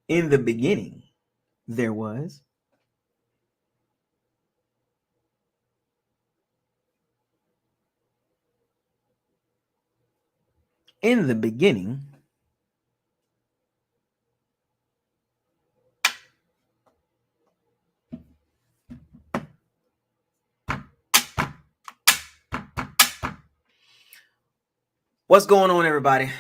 In the beginning, there was. In the beginning, what's going on, everybody?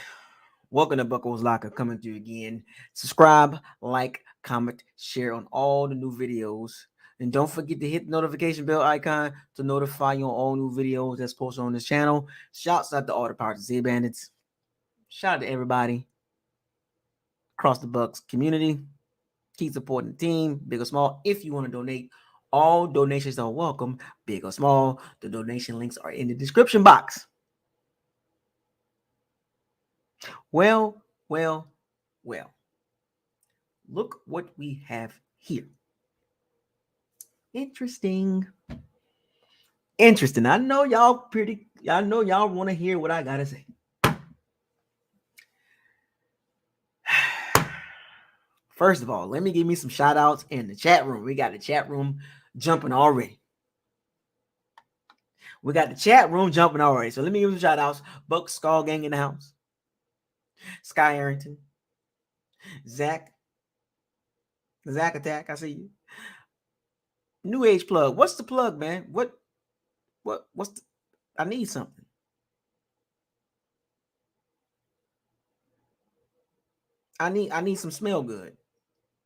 Welcome to Buckles Locker, coming to you again. Subscribe, like, comment, share on all the new videos. And don't forget to hit the notification bell icon to notify you on all new videos that's posted on this channel. Shouts out to all the Pirates and Sea Bandits. Shout out to everybody across the Bucks community. Keep supporting the team, big or small. If you want to donate, all donations are welcome, big or small. The donation links are in the description box. Well. Look what we have here. Interesting. I know y'all want to hear what I gotta say. First of all, let me give me some shout outs in the chat room. We got the chat room jumping already. So let me give some shout outs. Buck Skull Gang in the house. Sky Arrington. Zach Attack, I see you. New Age plug. What's the plug, man? What's the, I need something. I need some smell good.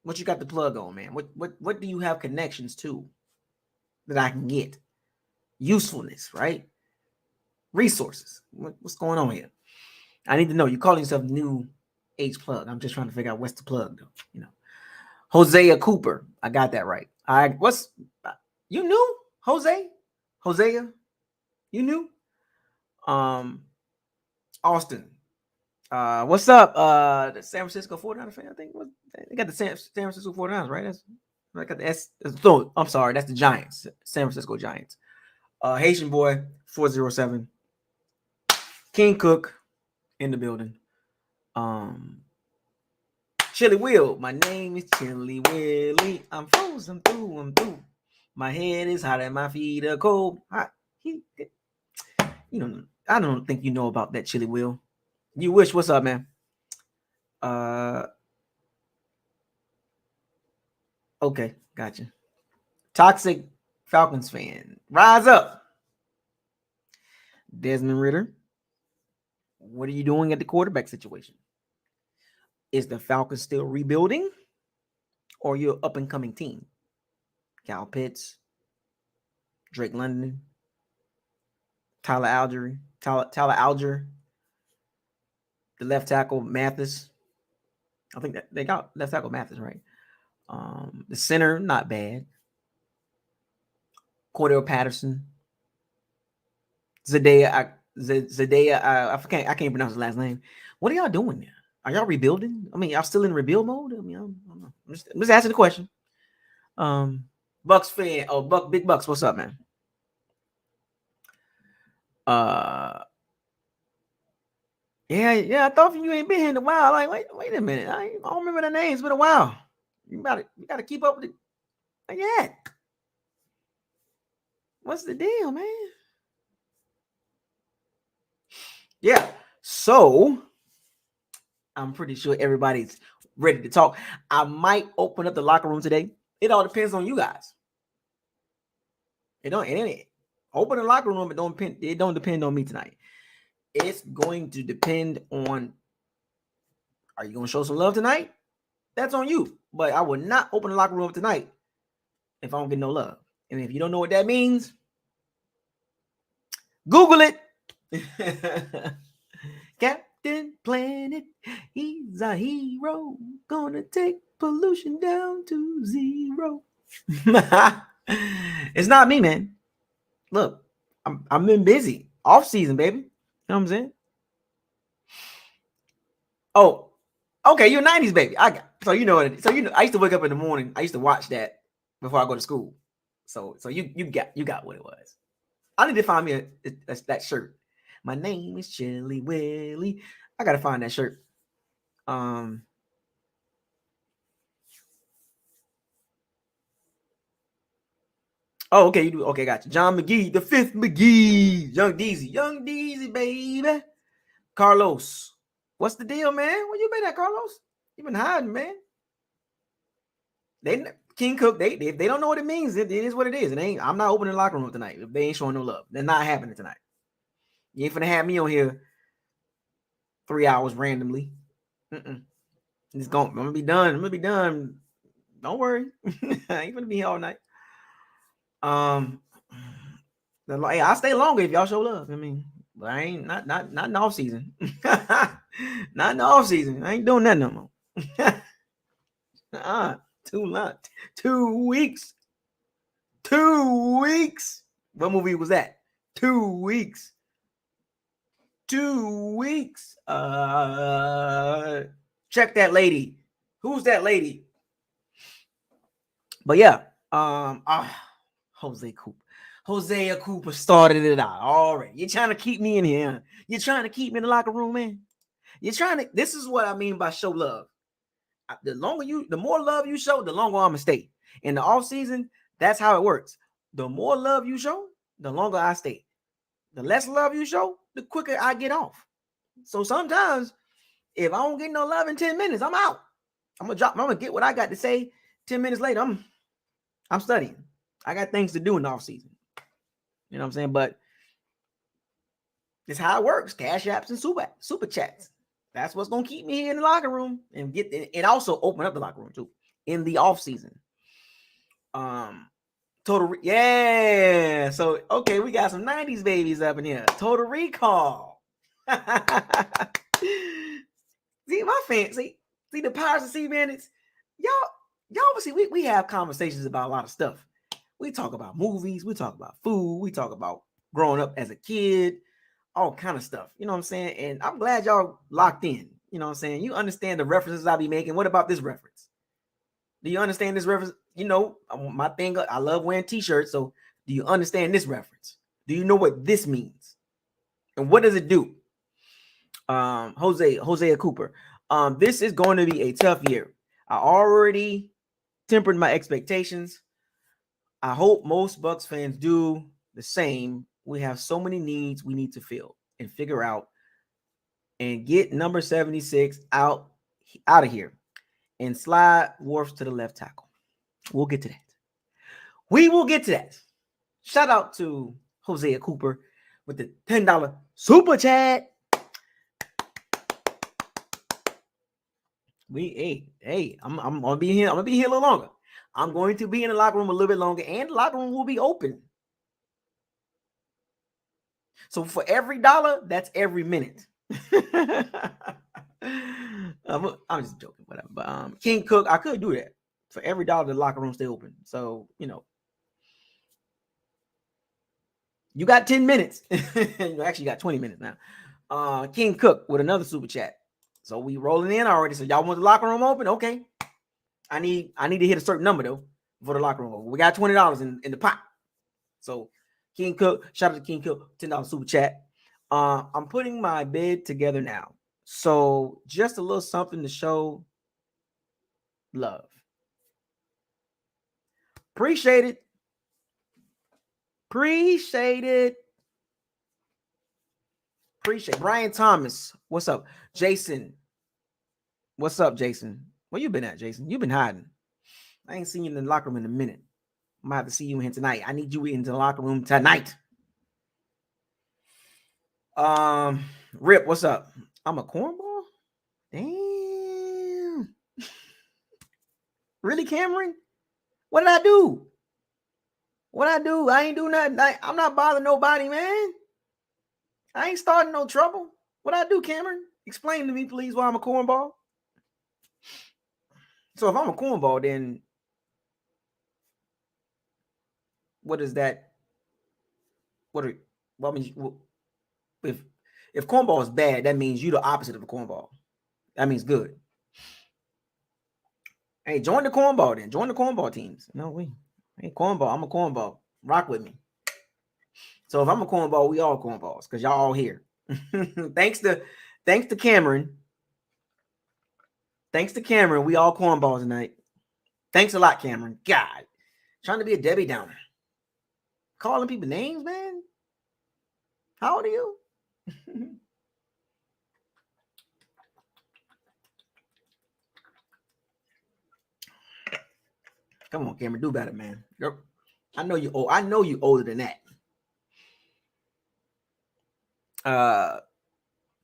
What you got the plug on, man? What do you have connections to that I can get? Usefulness, right? Resources. What's going on here? I need to know. You calling yourself New Age Plug. I'm just trying to figure out what's the plug, though. You know. Hosea Cooper. I got that right. You knew? Hosea? You knew? Austin. What's up? The San Francisco 49ers fan, I think. They got the San Francisco 49ers, right? I got the S. I'm sorry, that's the Giants. San Francisco Giants. Haitian boy 407. King Cook in the building. Chili Will. My name is Chili Willie. I'm frozen through. My head is hot and my feet are cold. I don't think you know about that, Chili Will. You wish. What's up, man? Okay, gotcha. Toxic Falcons fan. Rise up. Desmond Ritter. What are you doing at the quarterback situation? Is the Falcons still rebuilding? Or you're up and coming team? Cal Pitts, Drake London, Tyler Alger, the left tackle Mathis. I think that they got left tackle Mathis, right? The center, not bad. Cordell Patterson, Zadea. I can't pronounce his last name. What are y'all doing there? Are y'all rebuilding? I mean, y'all still in rebuild mode? I mean, I don't know. I'm just asking the question. Bucks fan. Oh, Big Bucks. What's up, man? Yeah. I thought you ain't been here in a while. Like, wait a minute. I don't remember the name. It's been a while. You gotta keep up with it. Like, yeah. What's the deal, man? Yeah. So I'm pretty sure everybody's ready to talk. I might open up the locker room today. It all depends on you guys. It open the locker room. It don't depend on me tonight. It's going to depend on, are you going to show some love tonight? That's on you. But I will not open the locker room tonight if I don't get no love. And if you don't know what that means, Google it. Captain Planet, he's a hero. Gonna take pollution down to zero. It's not me, man. Look, I'm been busy. Off season, baby. You know what I'm saying? Oh, okay, you're a 90s baby. So you know I used to wake up in the morning. I used to watch that before I go to school. So you got what it was. I need to find me that shirt. My name is Chili Willie. I gotta find that shirt. Oh, okay, you do. Okay, got you. John McGee, the fifth McGee. Young Deezy, baby. Carlos, what's the deal, man? Where you been at, Carlos? You been hiding, man. They King Cook, they don't know what it means. It is what it is. It ain't. I'm not opening the locker room tonight if they ain't showing no love. They're not happening tonight. You ain't finna have me on here 3 hours randomly. It's going. I'm gonna be done. Don't worry. I ain't gonna be here all night. Hey, I'll stay longer if y'all show love. I mean, but I ain't not in the off season. Not in the off season. I ain't doing that no more. Too long. 2 weeks. 2 weeks. What movie was that? 2 weeks. 2 weeks. Check that lady. Who's that lady? But yeah, Hosea Cooper started it out already. You're trying to keep me in here. You're trying to keep me in the locker room, man. You're trying to. This is what I mean by show love. The more love you show, the longer I'm gonna stay. In the off season, that's how it works. The more love you show, the longer I stay. The less love you show, the quicker I get off. So sometimes, if I don't get no love in 10 minutes, I'm out. I'm gonna get what I got to say. 10 minutes later, I'm studying. I got things to do in the off season. You know what I'm saying? But it's how it works. Cash apps and super chats. That's what's gonna keep me here in the locker room and also open up the locker room too in the off season. Yeah. So okay, we got some 90s babies up in here. Total Recall. See my fans. See the Pirates and Sea Bandits. Y'all see we have conversations about a lot of stuff. We talk about movies, we talk about food, we talk about growing up as a kid, all kind of stuff. You know what I'm saying? And I'm glad y'all locked in. You know what I'm saying? You understand the references I be making. What about this reference? Do you understand this reference? You know, my thing, I love wearing t-shirts. So do you understand this reference? Do you know what this means? And what does it do? Hosea Cooper. This is going to be a tough year. I already tempered my expectations. I hope most Bucs fans do the same. We have so many needs we need to fill and figure out and get number 76 out of here and slide Wharf to the left tackle. We'll get to that. We will get to that. Shout out to Hosea Cooper with the $10 super chat. I'm gonna be here. I'm gonna be here a little longer. I'm going to be in the locker room a little bit longer, and the locker room will be open. So for every dollar, that's every minute. I'm just joking, whatever. But King Cook, I could do that. For every dollar, the locker room stay open. So you got 10 minutes. You actually got 20 minutes now. King Cook with another super chat. So we rolling in already. So y'all want the locker room open? Okay. I need to hit a certain number though for the locker room. We got $20 in the pot. So King Cook, shout out to King Cook, $10 super chat. I'm putting my bid together now. So just a little something to show love. Appreciate it. Appreciate Brian Thomas. What's up? Jason. What's up, Jason? Where you been at, Jason? You've been hiding. I ain't seen you in the locker room in a minute. I might have to see you in here tonight. I need you into the locker room tonight. Rip, what's up? I'm a cornball? Damn. Really, Cameron? What did I do? I ain't do nothing. I'm not bothering nobody, man. I ain't starting no trouble. What I do, Cameron? Explain to me, please, why I'm a cornball. So if I'm a cornball, then what is that? If cornball is bad, that means you're the opposite of a cornball. That means good. Hey, join the cornball then. Join the cornball teams. No, we ain't cornball. I'm a cornball. Rock with me. So if I'm a cornball, we all cornballs because y'all all here. Thanks to Cameron. Thanks to Cameron, we all cornballs tonight. Thanks a lot, Cameron. God, trying to be a Debbie Downer. calling people names, man. How old are you? Come on, Cameron, do better, man. I know you old. I know you older than that.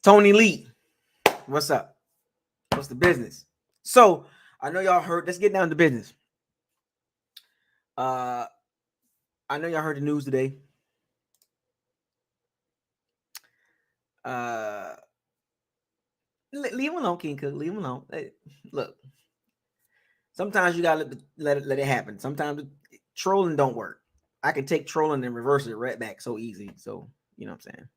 Tony Lee, what's up? What's the business? So I know y'all heard. Let's get down to business. I know y'all heard the news today. Leave him alone, King Cook. Leave him alone. Hey, look, sometimes you gotta let it happen. Sometimes trolling don't work. I can take trolling and reverse it right back so easy. So you know what I'm saying.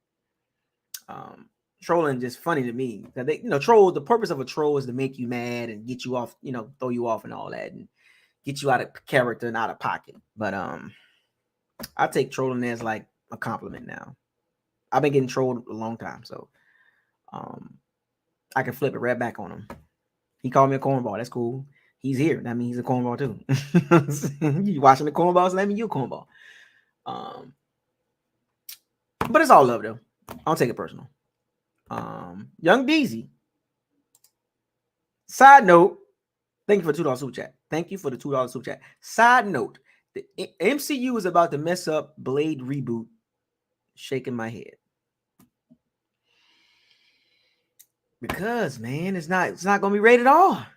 Trolling just funny to me because they, troll. The purpose of a troll is to make you mad and get you off, throw you off and all that, and get you out of character and out of pocket. But I take trolling as like a compliment now. I've been getting trolled a long time, so I can flip it right back on him. He called me a cornball. That's cool. He's here. That means he's a cornball too. You watching the cornballs? That means you a cornball. But it's all love though. I don't take it personal. Young Beezy. Side note, thank you for $2 super chat. Thank you for the $2 super chat. Side note, the MCU is about to mess up Blade reboot. Shaking my head. Because, man, it's not going to be rated R.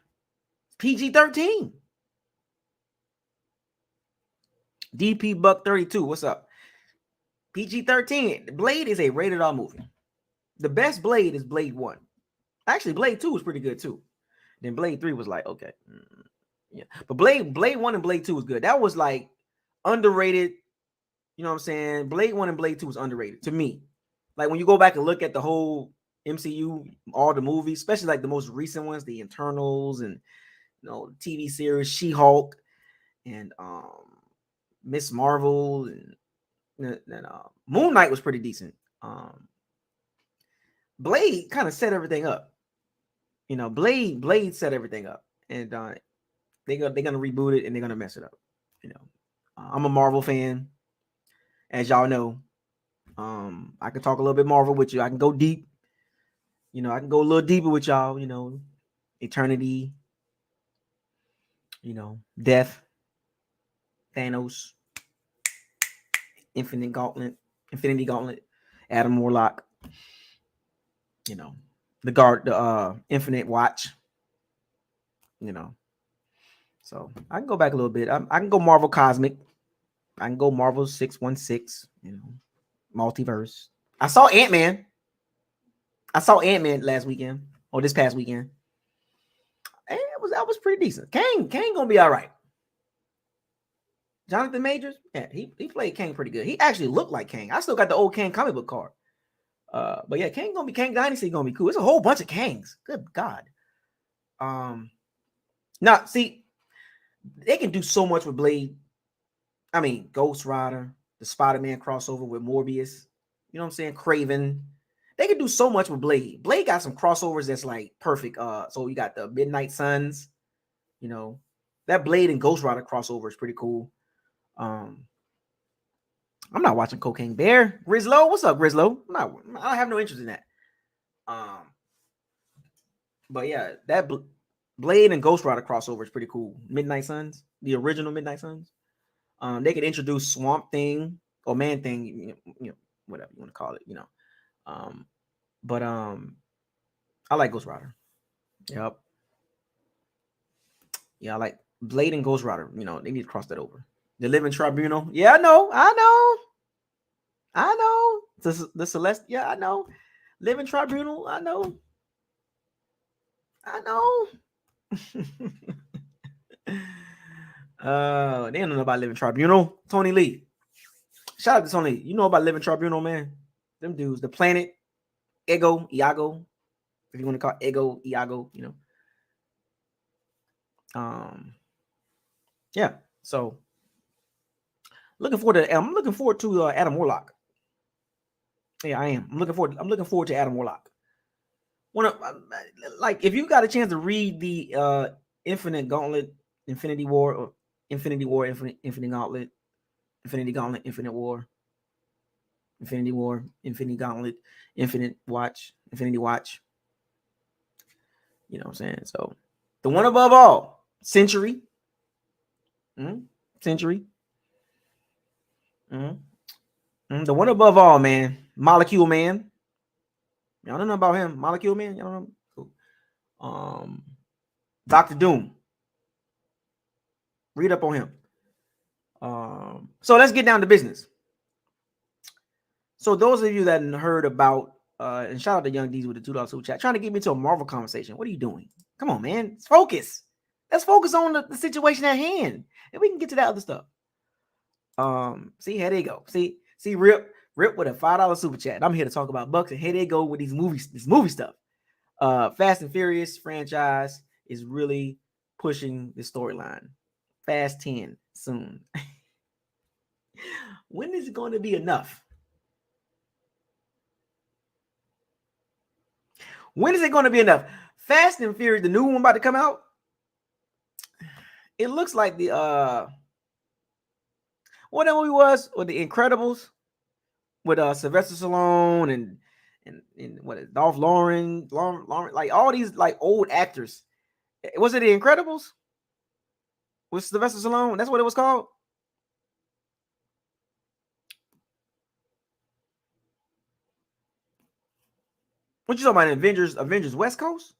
PG-13. DP Buck 32, what's up? PG-13. Blade is a rated R movie. The best Blade is Blade 1. Actually, Blade 2 was pretty good too. Then Blade 3 was like, okay. Yeah. But Blade 1 and Blade 2 was good. That was like underrated. You know what I'm saying? Blade 1 and Blade 2 was underrated to me. Like when you go back and look at the whole MCU, all the movies, especially like the most recent ones, the Internals and TV series, She-Hulk and Miss Marvel and Moon Knight was pretty decent. Blade kind of set everything up. Blade set everything up, and they're gonna reboot it and they're gonna mess it up. I'm a Marvel fan, as y'all know. I can talk a little bit Marvel with you. I can go deep. I can go a little deeper with y'all. Eternity. Death. Thanos. Infinity Gauntlet. Adam Warlock. The Infinite Watch. So I can go back a little bit. I can go Marvel Cosmic. I can go Marvel 616. Multiverse. I saw Ant-Man. Last weekend or this past weekend. And that was pretty decent. Kang gonna be all right. Jonathan Majors, yeah, he played Kang pretty good. He actually looked like Kang. I still got the old Kang comic book card. But yeah, Kang Dynasty gonna be cool. It's a whole bunch of Kangs. Good God. Now see, they can do so much with Blade. I mean, Ghost Rider, the Spider-Man crossover with Morbius. You know what I'm saying? Craven. They can do so much with Blade. Blade got some crossovers that's like perfect. So you got the Midnight Suns. That Blade and Ghost Rider crossover is pretty cool. I'm not watching Cocaine Bear. Grislow, what's up, Grislow? I have no interest in that. But yeah, that Blade and Ghost Rider crossover is pretty cool. Midnight Suns, the original Midnight Suns. They could introduce Swamp Thing or Man Thing, whatever you want to call it, But I like Ghost Rider. Yep. Yeah, I like Blade and Ghost Rider. They need to cross that over. The Living Tribunal. Yeah, I know. The Celeste. Yeah, I know. Living Tribunal. I know. They don't know about Living Tribunal. Tony Lee. Shout out to Tony. You know about Living Tribunal, man. Them dudes. The Planet. Iago. If you want to call it Iago. Yeah. So I'm looking forward to Adam Warlock. Yeah, I am. I'm looking forward to Adam Warlock. If you got a chance to read the Infinite Gauntlet, Infinity War, Infinite Gauntlet, Infinity Gauntlet, Infinite War, Infinity War, Infinity Gauntlet, Infinite Watch, Infinity Watch. You know what I'm saying? So the one above all, Century. Century. The one above all, man. Molecule Man. Y'all don't know about him. Molecule Man. Y'all don't know. Cool. Dr. Doom. Read up on him. So let's get down to business. So those of you that heard about, and shout out to Young D's with the $2 super chat, trying to get me to a Marvel conversation. What are you doing? Come on, man. Let's focus. Let's focus on the situation at hand, and we can get to that other stuff. See, here they go. See, Rip with a $5 super chat. I'm here to talk about Bucs, and here they go with these movies, this movie stuff. Fast and Furious franchise is really pushing the storyline. Fast 10 soon. When is it going to be enough? When is it going to be enough? Fast and Furious, the new one about to come out. It looks like the what that movie was, or The Incredibles, with Sylvester Stallone and what is Dolph Lauren, like all these like old actors. Was it The Incredibles? With Sylvester Stallone? That's what it was called. What you talking about? Avengers West Coast,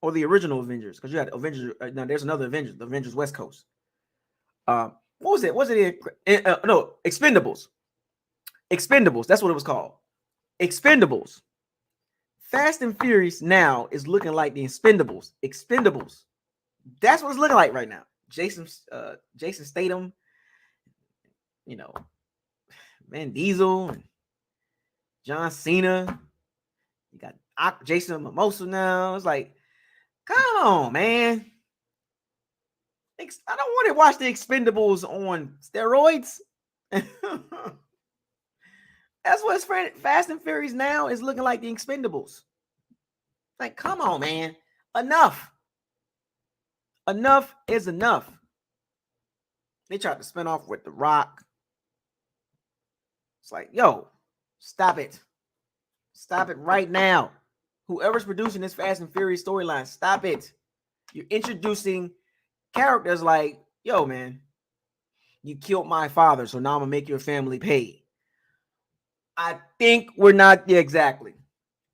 or the original Avengers? Because you had Avengers. Now there's another Avengers, the Avengers West Coast. What was it? Was it no Expendables? Expendables. That's what it was called. Expendables. Fast and Furious now is looking like the Expendables. Expendables. That's what it's looking like right now. Jason Statham, Vin Diesel, and John Cena. You got Jason Momoa now. It's like, come on, man. I don't want to watch the Expendables on steroids. That's what's Fast and Furious now is looking like the Expendables. Like, come on, man. Enough. Enough is enough. They tried to spin off with The Rock. It's like, yo, stop it. Stop it right now. Whoever's producing this Fast and Furious storyline, stop it. You're introducing characters like, yo, man, you killed my father, so now I'm going to make your family pay. I think we're not, exactly.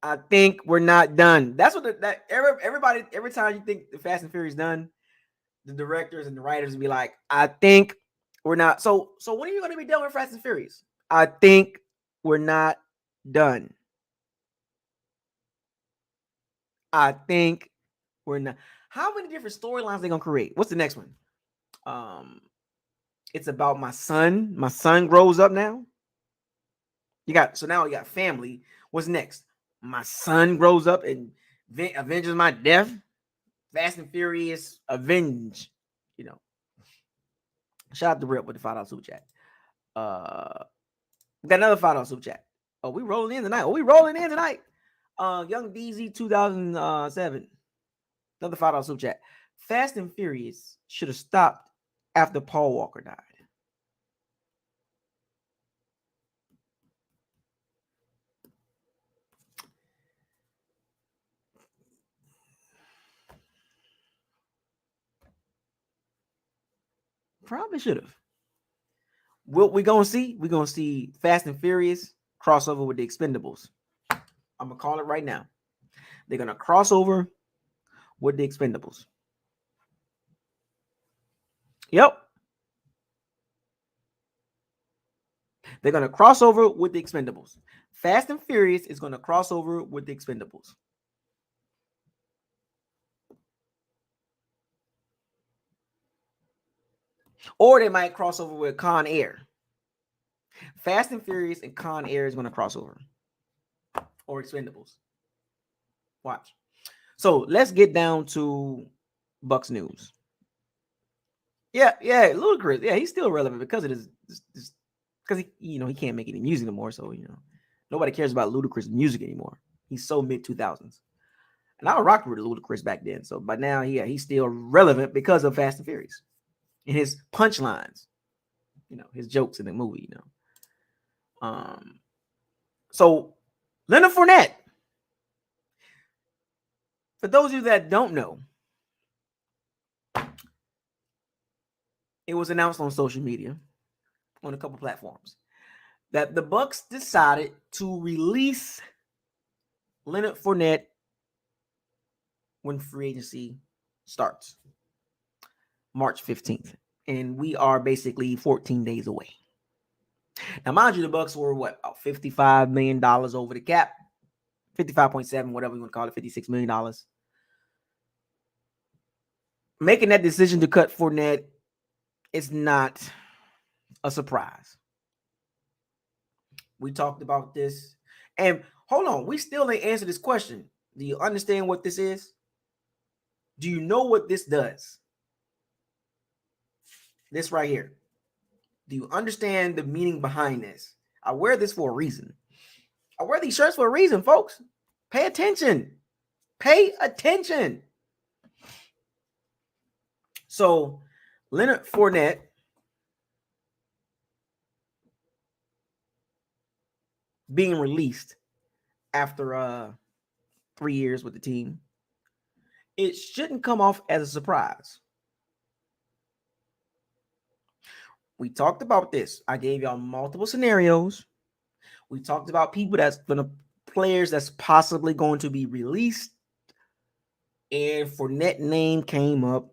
I think we're not done. That's what everybody, every time you think the Fast and Furious done, the directors and the writers will be like, I think we're not. So when are you going to be done with Fast and Furious? I think we're not done. I think we're not. How many different storylines they going to create? What's the next one? It's about my son. My son grows up now. Now you got family. What's next? My son grows up and avenges my death. Fast and Furious avenge. Shout out to Rip with the $5 super chat. We got another $5 super chat. Oh, we rolling in tonight. Young DZ 2007. Another $5 super chat. Fast and Furious should have stopped after Paul Walker died. Probably should have. What we gonna see? We're gonna see Fast and Furious crossover with the Expendables. I'm gonna call it right now. They're gonna cross over with the Expendables. Yep. They're gonna cross over with the Expendables. Fast and Furious is gonna cross over with the Expendables. Or they might cross over with Con Air. Fast and Furious and Con Air is going to cross over. Or Expendables. Watch. So let's get down to Bucs news. Yeah, Ludacris. Yeah, he's still relevant because of this because he can't make any music anymore. So nobody cares about Ludacris music anymore. He's so mid 2000s. And I rocked with Ludacris back then. So by now, he's still relevant because of Fast and Furious and his punchlines. his jokes in the movie. So Leonard Fournette. For those of you that don't know, it was announced on social media, on a couple platforms, that the Bucs decided to release Leonard Fournette when free agency starts, March 15th. And we are basically 14 days away. Now, mind you, the Bucs were about $55 million over the cap, 55.7, whatever you want to call it, $56 million. Making that decision to cut Fournette is not a surprise. We talked about this. And hold on, we still ain't answered this question. Do you understand what this is? Do you know what this does? This right here. Do you understand the meaning behind this? I wear this for a reason. I wear these shirts for a reason, folks. Pay attention. Pay attention. So, Leonard Fournette being released after 3 years with the team, it shouldn't come off as a surprise. We talked about this. I gave y'all multiple scenarios. We talked about players that's possibly going to be released, and Fournette name came up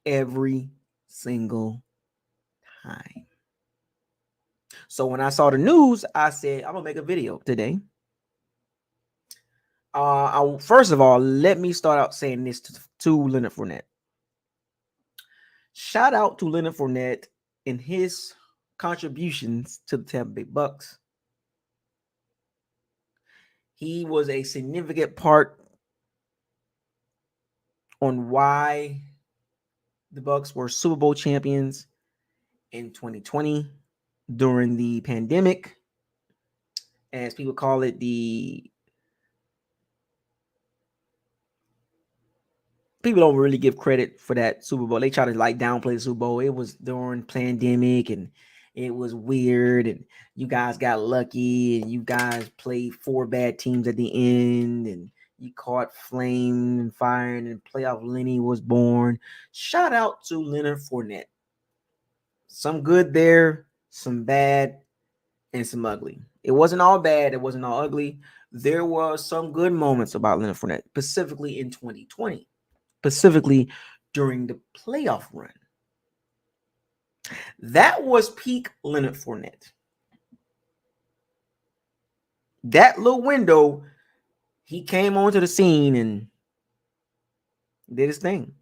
every single time. So when I saw the news, I said, I'm gonna make a video today. First of all, let me start out saying this to Leonard Fournette. Shout out to Leonard Fournette and his contributions to the Tampa Bay Bucs. He was a significant part on why the Bucs were Super Bowl champions in 2020 during the pandemic, as people call it. People don't really give credit for that Super Bowl. They try to downplay the Super Bowl. It was during pandemic and it was weird, and you guys got lucky, and you guys played 4 bad teams at the end, and you caught flame and fire, and playoff Lenny was born. Shout out to Leonard Fournette. Some good there, some bad, and some ugly. It wasn't all bad. It wasn't all ugly. There were some good moments about Leonard Fournette, specifically in 2020. Specifically during the playoff run. That was peak Leonard Fournette. That little window, he came onto the scene and did his thing.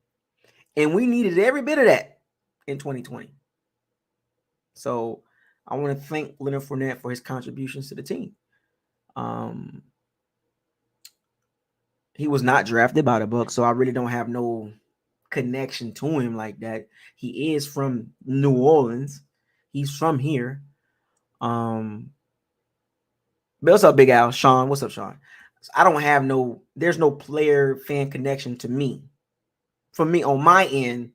And we needed every bit of that in 2020. So I want to thank Leonard Fournette for his contributions to the team. He was not drafted by the Bucs, so I really don't have no connection to him like that. He is from New Orleans. He's from here. But what's up, Big Al? Sean, what's up, Sean? I don't have there's no player fan connection to me. For me, on my end,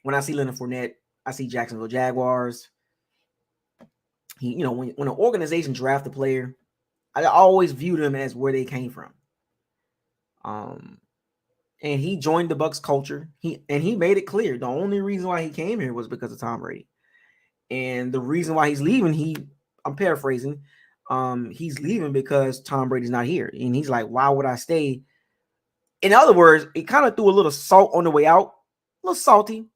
when I see Leonard Fournette, I see Jacksonville Jaguars. When an organization draft a player, I always view them as where they came from. And he joined the Bucs culture. He made it clear the only reason why he came here was because of Tom Brady. And the reason why he's leaving, I'm paraphrasing, he's leaving because Tom Brady's not here. And he's like, why would I stay? In other words, it kind of threw a little salt on the way out, a little salty.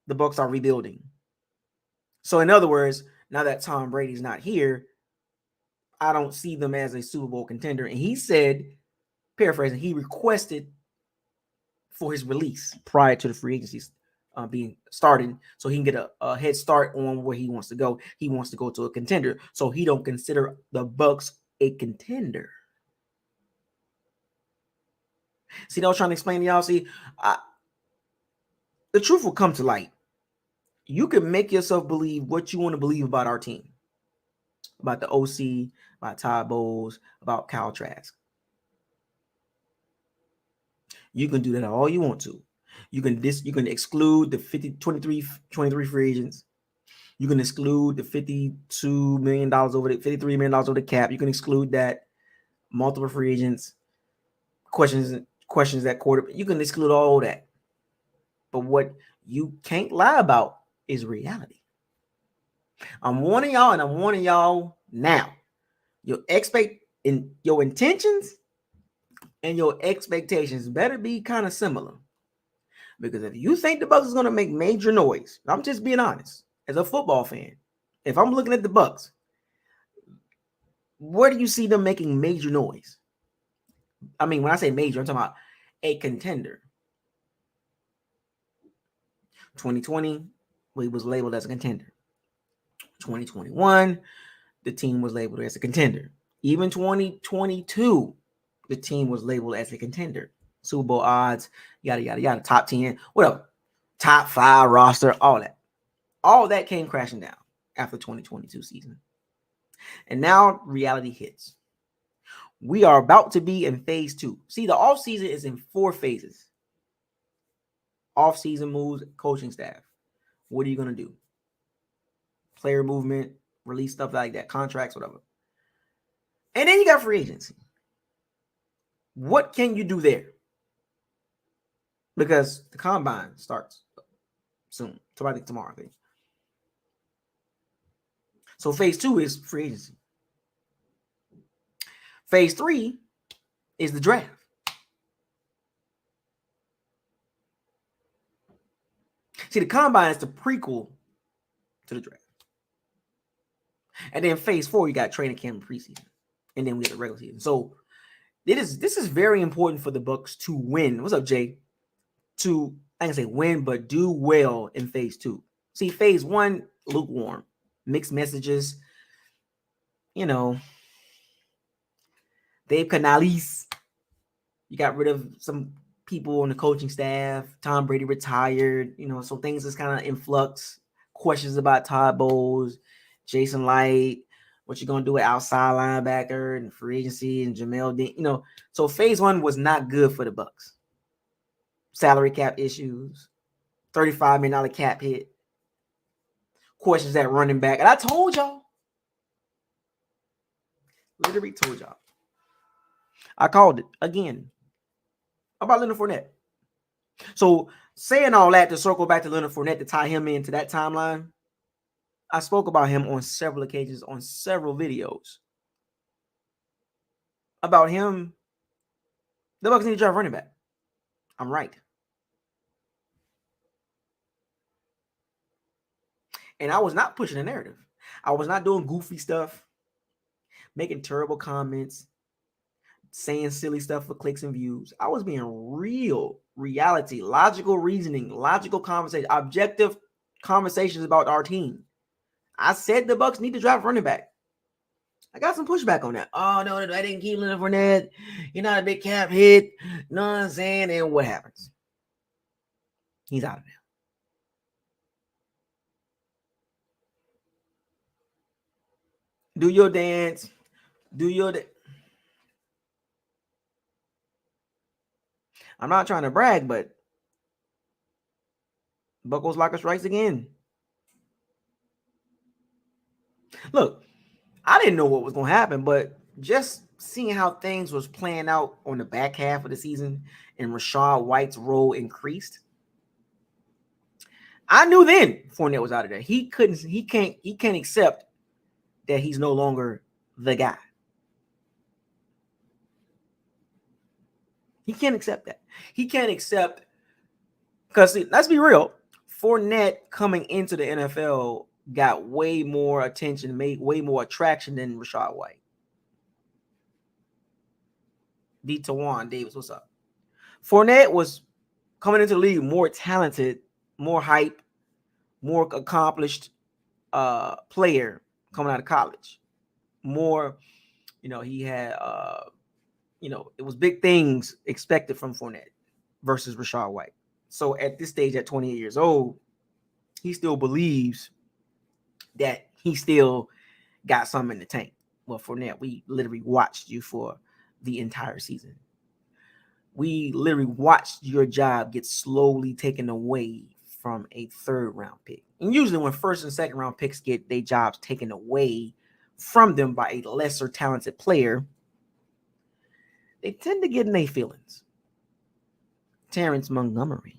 The Bucs are rebuilding. So in other words, now that Tom Brady's not here, I don't see them as a Super Bowl contender. And he said, paraphrasing, he requested for his release prior to the free agency being started, so he can get a head start on where he wants to go. He wants to go to a contender, so he don't consider the Bucs a contender. See, I was trying to explain to y'all. See, the truth will come to light. You can make yourself believe what you want to believe about our team, about the OC, about Todd Bowles, about Kyle Trask. You can do that all you want to. You can exclude the 23 free agents. You can exclude the $52 million over the $53 million over the cap. You can exclude that. Multiple free agents, questions that quarter. You can exclude all that. But what you can't lie about is reality. I'm warning y'all, and I'm warning y'all now. Your intentions and your expectations better be kind of similar. Because if you think the Bucs is going to make major noise, I'm just being honest, as a football fan, if I'm looking at the Bucs, where do you see them making major noise? I mean, when I say major, I'm talking about a contender. 2020, we was labeled as a contender. 2021, the team was labeled as a contender. Even 2022, the team was labeled as a contender. Super Bowl odds, yada, yada, yada, top 10, whatever. Top 5 roster, all that. All that came crashing down after 2022 season. And now reality hits. We are about to be in phase 2. See, the offseason is in 4 phases. Off-season moves, coaching staff. What are you going to do? Player movement, release stuff like that, contracts, whatever. And then you got free agency. What can you do there? Because the combine starts soon. I think tomorrow, I think. So phase 2 is free agency. Phase 3 is the draft. See, the combine is the prequel to the draft. And then phase 4, you got training camp and preseason. And then we have the regular season. So this is very important for the Bucs to win. What's up, Jay? To, I can say win, but do well in phase 2. See, phase 1, lukewarm. Mixed messages. You know, Dave Canales. You got rid of some people on the coaching staff. Tom Brady retired. So things is kind of in flux. Questions about Todd Bowles, Jason Light. What you gonna do with outside linebacker and free agency and Jamel Dean? So phase 1 was not good for the Bucs. Salary cap issues, $35 million cap hit. Questions at running back, and I told y'all. Literally told y'all. I called it again about Leonard Fournette. So saying all that to circle back to Leonard Fournette to tie him into that timeline, I spoke about him on several occasions, on several videos. About him, the Bucs need to draft running back. I'm right. And I was not pushing a narrative. I was not doing goofy stuff, making terrible comments, saying silly stuff for clicks and views. I was being real, reality, logical reasoning, logical conversation, objective conversations about our team. I said the Bucs need to draft running back. I got some pushback on that. Oh, no, I didn't keep Leonard Fournette. You're not a big cap hit. You know what I'm saying? And what happens? He's out of there. Do your dance. I'm not trying to brag, but Buckles Locker strikes again. Look, I didn't know what was going to happen, but just seeing how things was playing out on the back half of the season and Rachaad White's role increased, I knew then Fournette was out of there. He can't accept that he's no longer the guy. He can't accept that. He can't accept, because let's be real, Fournette coming into the NFL got way more attention, made way more attraction than Rachaad White. D. Tawan Davis, what's up? Fournette was coming into the league more talented, more hype, more accomplished player coming out of college. More, he had, it was big things expected from Fournette versus Rachaad White. So at this stage, at 28 years old, he still believes that he still got something in the tank. Well, Fournette, we literally watched you for the entire season. We literally watched your job get slowly taken away from a 3rd round pick. And usually when first and second round picks get their jobs taken away from them by a lesser talented player, they tend to get in their feelings. Terrence Montgomery.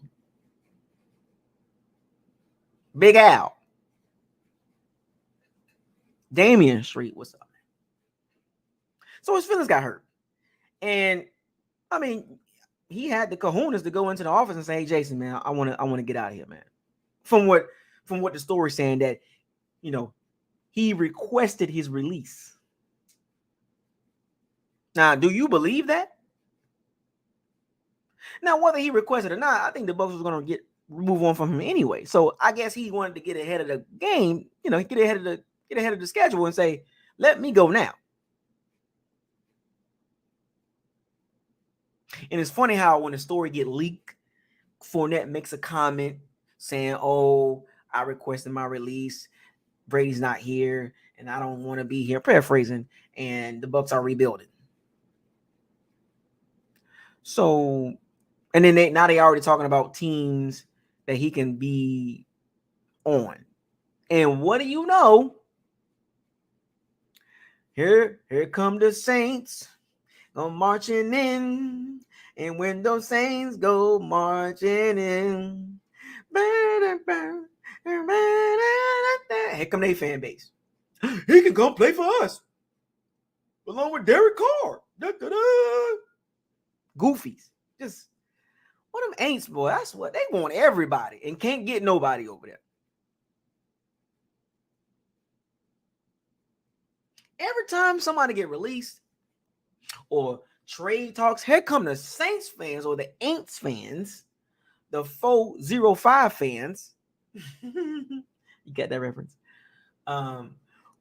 Big Al. Damian Street, what's up? So his feelings got hurt. And I mean, he had the kahunas to go into the office and say, "Hey, Jason, man, I want to get out of here, man." From what the story's saying, that, you know, he requested his release. Now, do you believe that? Now, whether he requested or not, I think the Bucs was going to move on from him anyway. So I guess he wanted to get ahead of the game, you know, get ahead of the schedule and say, "Let me go now." And it's funny how when the story get leaked, Fournette makes a comment saying, "Oh, I requested my release. Brady's not here, and I don't want to be here." Paraphrasing, and the Bucs are rebuilding. So, and then they already talking about teams that he can be on. And what do you know? Here come the Saints go marching in. And when those Saints go marching in, here come their fan base. He can come play for us, along with Derek Carr. Goofies. Just what them ain'ts, boy. That's what they want, everybody, and can't get nobody over there. Every time somebody get released or trade talks, here come the Saints fans or the Aints fans, the 405 fans. You get that reference? Well,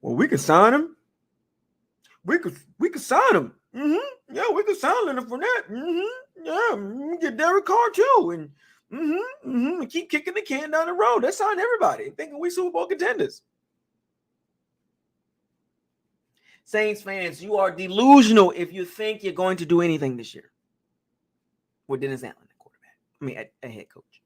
we could sign him. We could sign him. Mm-hmm. Yeah, we could sign Leonard Fournette. Mm-hmm. Yeah, get Derek Carr too, and keep kicking the can down the road. Let's sign everybody, thinking we Super Bowl contenders. Saints fans, you are delusional if you think you're going to do anything this year with Dennis Allen at quarterback. I mean, a head coach.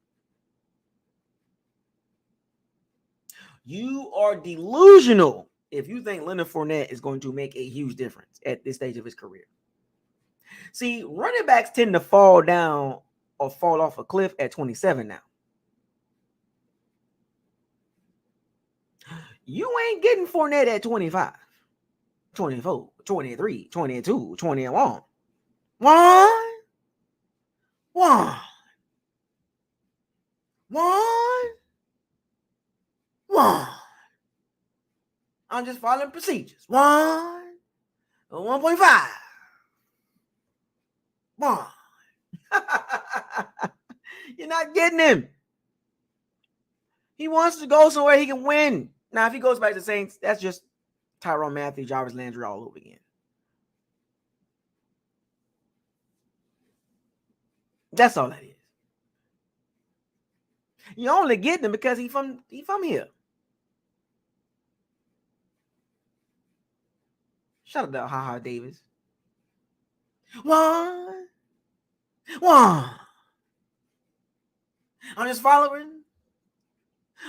You are delusional if you think Leonard Fournette is going to make a huge difference at this stage of his career. See, running backs tend to fall down or fall off a cliff at 27 now. You ain't getting Fournette at 25, 24, 23, 22, 21. One. I'm just following procedures. 1.5. 1. You're not getting him. He wants to go somewhere he can win. Now, if he goes back to the Saints, that's just Tyrann Mathieu, Jarvis Landry all over again. That's all that is. You only get him because he from here. Shout out to HaHa Davis. 1. I'm just following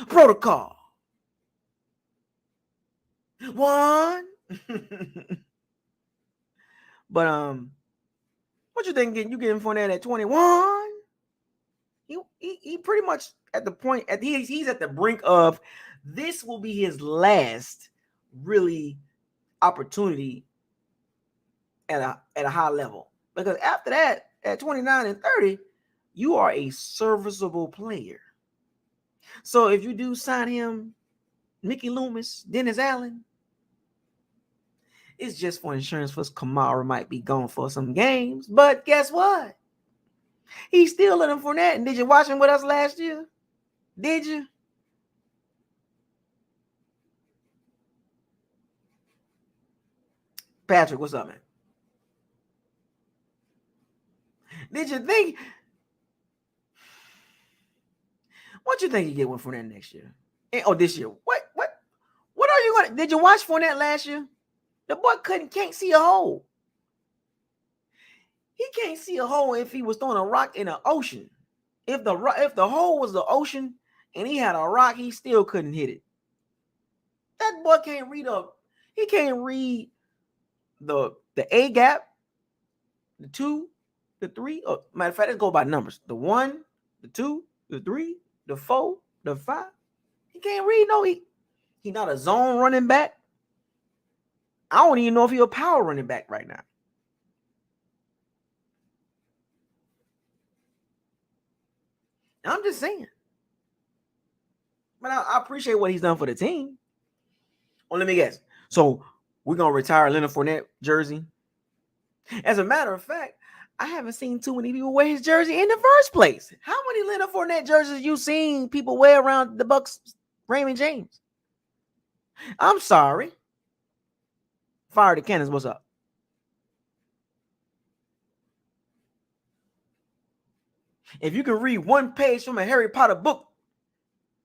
protocol. 1. But what you think? You getting Fournette at 21? He pretty much at the point he's at the brink of this will be his last really opportunity at a high level, because after that, at 29 and 30, you are a serviceable player. So if you do sign him, Mickey Loomis, Dennis Allen, it's just for insurance for Kamara might be gone for some games. But guess what? He's still Leonard Fournette. And did you watch him with us last year? Did you? Patrick, what's up, man? Did you think? What you think you get with Fournette next year? Or this year? What are you going to? Did you watch Fournette last year? The boy can't see a hole. He can't see a hole if he was throwing a rock in an ocean. If the hole was the ocean, and he had a rock, he still couldn't hit it. That boy can't read he can't read the A gap, the 2, the 3. Oh, matter of fact, let's go by numbers. The 1, the 2, the 3, the 4, the 5. He can't read. No, he not a zone running back. I don't even know if he's a power running back right now. I'm just saying. But I appreciate what he's done for the team. Well, let me guess. So we're going to retire Leonard Fournette jersey. As a matter of fact, I haven't seen too many people wear his jersey in the first place. How many Leonard Fournette jerseys you seen people wear around the Bucs Raymond James? I'm sorry. Fire the cannons, what's up? If you can read one page from a Harry Potter book,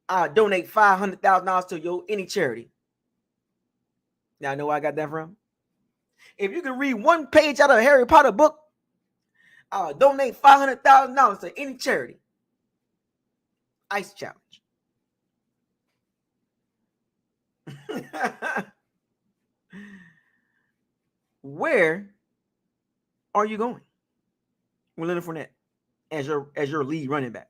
I'll donate $500,000 to any charity. Now I know where I got that from. If you can read one page out of a Harry Potter book, I'll donate $500,000 to any charity. Ice challenge. Where are you going with Leonard Fournette as your lead running back?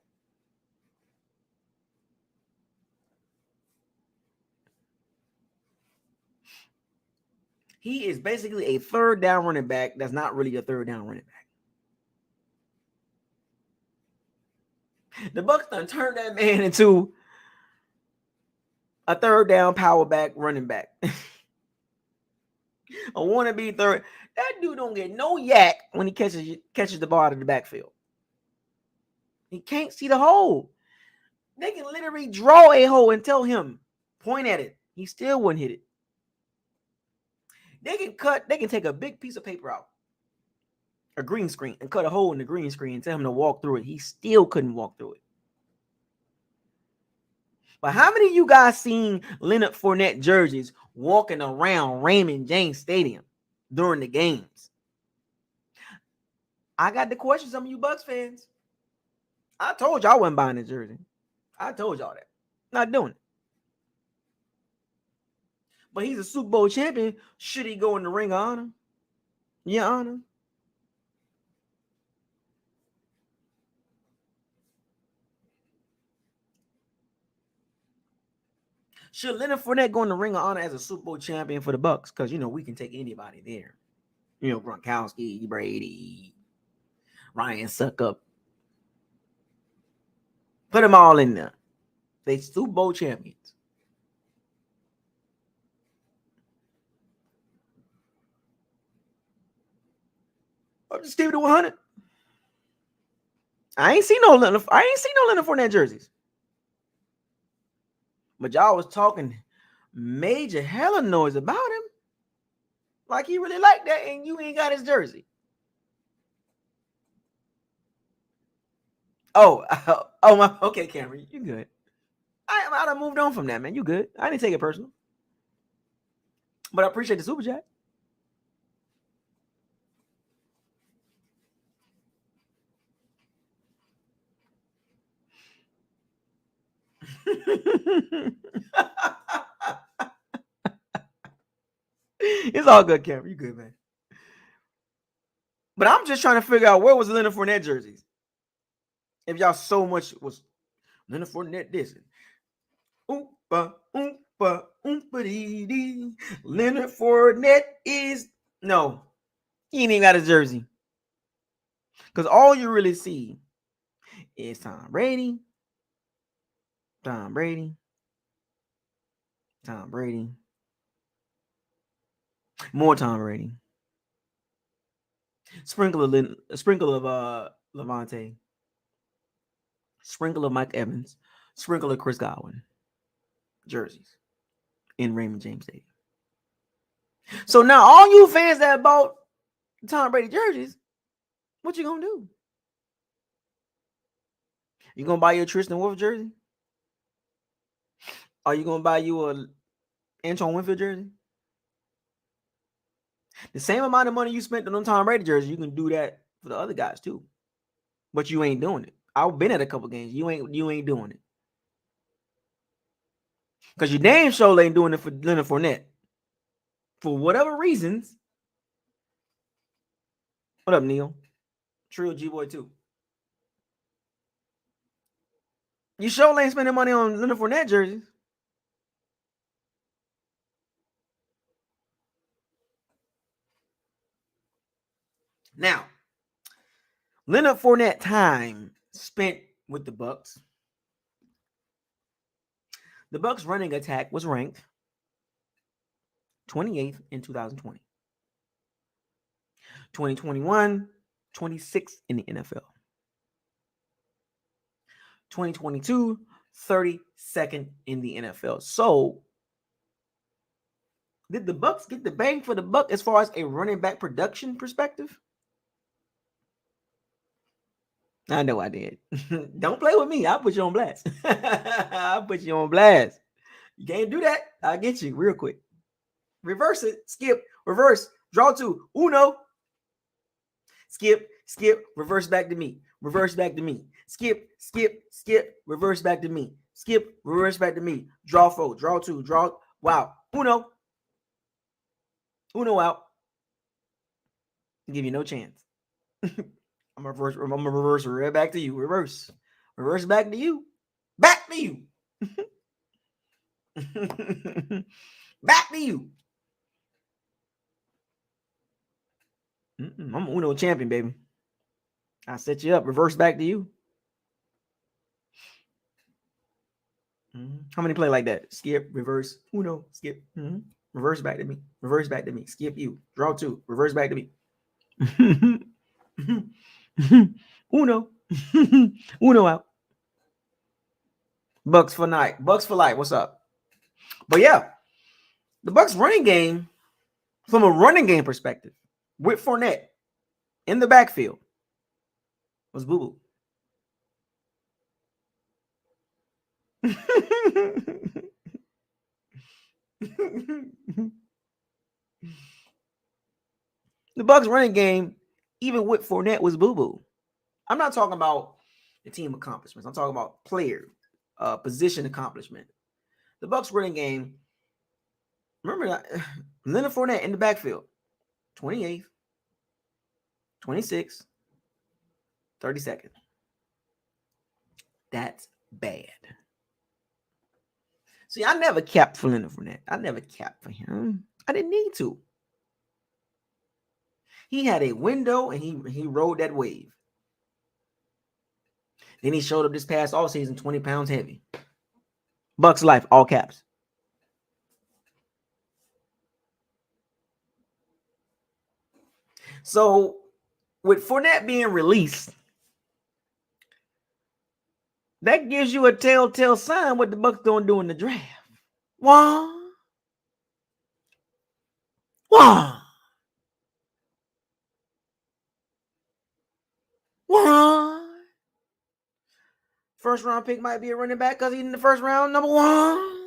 He is basically a third down running back that's not really a third down running back. The Bucs done turned that man into a third down power back running back. A wannabe third. That dude don't get no yak when he catches the ball out of the backfield. He can't see the hole. They can literally draw a hole and tell him, point at it. He still wouldn't hit it. They can take a big piece of paper out, a green screen, and cut a hole in the green screen and tell him to walk through it. He still couldn't walk through it. But how many of you guys seen Leonard Fournette jerseys walking around Raymond James Stadium during the games? I got to question some of you Bucs fans. I told y'all I wasn't buying the jersey. I told y'all that. Not doing it. But he's a Super Bowl champion. Should he go in the Ring of Honor? Your Honor. Should Leonard Fournette go in the Ring of Honor as a Super Bowl champion for the Bucs? Because, we can take anybody there. Gronkowski, Brady, Ryan Suckup. Put them all in there. They Super Bowl champions. I'll just keep it to 100. I ain't seen no Leonard Fournette jerseys. But y'all was talking major hella noise about him. Like he really liked that, and you ain't got his jersey. Oh, my. Okay, Cameron, you good. I done moved on from that, man. You good. I didn't take it personal. But I appreciate the super chat. It's all good, Cameron. You good, man. But I'm just trying to figure out where was the Leonard Fournette jerseys. If y'all so much was Leonard Fournette this. Oompa, oompa, oompa dee dee. Leonard Fournette is no. He ain't even got his jersey. Because all you really see is Tom Brady. More Tom Brady. Sprinkle of Levante. Sprinkle of Mike Evans. Sprinkle of Chris Godwin. Jerseys in Raymond James Stadium. So now all you fans that bought Tom Brady jerseys, what you gonna do? You gonna buy your Tristan Wirfs jersey? Are you gonna buy you a Antoine Winfield jersey? The same amount of money you spent on Tom Brady jersey, you can do that for the other guys too. But you ain't doing it. I've been at a couple games. You ain't doing it. Because you damn sure ain't doing it for Leonard Fournette. For whatever reasons. What up, Neil? Trill G-Boy too. You sure ain't spending money on Leonard Fournette jerseys. Now, Leonard Fournette time spent with the Bucs. The Bucs running attack was ranked 28th in 2020. 2021, 26th in the NFL. 2022, 32nd in the NFL. So, did the Bucs get the bang for the buck as far as a running back production perspective? I know I did. Don't play with me. I'll put you on blast. I'll put you on blast. You can't do that. I'll get you real quick. Reverse it. Skip. Reverse. Draw two. Uno. Skip. Skip. Reverse back to me. Reverse back to me. Skip. Skip. Skip. Reverse back to me. Skip. Reverse back to me. Draw four. Draw two. Draw. Wow. Uno. Uno out. Give you no chance. I'm gonna reverse right back to you. Reverse back to you. Back to you. Back to you. I'm Uno champion, baby. I set you up. Reverse back to you. How many play like that? Skip, reverse, Uno, skip. Reverse back to me. Reverse back to me. Skip you. Draw two. Reverse back to me. Uno. Uno out. Bucs for night. Bucs for life. What's up? But yeah, the Bucs running game, from a running game perspective, with Fournette in the backfield, was boo-boo. The Bucs running game, even with Fournette, was boo-boo. I'm not talking about the team accomplishments. I'm talking about player, position accomplishment. The Bucs running game, remember that Leonard Fournette in the backfield, 28th, 26th, 32nd. That's bad. See, I never capped for Leonard Fournette. I never capped for him. I didn't need to. He had a window and he rode that wave. Then he showed up this past offseason 20 pounds heavy. Bucs life, all caps. So, with Fournette being released, that gives you a telltale sign what the Bucs don't do in the draft. Wah. Wah. Wah. First round pick might be a running back because he's in the first round, number one.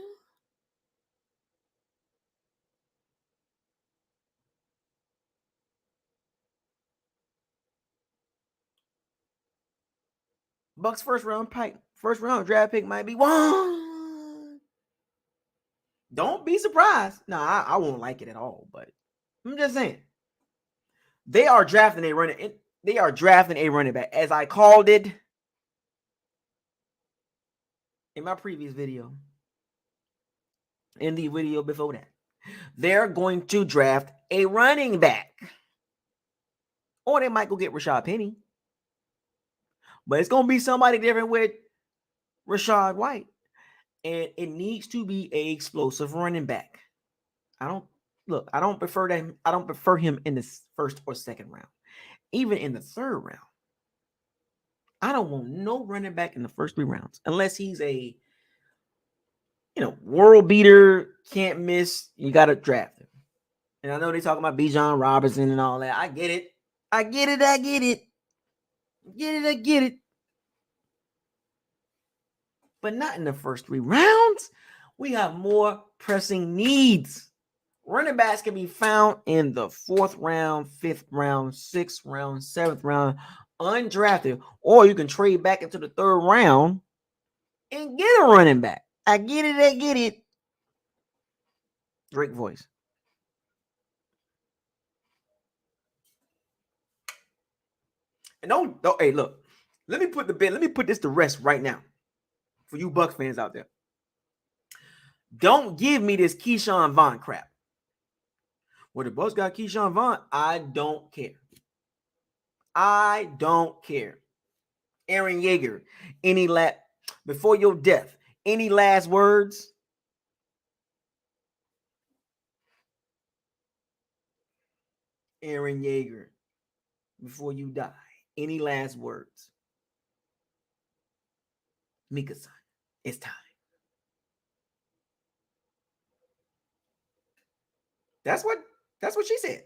Bucs first round draft pick might be one. Don't be surprised. No, I won't like it at all, but I'm just saying. They are drafting a running back. As I called it in my previous video. In the video before that. They're going to draft a running back. Or they might go get Rashad Penny. But it's going to be somebody different with Rachaad White. And it needs to be an explosive running back. I don't prefer him in the first or second round. Even in the third round. I don't want no running back in the first 3 rounds. Unless he's a world beater, can't miss. You got to draft him. And I know they talking about Bijan Robinson and all that. I get it. I get it. But not in the first 3 rounds. We have more pressing needs. Running backs can be found in the 4th round, 5th round, 6th round, 7th round, undrafted. Or you can trade back into the 3rd round and get a running back. I get it. Drake voice. And don't hey, look. Let me put this to rest right now for you Bucs fans out there. Don't give me this Keyshawn Vaughn crap. Well, the Bucs got Keyshawn Vaughn. I don't care. I don't care. Aaron Yeager, before your death, any last words? Aaron Yeager, before you die, any last words? Mika-san, it's time. That's what she said.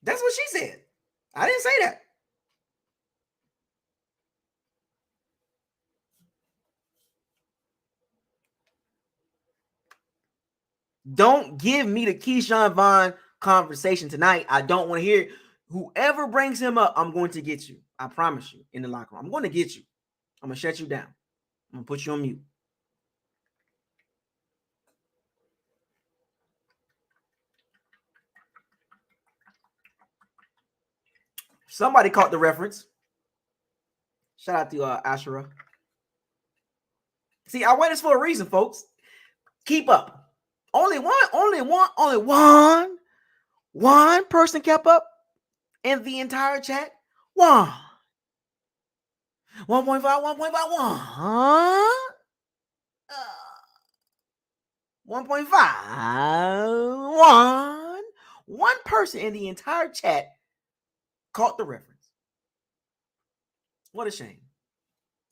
That's what she said. I didn't say that. Don't give me the Keyshawn Vaughn conversation tonight. I don't want to hear it. Whoever brings him up, I'm going to get you. I promise you, in the locker room. I'm going to get you. I'm going to shut you down. I'm going to put you on mute. Somebody caught the reference. Shout out to Ashura. See, I wait this for a reason, folks. Keep up. Only one person kept up in the entire chat. 1.5, 1.5. One person in the entire chat caught the reference. What a shame.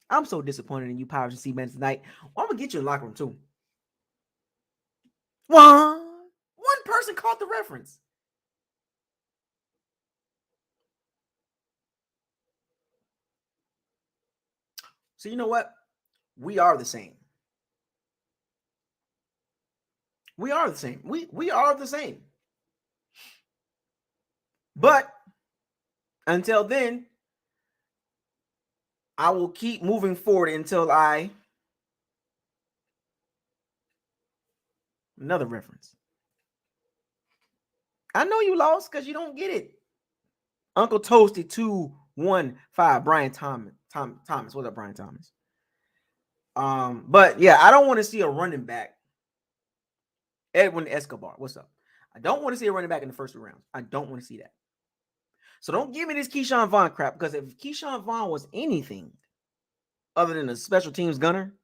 I'm so disappointed in you Pirates and Seamen tonight. Well, I'm going to get you in the locker room too. One person caught the reference. So you know what? We are the same. We are the same. We are the same. But until then, I will keep moving forward until another reference. I know you lost because you don't get it. Uncle Toasty 215 Brian Thomas. What's up, Brian Thomas? But yeah, I don't want to see a running back. Edwin Escobar, what's up? I don't want to see a running back in the first 2 rounds. I don't want to see that. So don't give me this Keyshawn Vaughn crap, because if Keyshawn Vaughn was anything other than a special teams gunner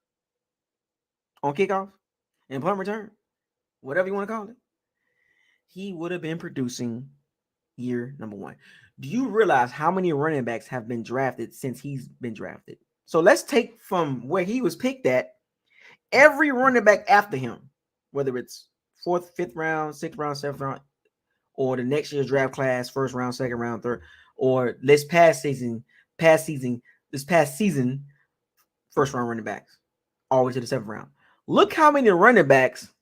on kickoff and punt return, whatever you want to call it, he would have been producing year number 1. Do you realize how many running backs have been drafted since he's been drafted? So let's take from where he was picked at, every running back after him, whether it's 4th, 5th round, 6th round, 7th round, or the next year's draft class, 1st round, 2nd round, 3rd, or this past season, 1st round running backs, all the way to the 7th round. Look how many running backs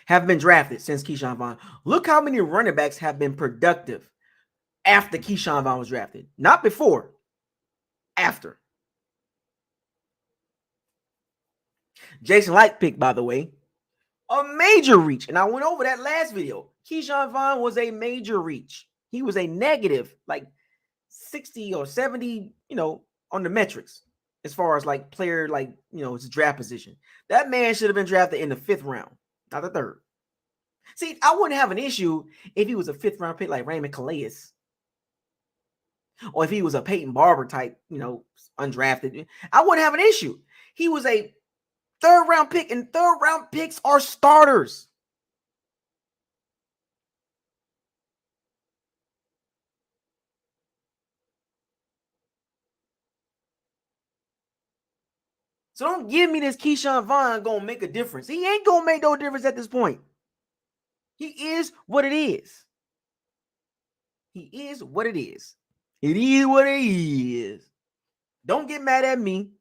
have been drafted since Keyshawn Vaughn. Look how many running backs have been productive after Keyshawn Vaughn was drafted. Not before, after. Jason Light pick, by the way, a major reach. And I went over that last video. Keyshawn Vaughn was a major reach. He was a negative, like 60 or 70, on the metrics, as far as like player, his draft position. That man should have been drafted in the 5th round, not the 3rd. See, I wouldn't have an issue if he was a 5th round pick like Raymond Calais, or if he was a Peyton Barber type, undrafted. I wouldn't have an issue. He was a 3rd round pick, and 3rd round picks are starters. So don't give me this Keyshawn Vaughn gonna make a difference. He ain't gonna make no difference at this point. He is what it is. He is what it is. It is what it is. Don't get mad at me.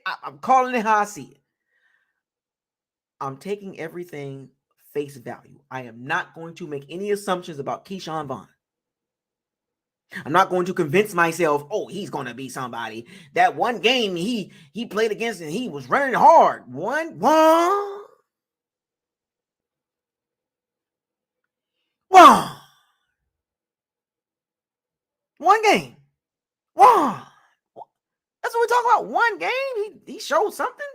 I'm calling it how I see it. I'm taking everything face value. I am not going to make any assumptions about Keyshawn Vaughn. I'm not going to convince myself, oh, he's going to be somebody. That one game he played against and he was running hard. One game. One. That's what we're talking about. One game. He showed something.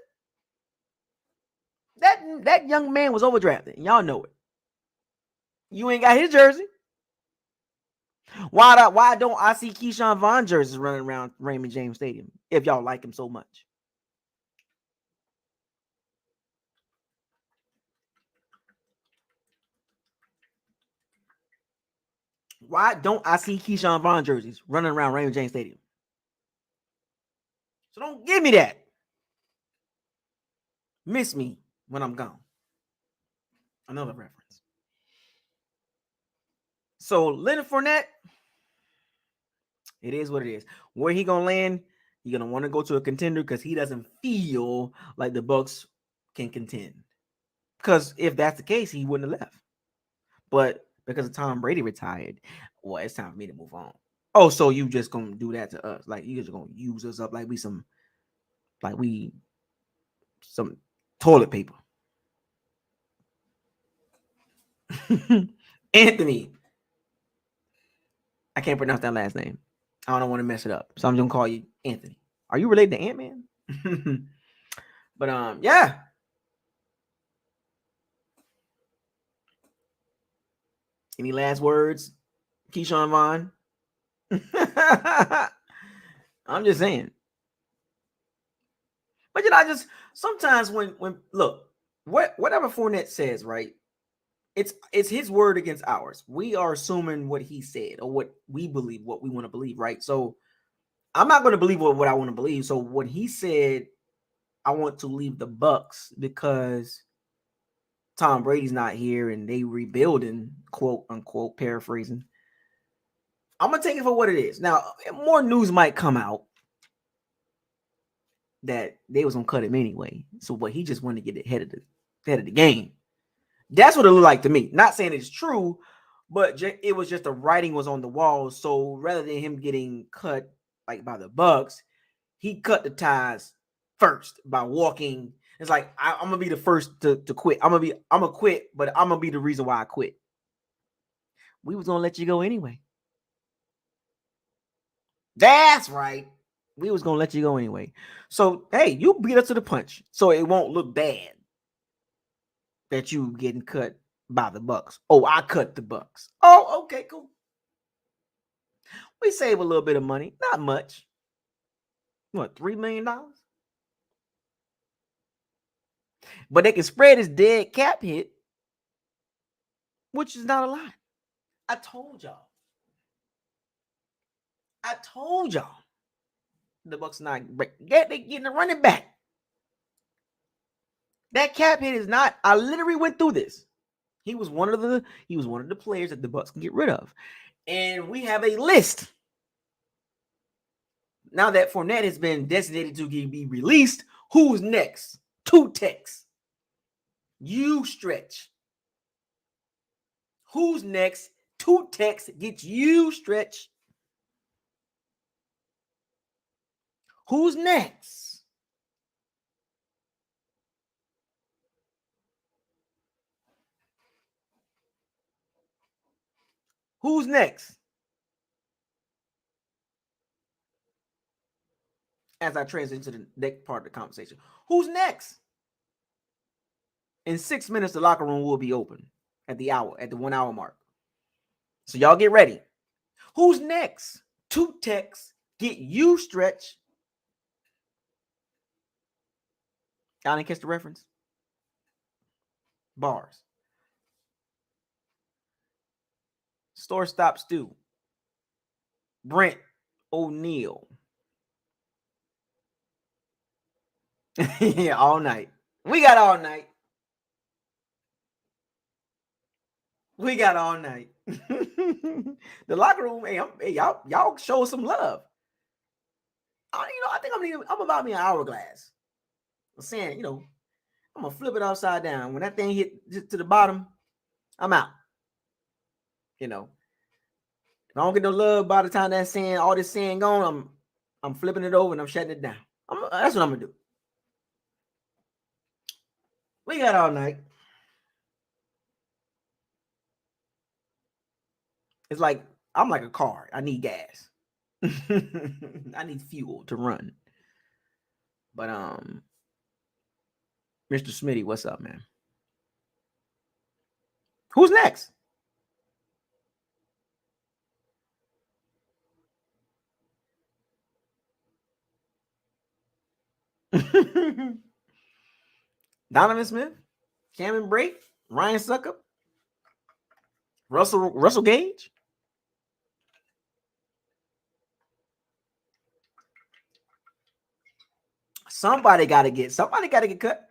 That young man was overdrafted. Y'all know it. You ain't got his jersey. Why don't I see Keyshawn Vaughn jerseys running around Raymond James Stadium if y'all like him so much? Why don't I see Keyshawn Vaughn jerseys running around Raymond James Stadium? So don't give me that. Miss me when I'm gone. Another reference. So Leonard Fournette, it is what it is. Where he gonna land? He gonna want to go to a contender because he doesn't feel like the Bucs can contend. Because if that's the case, he wouldn't have left. But because of Tom Brady retired, well, it's time for me to move on. Oh, so you just gonna do that to us? Like you just gonna use us up like we some toilet paper? Anthony. I can't pronounce that last name. I don't want to mess it up. So I'm just gonna call you Anthony. Are you related to Ant-Man? But yeah. Any last words, Keyshawn Vaughn? I'm just saying. But I just sometimes when look, whatever Fournette says, right? It's his word against ours. We are assuming what he said or what we believe, what we want to believe, right? So I'm not going to believe what I want to believe. So when he said, I want to leave the Bucs because Tom Brady's not here and they rebuilding, quote unquote, paraphrasing, I'm going to take it for what it is. Now, more news might come out that they was going to cut him anyway. So he just wanted to get ahead of the game. That's what it looked like to me. Not saying it's true, but it was just the writing was on the wall. So rather than him getting cut like by the Bucs, he cut the ties first by walking. It's like I'm gonna be the first to quit. I'm gonna quit, but I'm gonna be the reason why I quit. We was gonna let you go anyway. That's right. We was gonna let you go anyway. So hey, you beat us to the punch, so it won't look bad that you getting cut by the Bucs. Oh, I cut the Bucs. Oh, okay, cool. We save a little bit of money, not much. What, $3 million? But they can spread his dead cap hit, which is not a lot. I told y'all. The Bucs not break. Yeah, they getting a running back. That cap hit is not. I literally went through this. He was one of the players that the Bucs can get rid of, and we have a list. Now that Fournette has been designated to be released, who's next? Two techs. You stretch. Who's next? Two techs get you stretch. Who's next? Who's next? As I transition to the next part of the conversation, who's next? In 6 minutes, the locker room will be open at the 1 hour mark. So y'all get ready. Who's next? Two techs get you stretch. Y'all didn't catch the reference? Bars. Store stop stew. Brent O'Neal. Yeah, all night. We got all night. The locker room, hey, y'all show some love. I think I'm about me an hourglass. I'm saying, I'm gonna flip it upside down. When that thing hit to the bottom, I'm out. If I don't get no love by the time that sand, all this sand gone, I'm flipping it over and I'm shutting it down. That's what I'm gonna do. We got all night. It's like I'm like a car. I need gas. I need fuel to run. But Mr. Smitty, what's up, man? Who's next? Donovan Smith, Cameron Brate, Ryan Suckup, Russell Gage. Somebody got to get cut.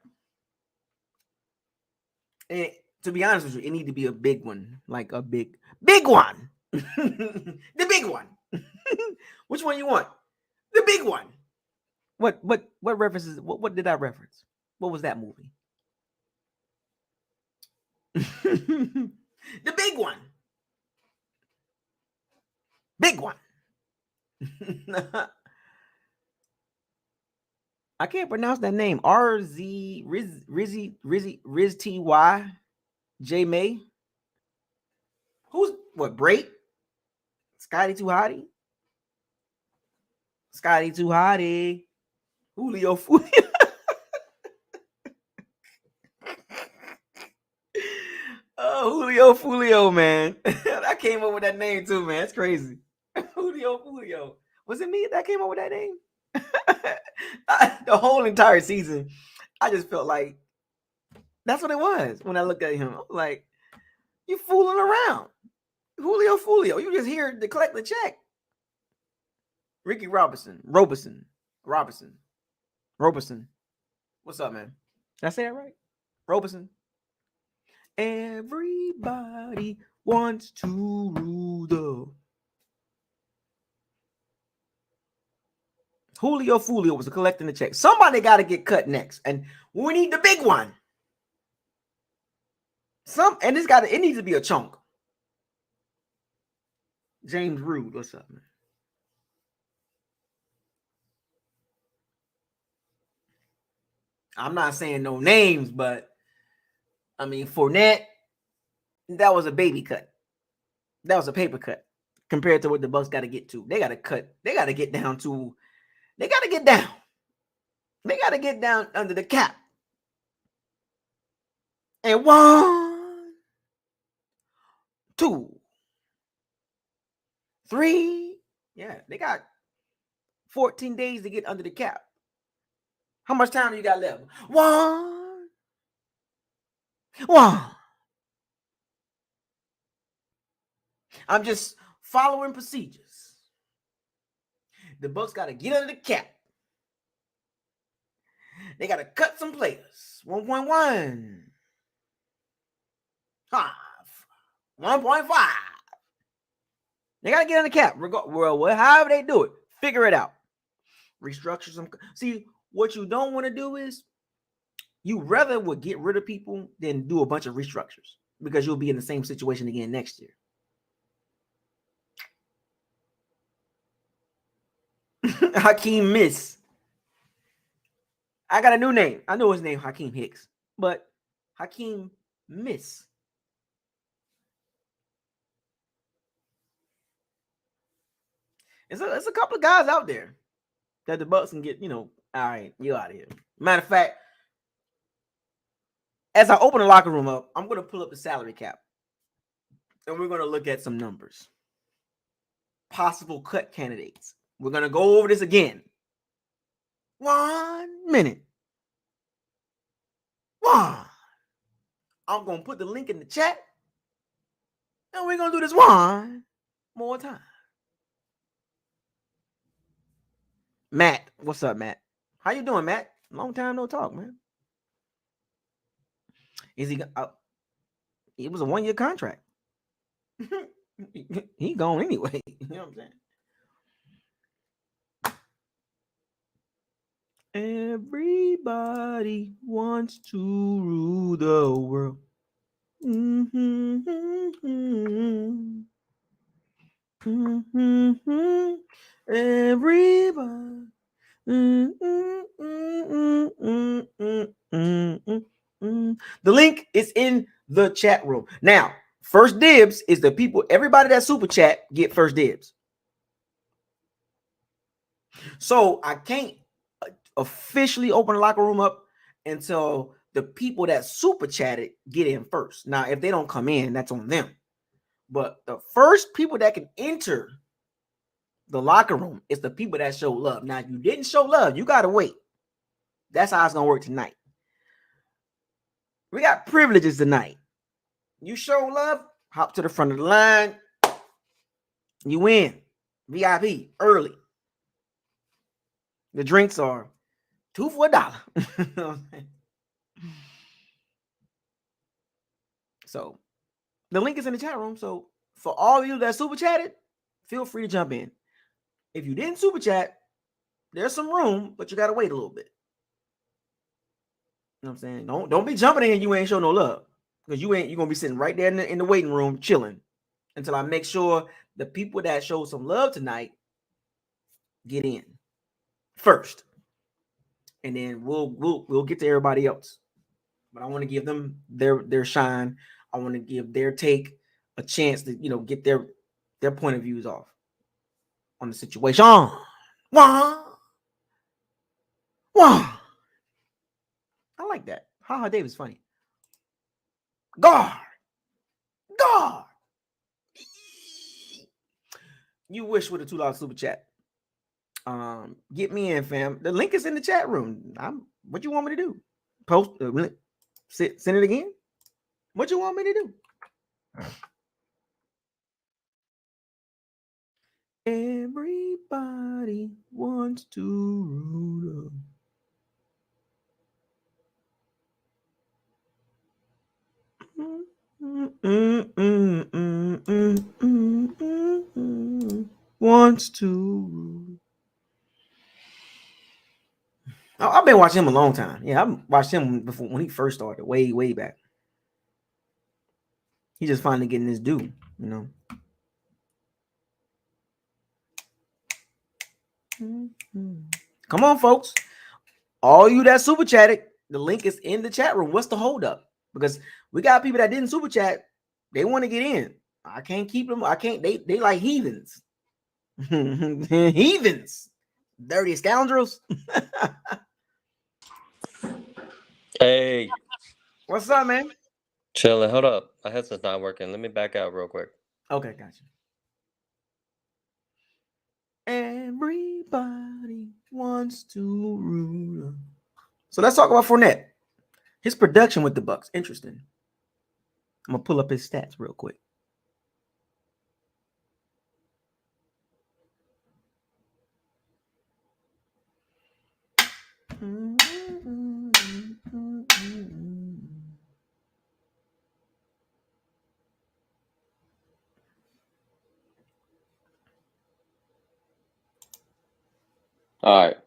And to be honest with you, it need to be a big one, like a big one. The big one. Which one you want? The big one. What references? What did I reference? What was that movie? The big one. Big one. I can't pronounce that name. RZ Riz TY J May. Who's what? Brait? Scotty Too Hottie? Scotty Too Hottie. Julio. Oh, Julio, man. I came up with that name too, man. It's crazy. Julio. Was it me that came up with that name? The whole entire season, I just felt like that's what it was when I looked at him. I was like, you fooling around. Julio. You just here to collect the check. Ricky Robertson. What's up, man? Did I say that right? Robertson. Everybody wants to rule the Julio was collecting the check. Somebody got to get cut next, and we need the big one. It needs to be a chunk. James Rude, what's up, man? I'm not saying no names, but I mean Fournette, that was a baby cut. That was a paper cut compared to what the Bucs got to get to. They got to cut. They got to get down to. They got to get down. They got to get down under the cap. And 1, 2, 3. Yeah, they got 14 days to get under the cap. How much time do you got left? 1. I'm just following procedures. The Bucs got to get under the cap. They got to cut some players. 1.1. 1.5. They got to get on the cap. Well, however they do it, figure it out. Restructure some. See, what you don't want to do is you rather would get rid of people than do a bunch of restructures because you'll be in the same situation again next year. Hakeem Miss. I got a new name. I know his name, Hakeem Hicks, but Hakeem Miss. There's a couple of guys out there that the Bucs can get, all right, you out of here. Matter of fact, as I open the locker room up, I'm going to pull up the salary cap. And we're going to look at some numbers. Possible cut candidates. We're going to go over this again. 1 minute. 1. I'm going to put the link in the chat. And we're going to do this 1 more time. Matt, what's up, Matt? How you doing, Matt? Long time no talk, man. Is he? It was a 1-year contract. He gone anyway. You know what I'm saying? Everybody wants to rule the world. Everybody. The link is in the chat room. Now, first dibs is the people, everybody that super chat get first dibs. So I can't officially open the locker room up until the people that super chatted get in first. Now, if they don't come in, that's on them. But the first people that can enter the locker room is the people that show love. Now, if you didn't show love, you gotta wait. That's how it's gonna work tonight. We got privileges tonight. You show love, hop to the front of the line. You win. VIP early. The drinks are 2 for $1. So the link is in the chat room. So for all of you that super chatted, feel free to jump in. If you didn't super chat, there's some room, but you gotta wait a little bit. You know what I'm saying? Don't be jumping in and you ain't show no love. Because you're gonna be sitting right there in the waiting room chilling until I make sure the people that show some love tonight get in first. And then we'll get to everybody else. But I want to give them their shine. I want to give their take a chance to, get their point of views off on the situation. Wah. I like that. Haha Davis funny. Guard. You wish with a $2 super chat. Get me in, fam. The link is in the chat room. What you want me to do? Post send it again? What you want me to do? Everybody wants to root up. Wants to. I've been watching him a long time. Yeah, I've watched him before when he first started, way back. He's just finally getting his due, Come on, folks. All you that super chatted, the link is in the chat room. What's the holdup? Because we got people that didn't super chat. They want to get in. I can't keep them. I can't. They like heathens. Heathens. Dirty scoundrels. Hey. What's up, man? Chilling. Hold up. My headset's not working. Let me back out real quick. Okay, gotcha. Everybody wants to rule. So let's talk about Fournette. His production with the Bucs. Interesting. I'm gonna pull up his stats real quick. All right.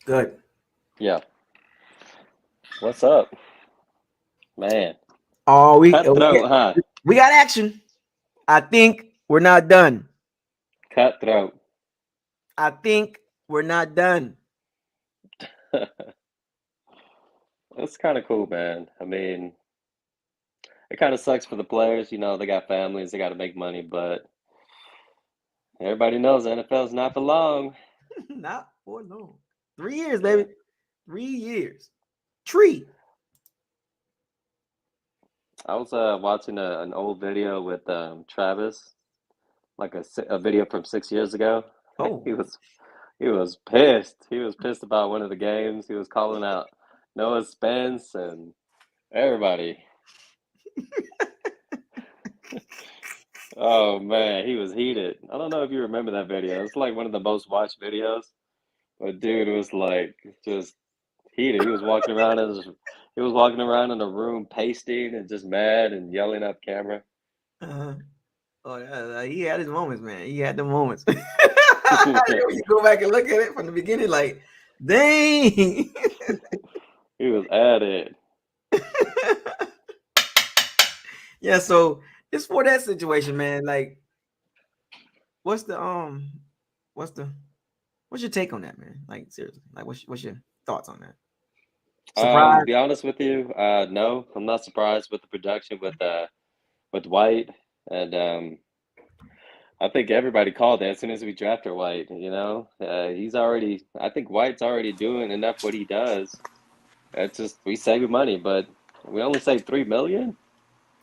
Good. Yeah. What's up, man? Oh, we Cutthroat, we got action. I think we're not done. Cutthroat. I think we're not done. That's kind of cool, man. I mean, it kind of sucks for the players. They got families, they got to make money, but everybody knows the NFL is not for long. Not for long. 3 years, baby. 3 years. Tree. I was watching an old video with Travis, like a video from 6 years ago. Oh. He was pissed. He was pissed about one of the games. He was calling out Noah Spence and everybody. Oh man, he was heated. I don't know if you remember that video. It's like one of the most watched videos. But dude was like just heated. He was walking around in the room pasting and just mad and yelling at camera. Oh yeah, he had his moments, man. He had the moments. You go back and look at it from the beginning, like, dang. He was at it. Yeah, so it's for that situation, man. Like, what's the what's the what's your take on that, man? Like seriously, like what's your thoughts on that? To Surprise? be honest with you, no, I'm not surprised with the production with White, and I think everybody called that as soon as we drafted White. He's already. I think White's already doing enough what he does. It's just we save money, but we only saved 3 million.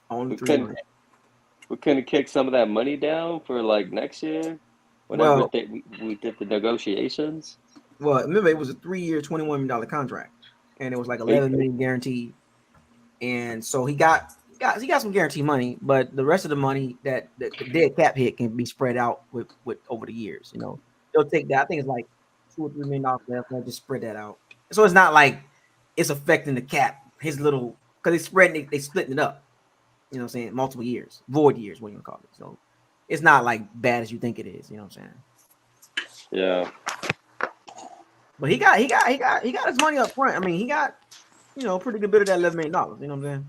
Only We 3 million. couldn't we couldn't kick some of that money down for like next year, whenever Well, we did the negotiations. remember it was a 3 year, $21 million contract, and it was like We 11 million guaranteed. And so he got some guaranteed money, but the rest of the money that the dead cap hit can be spread out with over the years. They'll take that. I think it's like $2 or $3 million left. They'll just spread that out. So it's not like it's affecting the cap. His little because they splitting it up. You know what I'm saying? Multiple years, void years, what you call it. So it's not like bad as you think it is. You know what I'm saying? Yeah. But he got his money up front. I mean, he got a pretty good bit of that $11 million. You know what I'm saying?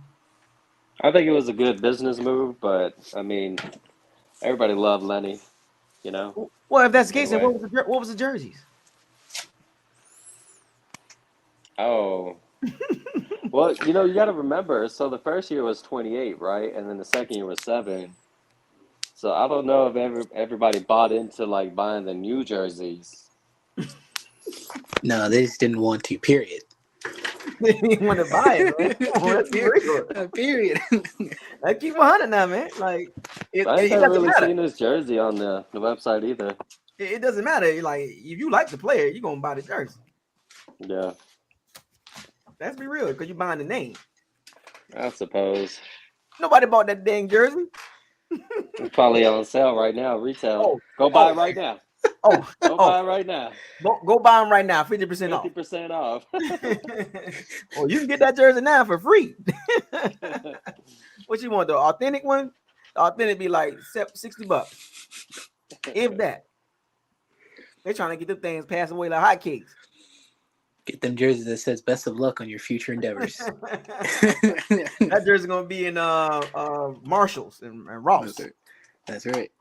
I think it was a good business move, but I mean, everybody loved Lenny, you know. Well, if that's the case, then Anyway, what was the jerseys? oh, well, you got to remember. So the first year was 28, right? And then the second year was 7. So I don't know if everybody bought into like buying the new jerseys. No, they just didn't want to. Period. They didn't want to buy it, man. Come on, let's be real. Period. Like keep 100 now, man. Like I ain't it never doesn't really matter. seen this jersey on the website either. It doesn't matter. Like if you like the player, you're gonna buy the jersey. Yeah, Let's be real, because you're buying the name. I suppose. Nobody bought that dang jersey. It's probably on sale right now, retail. Oh, Go buy it right now. oh, Go buy it right now. go buy them right now, 50% off. 50% off. Oh, you can get that jersey now for free. What you want, the authentic one? The authentic be like $60, if that. They're trying to get them things passed away like hotcakes. Get them jerseys that says "Best of luck on your future endeavors." That jersey gonna be in Marshalls and Ross. That's right.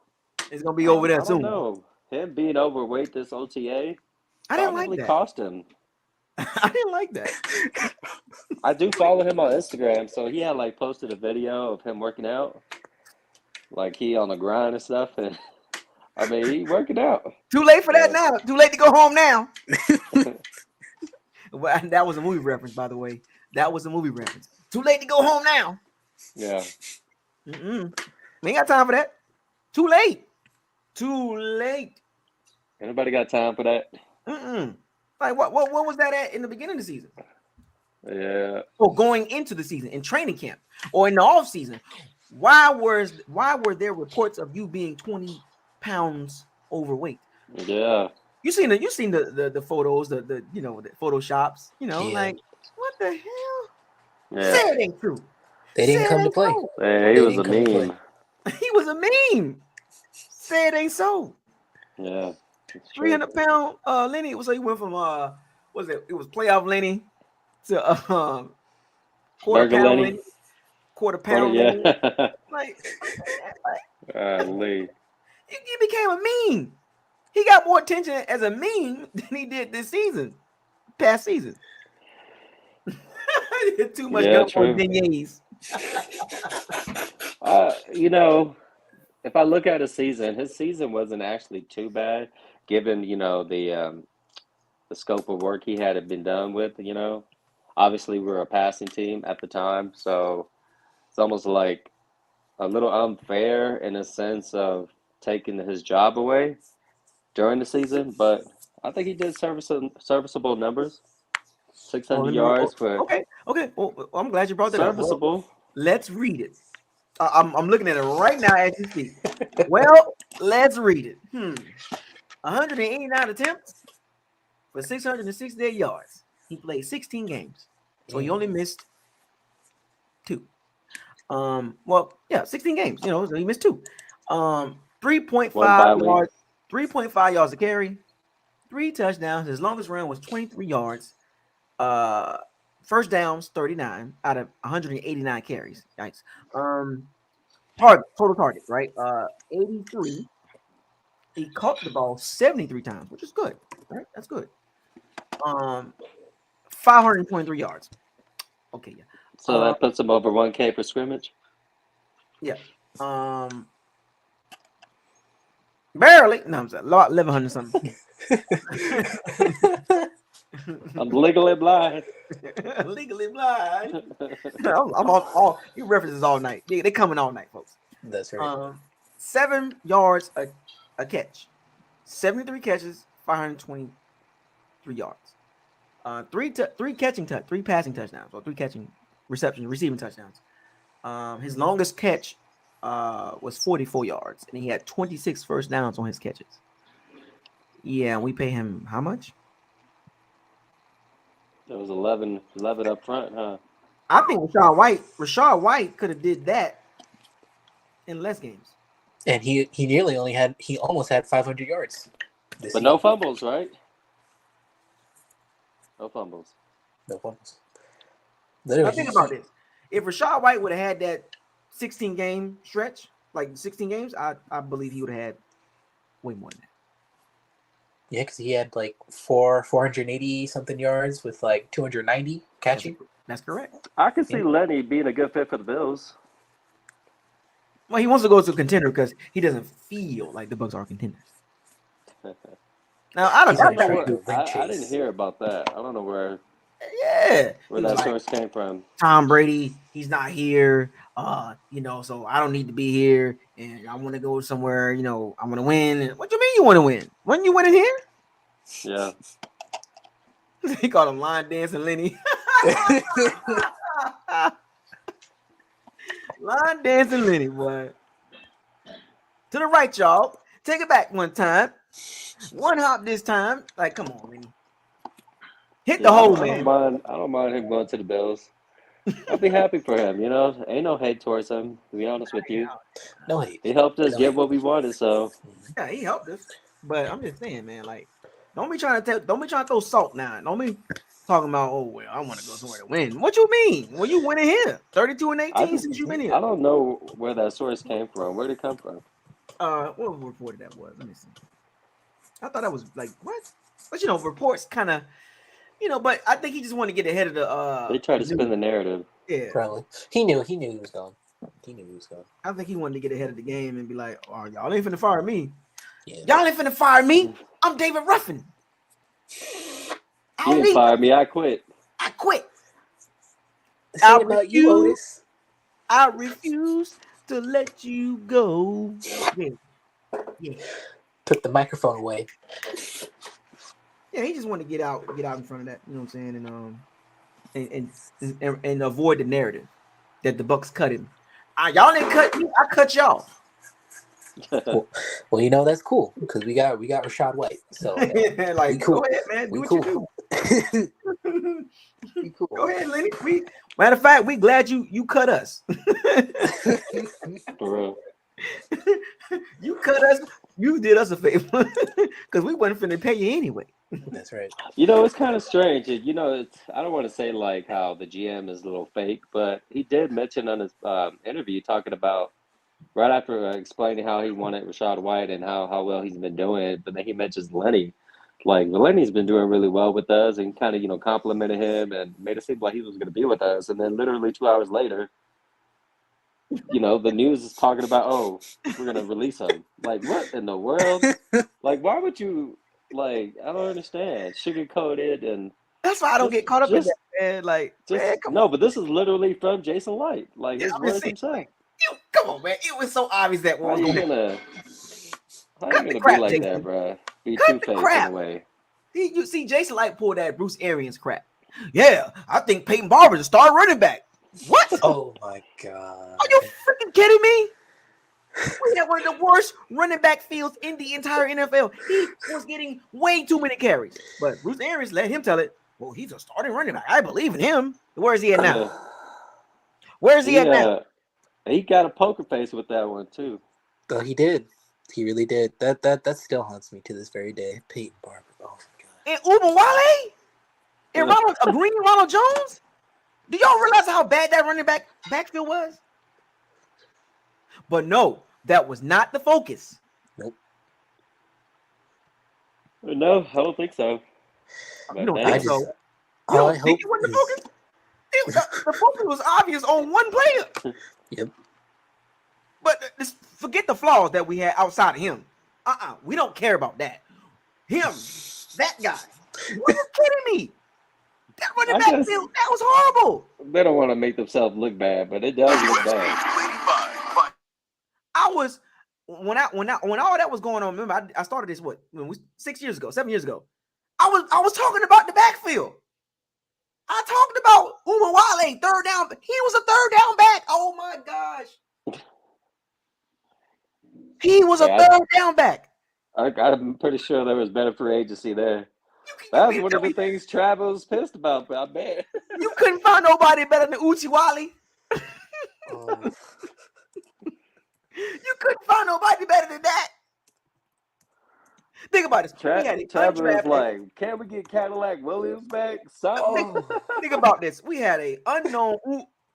It's gonna be over there I don't soon. know. Him being overweight this OTA I didn't like probably that. cost him. I didn't like that. I do follow him on Instagram, so he had like posted a video of him working out, like he on the grind and stuff, and I mean he working out. Too late for that Yeah. now. Too late to go home now. Well, that was a movie reference, by the way. That was a movie reference. Too late to go home now. Yeah. We ain't got time for that. Too late. Too late. Anybody got time for that? Like what was that at in the beginning of the season? Yeah. Or going into the season in training camp or in the off season? Why were there reports of you being 20 pounds overweight? Yeah. You seen the photos, the photoshops, like what the hell? Yeah. Say it ain't true. They didn't come to play. Hey, he was a meme. He was a meme. Say it ain't so. Yeah. 300-pound Lenny. So he went from it was playoff Lenny to quarter Burger pound Lenny. Lenny, quarter pound Lenny. Yeah. Like Lee. he became a meme. He got more attention as a meme than he did this past season. Too much gun on beignets. If I look at his season wasn't actually too bad, given the scope of work he had been done with. Obviously we were a passing team at the time, so it's almost like a little unfair in a sense of taking his job away during the season, but I think he did serviceable numbers. 600 yards for Okay. Well, I'm glad you brought that up. serviceable. Well, let's read it. I'm looking at it right now as you speak. Well, let's read it. 189 attempts for 668 yards. He played 16 games, so he only missed 2. 16 games. So he missed 2. 3.5 yards. 3.5 yards a carry. 3 touchdowns. His longest run was 23 yards. First downs 39 out of 189 carries. Yikes. Total targets, right? 83. He caught the ball 73 times, which is good. Right? That's good. 523 yards. Okay, yeah. So that puts him over 1K per scrimmage. Yeah. Barely. No, I'm sorry. 1,100 something. I'm legally blind. Legally blind. I'm all you references all night. They coming all night, folks. That's right. 7 yards a catch. 73 catches, 523 yards. Three passing touchdowns, or 3 receiving touchdowns. His longest catch was 44 yards, and he had 26 first downs on his catches. Yeah, we pay him how much? There was 11 up front, huh? I think Rashad White could have did that in less games. And he almost had 500 yards. But no fumbles, right? No fumbles. No fumbles. Now think about this. If Rashad White would have had that 16 game stretch, like 16 games, I believe he would have had way more than that. Yeah, because he had like 480 something yards with like 290 catching. That's correct. I can see Lenny being a good fit for the Bills. Well, he wants to go to a contender because he doesn't feel like the Bucs are contenders. Now I don't know. I didn't hear about that. I don't know where that source came from. Tom Brady, he's not here. So I don't need to be here, and I want to go somewhere. I want to win. What do you mean you want to win? When you winning here? Yeah. He called him line dancing Lenny. Line dancing Lenny, boy. To the right, y'all. Take it back one time. One hop this time. Like, come on, Lenny. Hit the hole, man. I don't mind him going to the Bills. I'll be happy for him. Ain't no hate towards him. To be honest with you, no hate. He helped us get what we wanted. So yeah, he helped us. But I'm just saying, man. Like, don't be trying to throw salt now. Don't be talking about, I want to go somewhere to win. What you mean? Well, you winning here, 32-18 since you've been here. I don't know where that source came from. Where did it come from? What report that was? Let me see. I thought that was like what? But reports kind of, But I think he just wanted to get ahead of the. They tried to spin the narrative. Yeah, probably. He knew he was gone. I think he wanted to get ahead of the game and be like, "Oh, y'all ain't finna fire me. Yeah. Y'all ain't finna fire me. I'm David Ruffin. You didn't fire me. I quit. I quit. Say about you, Otis. I refuse to let you go." Yeah. Took the microphone away. Yeah, he just wanted to get out in front of that. You know what I'm saying? And avoid the narrative that the Bucs cut him. Y'all didn't cut me. I cut y'all. Well, that's cool because we got Rashad White. So like, cool. Go ahead, man. Do what you do. Cool. Go ahead, Lenny. Matter of fact, we glad you cut us. For real. You cut us. You did us a favor because we wasn't finna pay you anyway. That's right. It's kind of strange. I don't want to say like how the GM is a little fake, but he did mention on his interview talking about right after explaining how he wanted Rashad White and how well he's been doing, but then he mentions Lenny. Like, Lenny's been doing really well with us and kind of, complimented him and made it seem like he was going to be with us. And then literally 2 hours later, the news is talking about, we're going to release him. Like, what in the world? Like, why would you, I don't understand. Sugarcoat it and... That's why I don't get caught up in that, man. Like, but this is literally from Jason Light. Like, his words himself. Come on, man. It was so obvious that one was going to... How you gonna crap, be like Jason. that, bro? Be two-faced in a way. You see, Jason Light pulled that Bruce Arians crap. Yeah, I think Peyton Barber's a star running back. What? Oh my god! Are you freaking kidding me? We had one of the worst running back fields in the entire NFL. He was getting way too many carries, but Bruce Arians let him tell it. Well, he's a starting running back. I believe in him. Where is he at now? Where is he at now? He got a poker face with that one too. Oh, he did. He really did. That still haunts me to this very day. Peyton Barber. Oh my god. And Uber Wale? And Ronald Jones? Do y'all realize how bad that running backfield was? But no, that was not the focus. Nope. No, I don't think so. You But don't anyway. think so? You all I don't think hope it was the is focus? The focus was obvious on one player. Yep. But forget the flaws that we had outside of him. We don't care about that. Him, that guy. Are you kidding me? That running I back guess field, that was horrible. they don't want to make themselves look bad, but it does look bad. I was when all that was going on. Remember, I started this 7 years ago. I was talking about the backfield. I talked about Umawale, third down. He was a third down back. Oh my gosh. He was a third down back. I'm pretty sure there was better free agency there. That was one of the things Travis was pissed about, but I bet. You couldn't find nobody better than Uchiwali. You couldn't find nobody better than that. Think about this. Travis was like, "Can we get Cadillac Williams back?" Think about this. We had a unknown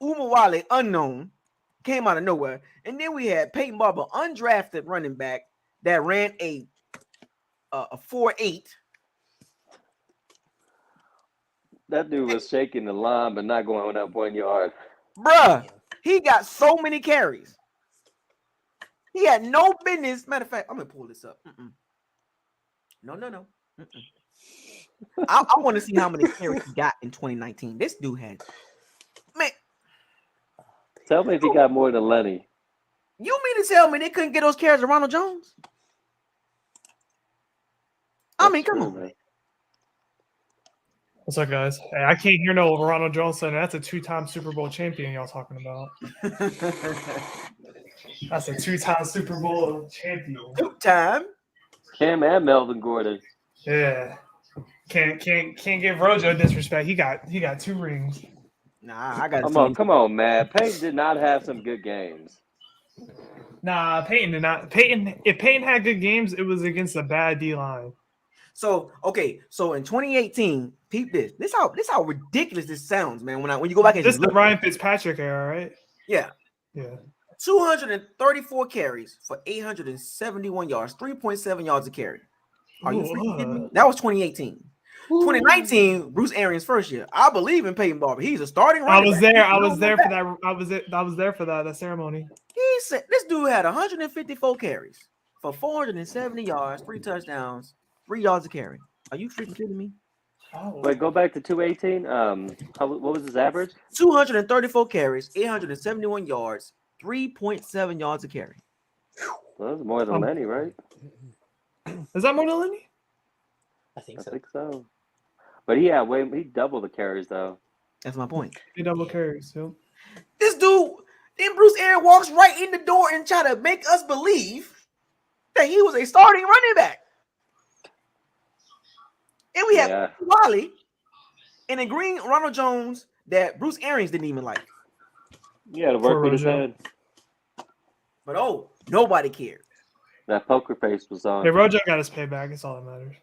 Umawale unknown came out of nowhere, and then we had Peyton Barber, undrafted running back that ran a 4.8. That dude was shaking the line, but not going up 1 yard. Bruh, he got so many carries. He had no business. Matter of fact, I'm gonna pull this up. No. I want to see how many carries he got in 2019. This dude had, man. Tell me if he got more than Lenny. You mean to tell me they couldn't get those carries to Ronald Jones? Come on. Man. What's up, guys? Hey, I can't hear no Ronald Jones Center. That's a 2-time Super Bowl champion y'all talking about. That's a 2-time Super Bowl champion. 2-time. Cam and Melvin Gordon. Yeah. Can't give Rojo disrespect. He got 2 rings. Nah, I got. Come on, man. Peyton did not have some good games. Nah, Peyton did not. If Peyton had good games, it was against a bad D line. So in 2018, peep this. This how ridiculous this sounds, man. When you go back and this is the Ryan Fitzpatrick era, right? Yeah. 234 carries for 871 yards, 3.7 yards a carry. Are you freaking kidding me? That was 2018. 2019, Bruce Arians' first year. I believe in Peyton Barber. He's a starting running back. I was there for that ceremony. He said this dude had 154 carries for 470 yards, 3 touchdowns, 3 yards a carry. Are you freaking kidding me? Wait, go back to 2018. What was his average? 234 carries, 871 yards, 3.7 yards a carry. Well, that's more than Lenny, right? Is that more than Lenny? I think so. But he doubled the carries though. That's my point. He double carries. Yep. This dude, then Bruce Arians walks right in the door and try to make us believe that he was a starting running back. And we have Wally and a green Ronald Jones that Bruce Arians didn't even like. Yeah, to work with his head. But nobody cared. That poker face was on. Hey, Rojo got his payback. That's all that matters.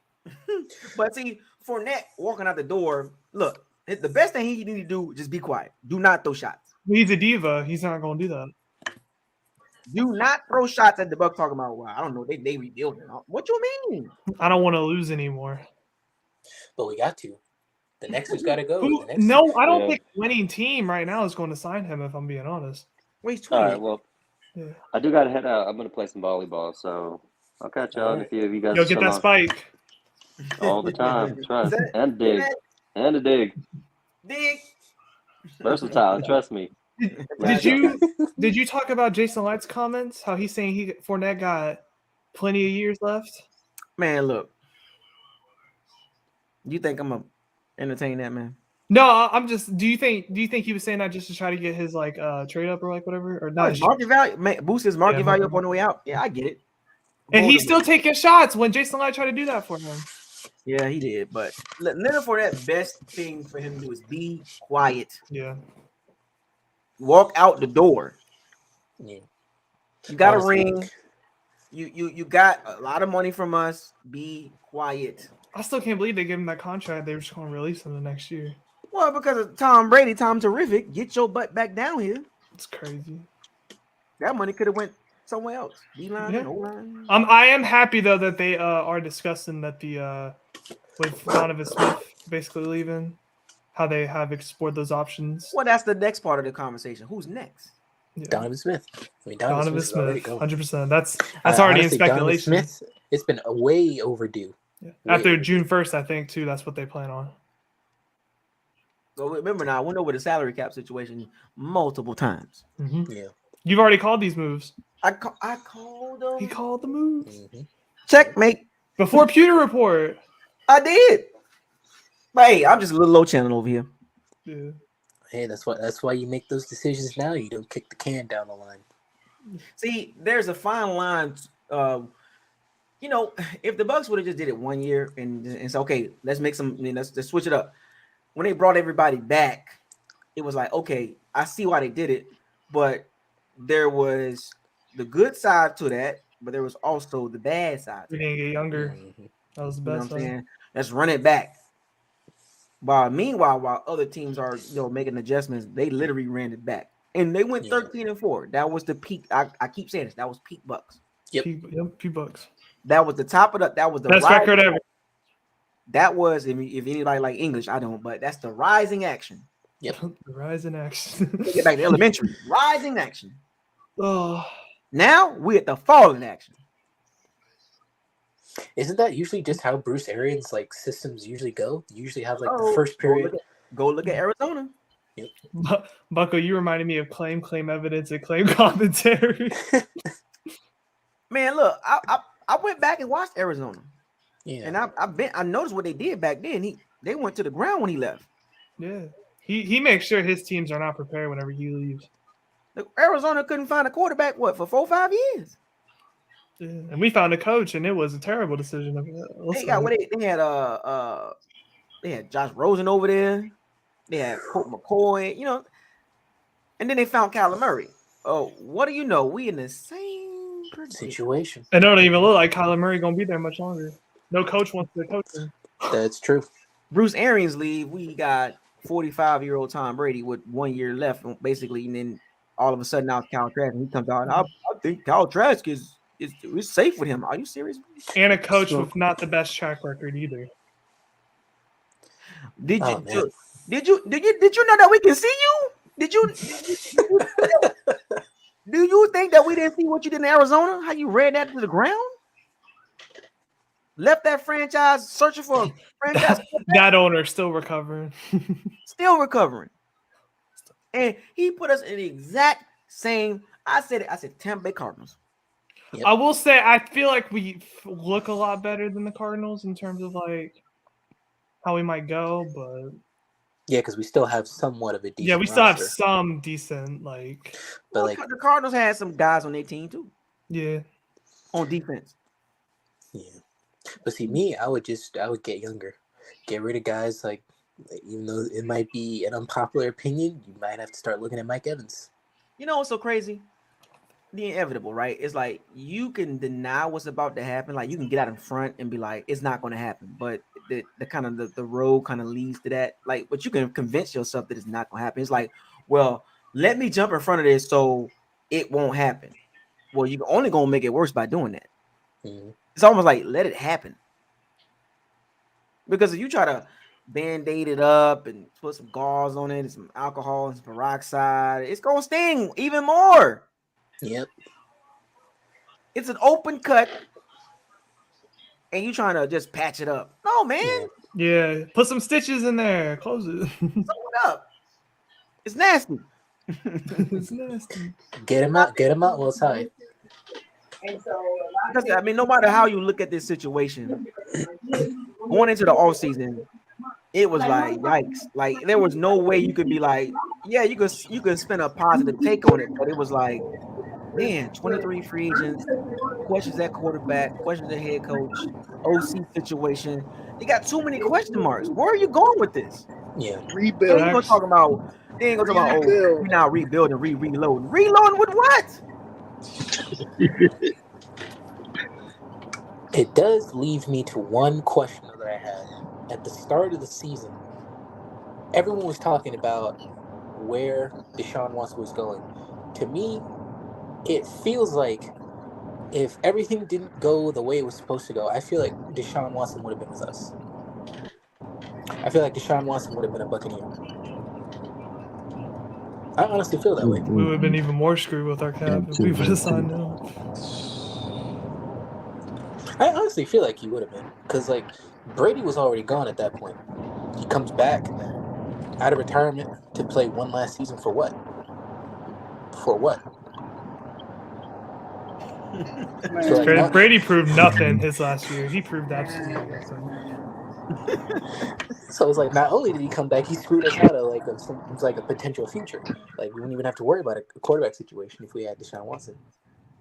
But see, Fournette walking out the door. Look, the best thing he need to do is just be quiet. Do not throw shots. He's a diva. He's not going to do that. Do not throw shots at the Bucs. Talking about I don't know. They rebuilding. What you mean? I don't want to lose anymore. But we got to. The next one's got to go. I don't think winning team right now is going to sign him. If I'm being honest. Wait, all right. Well, I do got to head out. I'm going to play some volleyball, so I'll catch y'all in a few of you guys. You'll get that spike. All the time. Trust. And dig. And a dig. Dig. Versatile. Trust me. Did you talk about Jason Light's comments? How he's saying Fournette got plenty of years left? Man, look. You think I'm gonna entertain that, man? No, I'm just. Do you think he was saying that just to try to get his trade up or whatever, or not? Market value, boost his market value up on the way out. Yeah, I get it. And he's still taking shots when Jason Light tried to do that for him. Yeah, he did. But Leonard Fournette, best thing for him to do is be quiet. Yeah. Walk out the door. Yeah. You got a ring. You got a lot of money from us. Be quiet. I still can't believe they gave him that contract. They were just going to release him the next year. Well, because of Tom Brady, Tom Terrific, get your butt back down here. It's crazy. That money could have went somewhere else. D-line, Yeah. O-line. I am happy though that they are discussing that the with Donovan Smith basically leaving, how they have explored those options. Well, that's the next part of the conversation. Who's next? Yeah. Donovan Smith. I mean, Donovan Smith is already Smith, going. 100%. That's already Honestly, in speculation. Donovan Smith, it's been way overdue. Yeah. Way After overdue. June 1st, I think too. That's what they plan on. So remember now, I went over the salary cap situation multiple times. Mm-hmm. Yeah. You've already called these moves. I called them. He called the moves. Mm-hmm. Checkmate. Before Pewter Report. I did. But hey, I'm just a little low channel over here. Yeah. Hey, that's why you make those decisions now. You don't kick the can down the line. See, there's a fine line. You know, if the Bucs would have just did it 1 year and said, okay, let's make some, let's switch it up. When they brought everybody back, it was like, okay, I see why they did it, but there was the good side to that, but there was also the bad side. We didn't get younger. Mm-hmm. That was the You know best what I'm side. saying? Let's run it back. Meanwhile, while other teams are making adjustments, they literally ran it back. And they went 13-4. That was the peak. I keep saying this. That was peak Bucs. Yep. Few bucks. That was the top of that was the Best record ever. That was, if anybody like English, I don't, but that's the rising action. Yep. The rise in action. Get back to elementary. Rising action. Oh, Now we at the falling action. Isn't that usually just how Bruce Arians like systems usually go? You usually have like the Oh, first period. Go look at Arizona. Bucko, you reminded me of claim evidence, and claim commentary. Man, look, I went back and watched Arizona. Yeah. And I noticed what they did back then. They went to the ground when he left. Yeah, he makes sure his teams are not prepared whenever he leaves. Arizona couldn't find a quarterback for 4 or 5 years. Yeah. And we found a coach, and it was a terrible decision. They had Josh Rosen over there. They had Colt McCoy, and then they found Kyler Murray. Oh, what do you know? We in the same Situation. It don't even look like Kyler Murray gonna be there much longer. No coach wants to coach him. That's true. Bruce Arians leave. We got 45-year-old Tom Brady with 1 year left, basically, and then all of a sudden now it's Kyle Trask, and he comes out. I think Kyle Trask is safe with him. Are you serious? And a coach with not the best track record either. Did you know that we can see you? Do you think that we didn't see what you did in Arizona? How you ran that to the ground? Left that franchise searching for a franchise. That owner still recovering. Still recovering. And he put us in the exact same. I said Tampa Bay Cardinals. Yep. I will say I feel like we look a lot better than the Cardinals in terms of like how we might go, but yeah, because we still have somewhat of a decent we still have roster. some decent like. But like the Cardinals had some guys on their team too. Yeah. On defense. Yeah. But see, me, I would get younger, get rid of guys like even though it might be an unpopular opinion, you might have to start looking at Mike Evans. You know what's so crazy? The inevitable, right? It's like you can deny what's about to happen. Like you can get out in front and be like, it's not going to happen. But the kind of the road kind of leads to that. Like, but you can convince yourself that it's not going to happen. It's like, well, let me jump in front of this so it won't happen. Well, you're only going to make it worse by doing that. Mm-hmm. It's almost like let it happen. Because if you try to Band-Aid it up and put some gauze on it and some alcohol and some peroxide, it's going to sting even more. Yep. It's an open cut, and you trying to just patch it up. No, man. Yeah. Put some stitches in there. Close it. Sew it up. It's nasty. It's nasty. Get him out while it's high. Because, I mean, no matter how you look at this situation, going into the offseason, it was like, yikes. Like, there was no way you could be like, yeah, you could spend a positive take on it, but it was like, man, 23 free agents, questions at quarterback, questions at head coach, OC situation. They got too many question marks. Where are you going with this? Yeah. They Rebuild. ain't gonna talk about, oh, we're now rebuilding, reloading. Reloading with what? It does leave me to one question that I had. At the start of the season, everyone was talking about where Deshaun Watson was going. To me, it feels like if everything didn't go the way it was supposed to go, I feel like Deshaun Watson would have been with us. I feel like Deshaun Watson would have been a Buccaneer. I honestly feel that way. We would have been even more screwed with our cap if we would have signed him. I honestly feel like he would have been. Because, like, Brady was already gone at that point. He comes back out of retirement to play one last season for what? For what? So, like, Brady proved nothing his last year. He proved absolutely nothing. So it's like not only did he come back, he screwed us out of like a potential future. Like we wouldn't even have to worry about a quarterback situation if we had Deshaun Watson.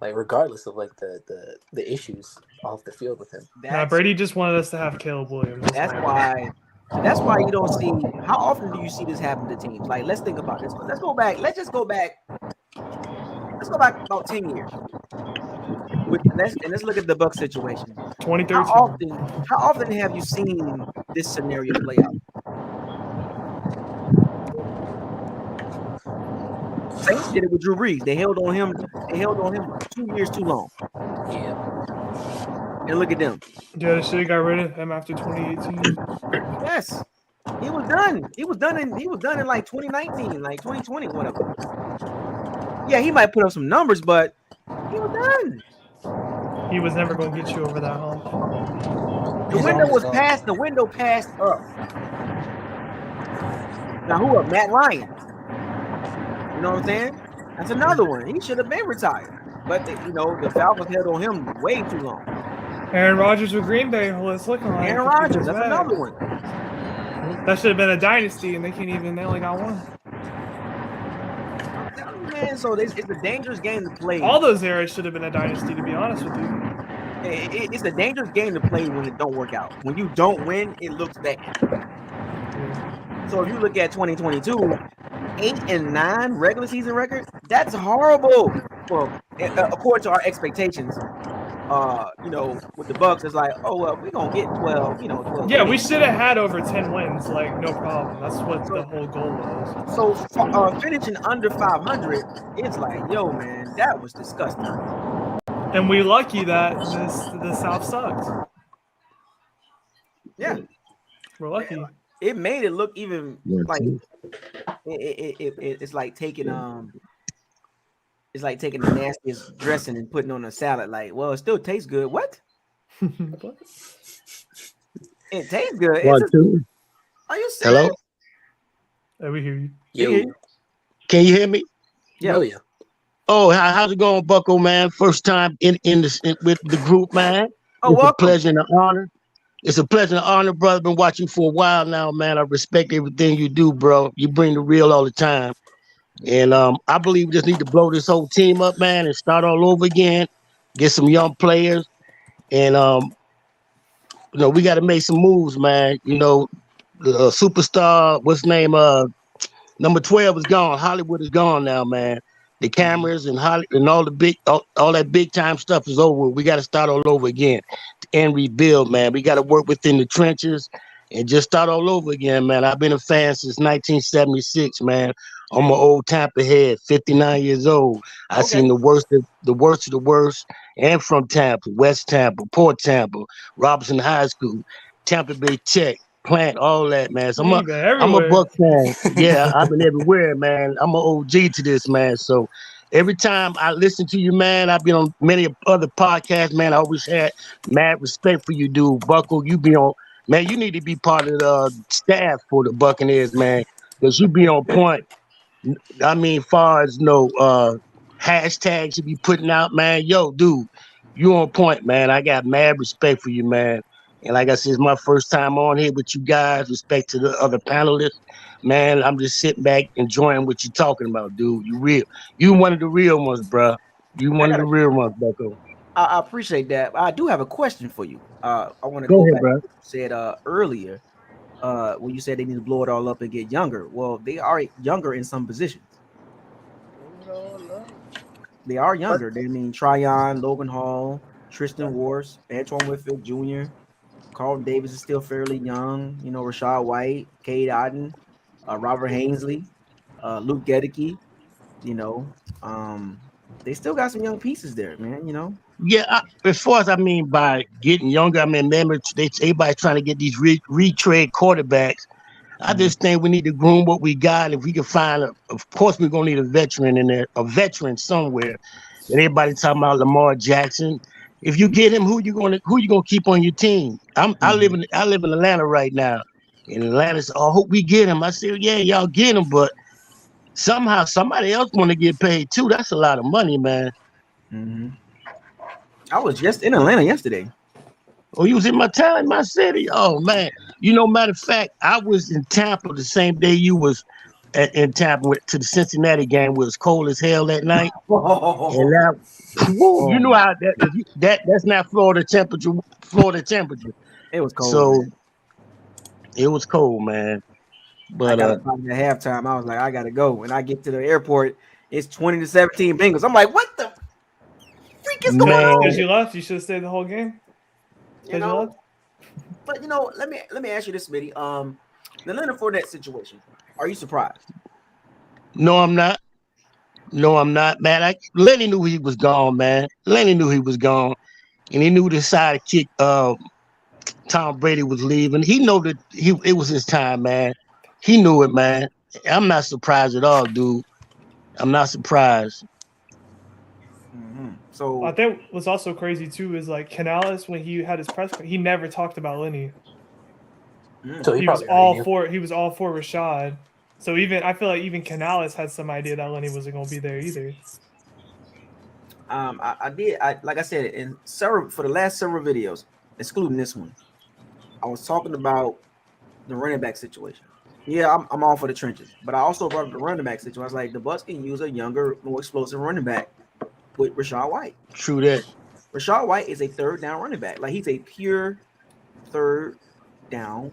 Like regardless of like the issues off the field with him. Nah, Brady just wanted us to have Caleb Williams. That's why you don't see. How often do you see this happen to teams? Like, let's think about this. Let's go back. Let's go back about 10 years. Let's look at the Bucs situation. 2013. How often have you seen this scenario play out? Saints did it with Drew Brees. They held on him 2 years too long. Yeah. And look at them. Yeah, they should have got rid of him after 2018. Yes. He was done. He was done in like 2019, like 2020, whatever. Yeah, he might put up some numbers, but he was done. He was never going to get you over that hump. The window passed up. Now who up? Matt Ryan. You know what I'm saying? That's another one. He should have been retired. But the Falcons held on him way too long. Aaron Rodgers with Green Bay. Let's look on Aaron Rodgers, that's another one. That should have been a dynasty, and they only got one. Man, so it's a dangerous game to play. All those eras should have been a dynasty, to be honest with you. It's a dangerous game to play when it don't work out. When you don't win, it looks bad. Yeah. So if you look at 2022, 8-9 regular season record, that's horrible. Well, according to our expectations, with the Bucs, it's like, oh well, we're gonna get 12. 12. Yeah, we should have had over 10 wins, like no problem. That's what the whole goal was. So finishing under 500, it's like, yo, man, that was disgusting. And we lucky that the South sucked. Yeah, we're lucky. It made it look even like it's like taking It's like taking the nastiest dressing and putting on a salad. Like, well, it still tastes good. What? It tastes good. Are you serious? Hello? Hey, we hear you. Yo. Can you hear me? Yeah. Oh, yeah. Oh, how's it going, Bucko, man? First time with the group, man. Oh, it's welcome. A pleasure and an honor. It's a pleasure and honor, brother. Been watching you for a while now, man. I respect everything you do, bro. You bring the real all the time. And I believe we just need to blow this whole team up, man, and start all over again. Get some young players. And, we got to make some moves, man. The superstar, what's his name? Number 12 is gone. Hollywood is gone now, man. The cameras and all that big time stuff is over. We got to start all over again and rebuild, man. We got to work within the trenches and just start all over again, man. I've been a fan since 1976, man. I'm an old Tampa head, 59 years old. I seen the worst of the worst, and from Tampa, West Tampa, Port Tampa, Robinson High School, Tampa Bay Tech, Plant, all that, man. So I'm a Buck fan. Yeah, I've been everywhere, man. I'm an OG to this, man. So every time I listen to you, man, I've been on many other podcasts, man. I always had mad respect for you, dude. Buckle, you be on, man. You need to be part of the staff for the Buccaneers, man, because you be on point. I mean, far as hashtags you be putting out, man. Yo, dude, you on point, man. I got mad respect for you, man. And like I said, it's my first time on here with you guys. Respect to the other panelists, man. I'm just sitting back enjoying what you're talking about, dude. You real. You one of the real ones, bro. You one of the real ones, Bucko. I appreciate that. I do have a question for you. I want to go go ahead, back bro. to what you said earlier. When you said they need to blow it all up and get younger. Well, they are younger in some positions. They are younger. They mean Tryon, Logan Hall, Tristan Wirfs, Antoine Whitfield Jr., Carlton Davis is still fairly young. Rashad White, Cade Otton, Robert Hainsley, Luke Gedeke. they still got some young pieces there, man. You know. Yeah, as far as I mean by getting younger, I mean, remember, everybody's trying to get these retread quarterbacks. I just think we need to groom what we got. If we can find, of course, we're gonna need a veteran in there, a veteran somewhere. And everybody talking about Lamar Jackson. If you get him, who you gonna keep on your team? I live in Atlanta right now, and Atlanta said, "Oh, I hope we get him." I said, "Yeah, y'all get him, but somehow somebody else want to get paid too. That's a lot of money, man." Mm-hmm. I was just in Atlanta yesterday. Oh, you was in my town, in my city. Oh man, matter of fact, I was in Tampa the same day you was in Tampa to the Cincinnati game. It was cold as hell that night, and that, woo, you know how that's not Florida temperature. Florida temperature. It was cold. So Man. it was cold, man. But I got a at halftime. I was like, I gotta go. When I get to the airport, it's 20-17 Bengals. I'm like, what the freak is going on? Because you left, you should have stayed the whole game. You know, but let me ask you this, Smitty. The Leonard Fournette situation. Are you surprised? No, I'm not. No, I'm not, man. Lenny knew he was gone, man. Lenny knew he was gone, and he knew the sidekick Tom Brady was leaving. He knew that it was his time, man. He knew it, man. I'm not surprised at all, dude. I'm not surprised. Mm-hmm. So I think what's also crazy too is like Canales, when he had his press, he never talked about Lenny. So he was all for Rashad. So I feel like even Canales had some idea that Lenny wasn't going to be there either. Like I said, for the last several videos, excluding this one, I was talking about the running back situation. Yeah, I'm all for the trenches, but I also brought up the running back situation. I was like, the Bucs can use a younger, more explosive running back with Rachaad White. True that. Rachaad White is a third down running back. Like, he's a pure third down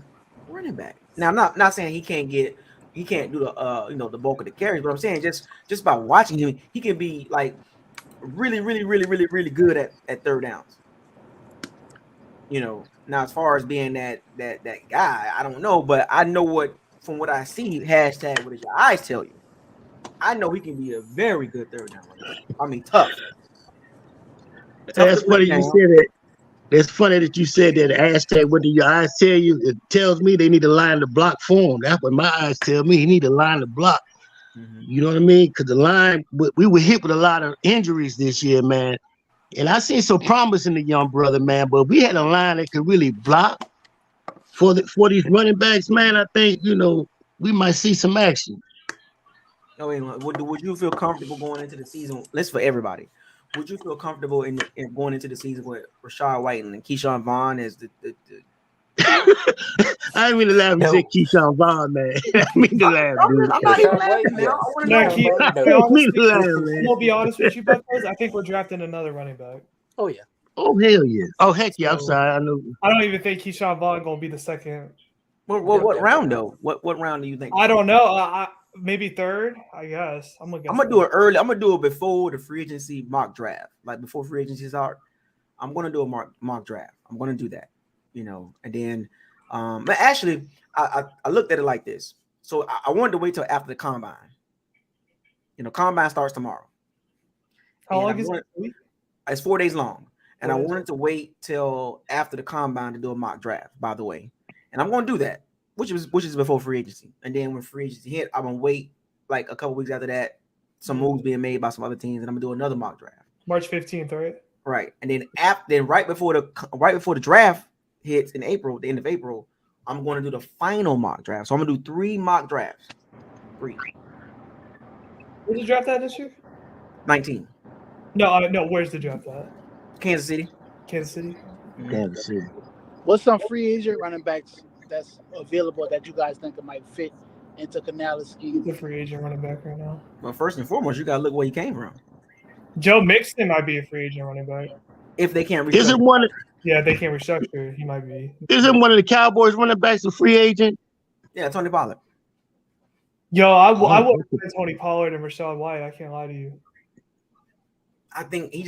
running back. Now, I'm not saying he can't do the the bulk of the carries, but I'm saying just by watching him, he can be like really, really, really, really, really good at third downs. Now as far as being that guy, I don't know, but I know from what I see, hashtag what does your eyes tell you? I know he can be a very good third down running back. I mean, tough. That's funny you said that. It's funny that you said that. Hashtag what do your eyes tell you? It tells me they need to line the block for him. That's what my eyes tell me. He need to line the block. Mm-hmm. You know what I mean? Because the line, we were hit with a lot of injuries this year, man. And I seen some promise in the young brother, man. But we had a line that could really block for these running backs, man. I think we might see some action. No, would you feel comfortable going into the season? Let's for everybody. Would you feel comfortable in going into the season with Rachaad White and Keyshawn Vaughn as the I didn't mean to laugh. You said Keyshawn Vaughn, man. I mean to laugh, dude. I'm not even laughing, man. I'm gonna be honest with you, Buckers. I think we're drafting another running back. Oh yeah. Oh hell yeah. Oh heck yeah. I'm sorry. I know. I don't even think Keyshawn Vaughn gonna be the second. What round though? What round do you think? I don't know. Maybe third, I guess. I'm gonna do it early. I'm gonna do it before the free agency mock draft, like before free agency starts. I'm gonna do a mock draft. I'm gonna do that, and then, but actually, I looked at it like this. So I wanted to wait till after the combine. Combine starts tomorrow. How long is it? It's 4 days long, and I wanted to wait till after the combine to do a mock draft. By the way, and I'm gonna do that. Which is before free agency. And then when free agency hit, I'm going to wait like a couple weeks after that, some moves being made by some other teams, and I'm going to do another mock draft. March 15th, right? Right. And then right before the draft hits in April, the end of April, I'm going to do the final mock draft. So I'm going to do 3 mock drafts. 3. Where's the draft at this year? 19. No, where's the draft at? Kansas City. Kansas City? Kansas City. What's some free agent running backs that's available that you guys think it might fit into Canales' scheme? The free agent running back right now. Well, first and foremost, you got to look where he came from. Joe Mixon might be a free agent running back. If they can't restructure. Isn't one? Yeah, they can't restructure. He might be. Isn't one of the Cowboys running backs a free agent? Yeah, Tony Pollard. Yo, I would put Tony Pollard and Rachaad White. I can't lie to you. I think we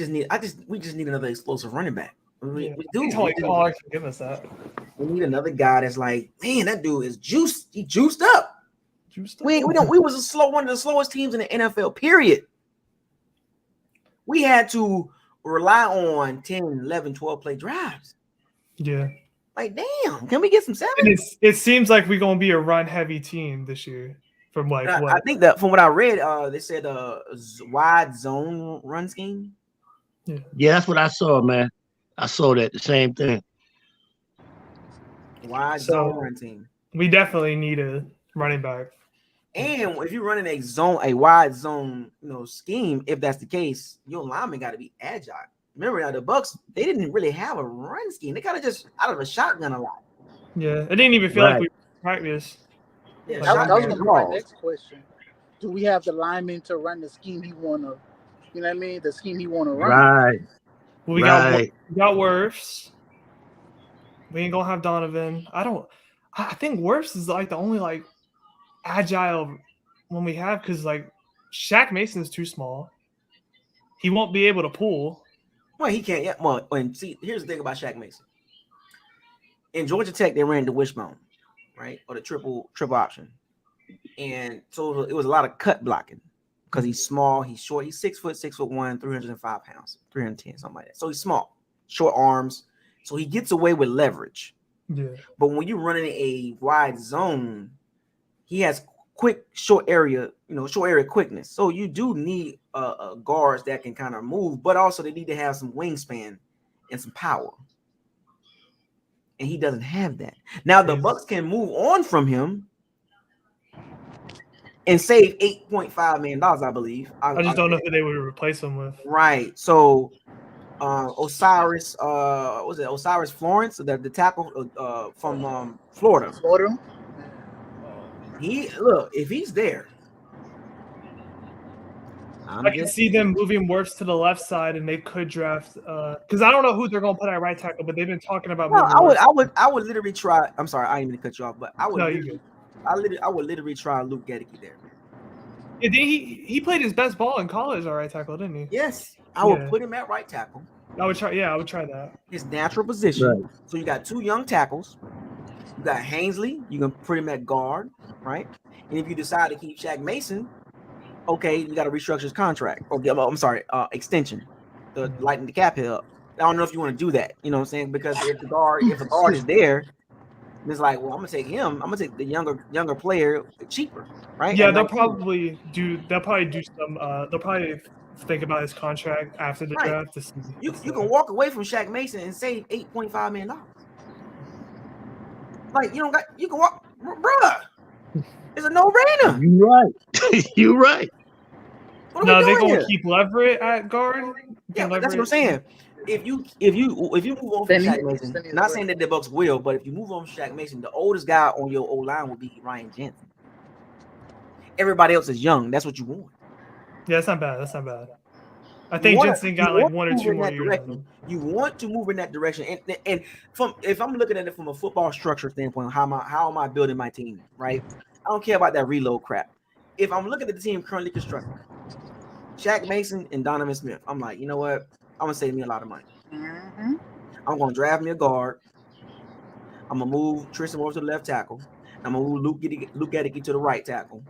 just need another explosive running back. We do. Tony Pollard can give us that. We need another guy that's like, man, that dude is juiced. He juiced up. We was one of the slowest teams in the NFL. Period. We had to rely on 10, 11, 12 play drives. Yeah. Like, damn, can we get some And seven? it seems like we're gonna be a run heavy team this year. From like I what? think that from what I read, they said wide zone run scheme. Yeah, that's what I saw, man. I saw that the same thing. Wide So- zone run team. We definitely need a running back. And if you're running a wide zone, scheme, if that's the case, your lineman got to be agile. Remember now, the Bucs, they didn't really have a run scheme. They kind of just out of a shotgun a lot. Yeah, it didn't even feel like we practiced. Yeah, Like, That was shotgun gonna be my draws. next question. Do we have the linemen to run the scheme he wanna? You know what I mean? The scheme he wanna run. Right. We Right. got Wirfs. We ain't gonna have Donovan. I think Wirfs is like the only like agile one we have because like Shaq Mason's too small. He won't be able to pull. Well, he can't. Yeah. Well, and see, here's the thing about Shaq Mason. In Georgia Tech, they ran the wishbone, right, or the triple option, and so it was a lot of cut blocking because he's small, he's short, he's 6'1", 305 pounds, 310, something like that. So he's small, short arms, so he gets away with leverage. Yeah. But when you're running a wide zone, he has quick short area quickness. So you do need guards that can kind of move, but also they need to have some wingspan and some power. And he doesn't have that. Now the Bucs can move on from him and save $8.5 million, I believe. I just don't know who they would replace him with. Right. So Osiris, was it Osiris Florence, the tackle from Florida. If he's there, I can see them moving Wirfs to the left side, and they could draft because I don't know who they're going to put at right tackle, but they've been talking about. No, I would literally try. I'm sorry, I didn't mean to cut you off, but I would. I would literally try Luke Gedeke there. Yeah, he played his best ball in college at right tackle, didn't he? Yes, I would put him at right tackle. I would try. Yeah, I would try that. His natural position. Right. So you got two young tackles. You got Hainsley. You can put him at guard, right? And if you decide to keep Shaq Mason, okay, you got to restructure his contract. Extension, to lighten the cap hit up. I don't know if you want to do that. You know what I'm saying? Because if a guard is there, it's like, well, I'm gonna take him. I'm gonna take the younger player cheaper, right? Yeah, they'll probably do some. They'll probably think about his contract after the draft to see. You can walk away from Shaq Mason and save $8.5 million. Like you can walk, bruh. It's a no-brainer. You're right. You're right. No, they're going to keep Leverett at guard. Yeah, but that's what I'm saying. If you move on from Shaq Mason, not saying that the Bucs will, but if you move on from Shaq Mason, the oldest guy on your O-line will be Ryan Jensen. Everybody else is young. That's what you want. Yeah, that's not bad. I think Jensen got like 1 or 2 more years. You want to move in that direction, and if I'm looking at it from a football structure standpoint, how am I building my team? Right, I don't care about that reload crap. If I'm looking at the team currently constructed, Shaq Mason and Donovan Smith, I'm like, you know what? I'm gonna save me a lot of money. Mm-hmm. I'm gonna draft me a guard. I'm gonna move Tristan Wirfs to the left tackle. I'm gonna move Luke Gedeke to the right tackle.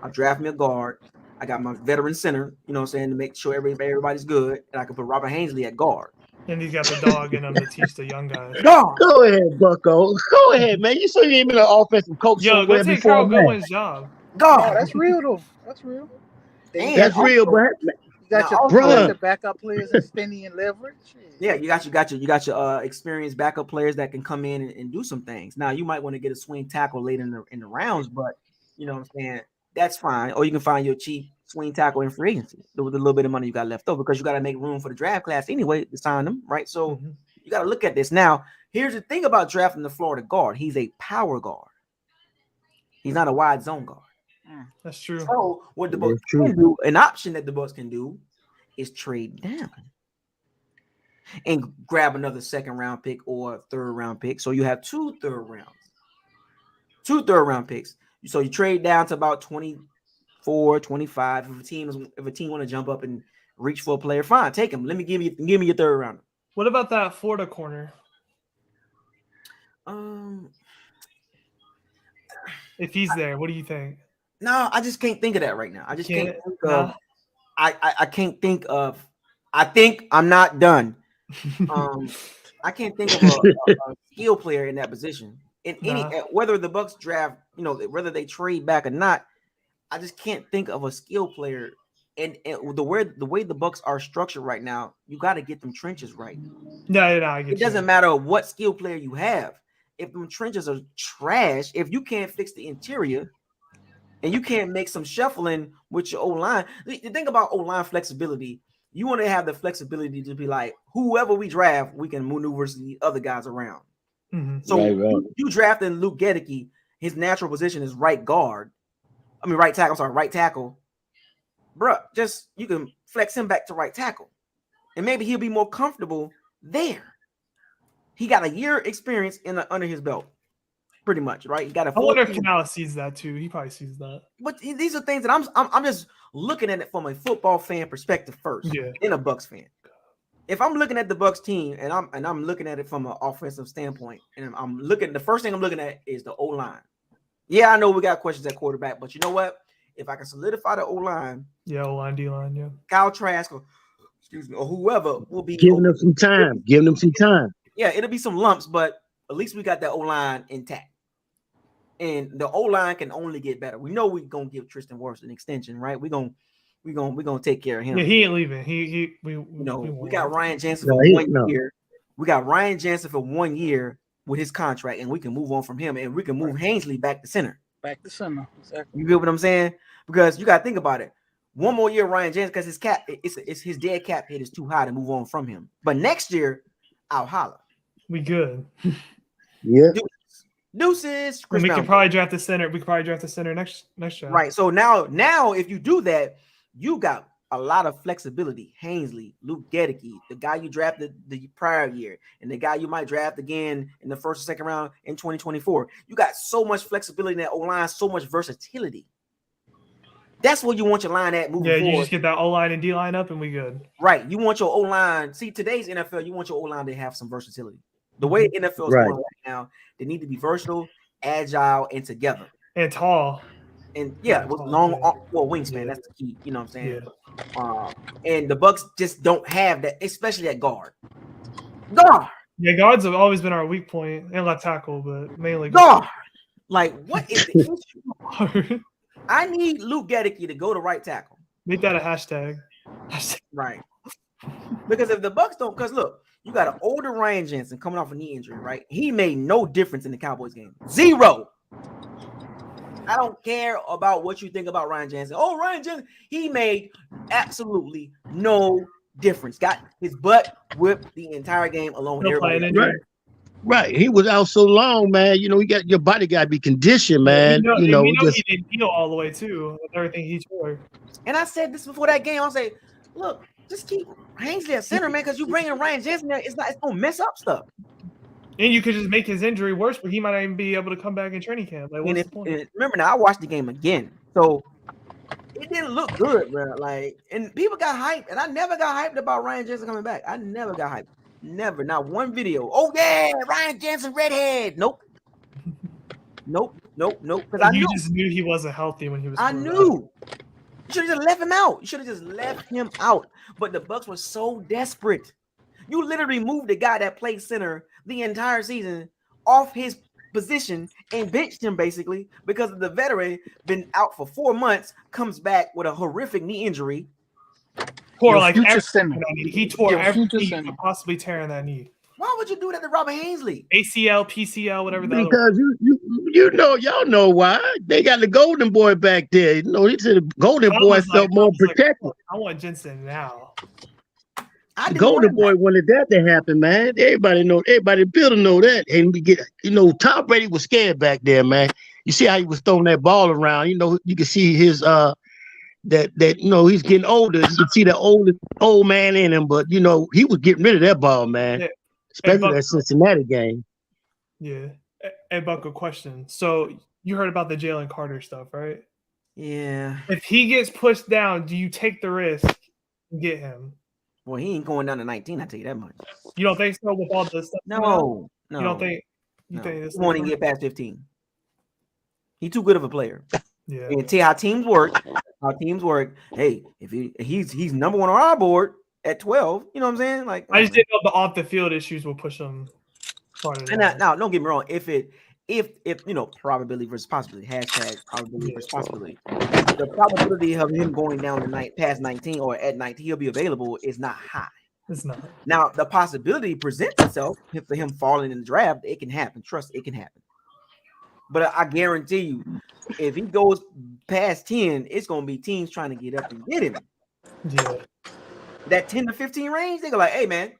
I'll draft me a guard. I got my veteran center, you know what I'm saying, to make sure everybody's good. And I can put Robert Hainsley at guard. And he's got the dog in him to teach the young guys. Go ahead, Bucko. Go ahead, man. You said you ain't been an offensive coach somewhere before. Yo, go take Carl Gowen's job. God, that's real though. That's real. That's real, but you got your backup players and Stinny and Leverage. Yeah, you got your experienced backup players that can come in and do some things. Now you might want to get a swing tackle later in the rounds, but you know what I'm saying, that's fine. Or you can find your cheap swing tackle in free agency with a little bit of money you got left over, because you got to make room for the draft class anyway to sign them, right? So you got to look at this. Now, here's the thing about drafting the Florida guard. He's a power guard. He's not a wide zone guard. That's true. So what the Bucs can do, an option that the Bucs can do, is trade down and grab another second round pick or third round pick. So you have two third round picks. So you trade down to about 24, 25. If a team want to jump up and reach for a player, fine, take him. Give me your third rounder. What about that Florida corner? If he's there, what do you think? No, I just can't think of that right now. I just can't think of. I can't think of I think I'm not done. I can't think of a skill player in that position. In any whether the Bucs draft, whether they trade back or not, I just can't think of a skill player. And the way the Bucs are structured right now, you got to get them trenches right. No, I get it doesn't matter what skill player you have. If them trenches are trash, if you can't fix the interior and you can't make some shuffling with your O-line, the thing about O-line flexibility, you want to have the flexibility to be like, whoever we draft, we can maneuver the other guys around. Mm-hmm. So you drafting Luke Gedeke, his natural position is right tackle. Bruh, just you can flex him back to right tackle. And maybe he'll be more comfortable there. He got a year experience under his belt, pretty much, right? He got a. I wonder if Canales sees that too. He probably sees that. But these are things that I'm just looking at it from a football fan perspective first, in a Bucs fan. If I'm looking at the Bucs team and I'm looking at it from an offensive standpoint, and the first thing I'm looking at is the O-line. Yeah, I know we got questions at quarterback, but you know what? If I can solidify the O-line, O-line, D-line, Kyle Trask or whoever will be giving them some time. Yeah, it'll be some lumps, but at least we got that O-line intact. And the O-line can only get better. We know we're gonna give Tristan Wirfs an extension, right? We're gonna take care of him. Yeah, he ain't leaving. We got Ryan Jensen for 1 year. We got Ryan Jensen for 1 year with his contract, and we can move on from him, and we can move Hainsley back to center. Exactly. You get what I'm saying? Because you gotta think about it. 1 more year, Ryan Jensen, because his cap, it's his dead cap hit is too high to move on from him. But next year, I'll holler. We good. Yeah. Deuces. We can probably draft the center. We can probably draft the center next draft. Right. So now, if you do that, you got a lot of flexibility. Hainsley, Luke Gedeke, the guy you drafted the prior year, and the guy you might draft again in the first or second round in 2024. You got so much flexibility in that O-line, so much versatility. That's where you want your line at moving forward. Yeah, you just get that O-line and D-line up, and we good. Right. You want your O-line. See, today's NFL, you want your O-line to have some versatility. The way NFL is going right now, they need to be versatile, agile, and together. And tall. And with long wingspan. That's the key. You know what I'm saying? Yeah. And the Bucs just don't have that, especially at guard. Yeah, guards have always been our weak point, and left tackle, but mainly guard. Like, what is the issue? I need Luke Gedeke to go to right tackle. Make that a hashtag. Right. Because if the Bucs don't, because look, you got an older Ryan Jensen coming off a knee injury, right? He made no difference in the Cowboys game. Zero. I don't care about what you think about Ryan Jensen. Oh, Ryan Jensen, he made absolutely no difference. Got his butt whipped the entire game alone. Right. He was out so long, man. Your body got to be conditioned, man. He didn't heal all the way too with everything he tore. And I said this before that game. I say, look, just keep Hainsley at center, man, because you bringing Ryan Jensen there, it's gonna mess up stuff. And you could just make his injury worse, but he might not even be able to come back in training camp. Like, what's the point? Remember now, I watched the game again, so it didn't look good, bro. Like, and people got hyped, and I never got hyped about Ryan Jensen coming back. I never got hyped. Never, not one video. Oh yeah, Ryan Jensen redhead. Nope. Because you just knew he wasn't healthy when he was. I knew. You should have just left him out. You should have just left him out. But the Bucs were so desperate. You literally moved the guy that played center the entire season off his position and benched him basically because the veteran been out for 4 months, comes back with a horrific knee injury. He tore everything he could possibly tear in that knee. Why would you do that to Robert Hainsley? ACL, PCL, whatever that because y'all know why. They got the golden boy back there. He said the golden boy felt more protected. I want Jensen now. The golden boy wanted that to happen, man. Everybody building know that. And we get, Tom Brady was scared back there, man. You see how he was throwing that ball around. You can see his that he's getting older. You can see the old man in him, but he was getting rid of that ball, man. Yeah. Especially that Cincinnati game. Yeah. Hey, Buck, a question. So you heard about the Jalen Carter stuff, right? Yeah. If he gets pushed down, do you take the risk and get him? Well, he ain't going down to 19, I tell you that much. You don't think so with all the stuff? No. You don't think? You think this? He won't even get past 15. He's too good of a player. Yeah. And tell you how teams work. Hey, if he's number one on our board, at 12. You know what I'm saying? Like, I just didn't know the off the field issues will push them farther and down. now don't get me wrong. If probability versus possibility, hashtag probability versus possibility. The probability of him going down tonight past 19 or at 19, he'll be available is not high. It's not. Now the possibility presents itself for him falling in the draft. It can happen. Trust, it can happen. But I guarantee you, if he goes past 10, it's gonna be teams trying to get up and get him. Yeah. That 10 to 15 range, they go like, hey man,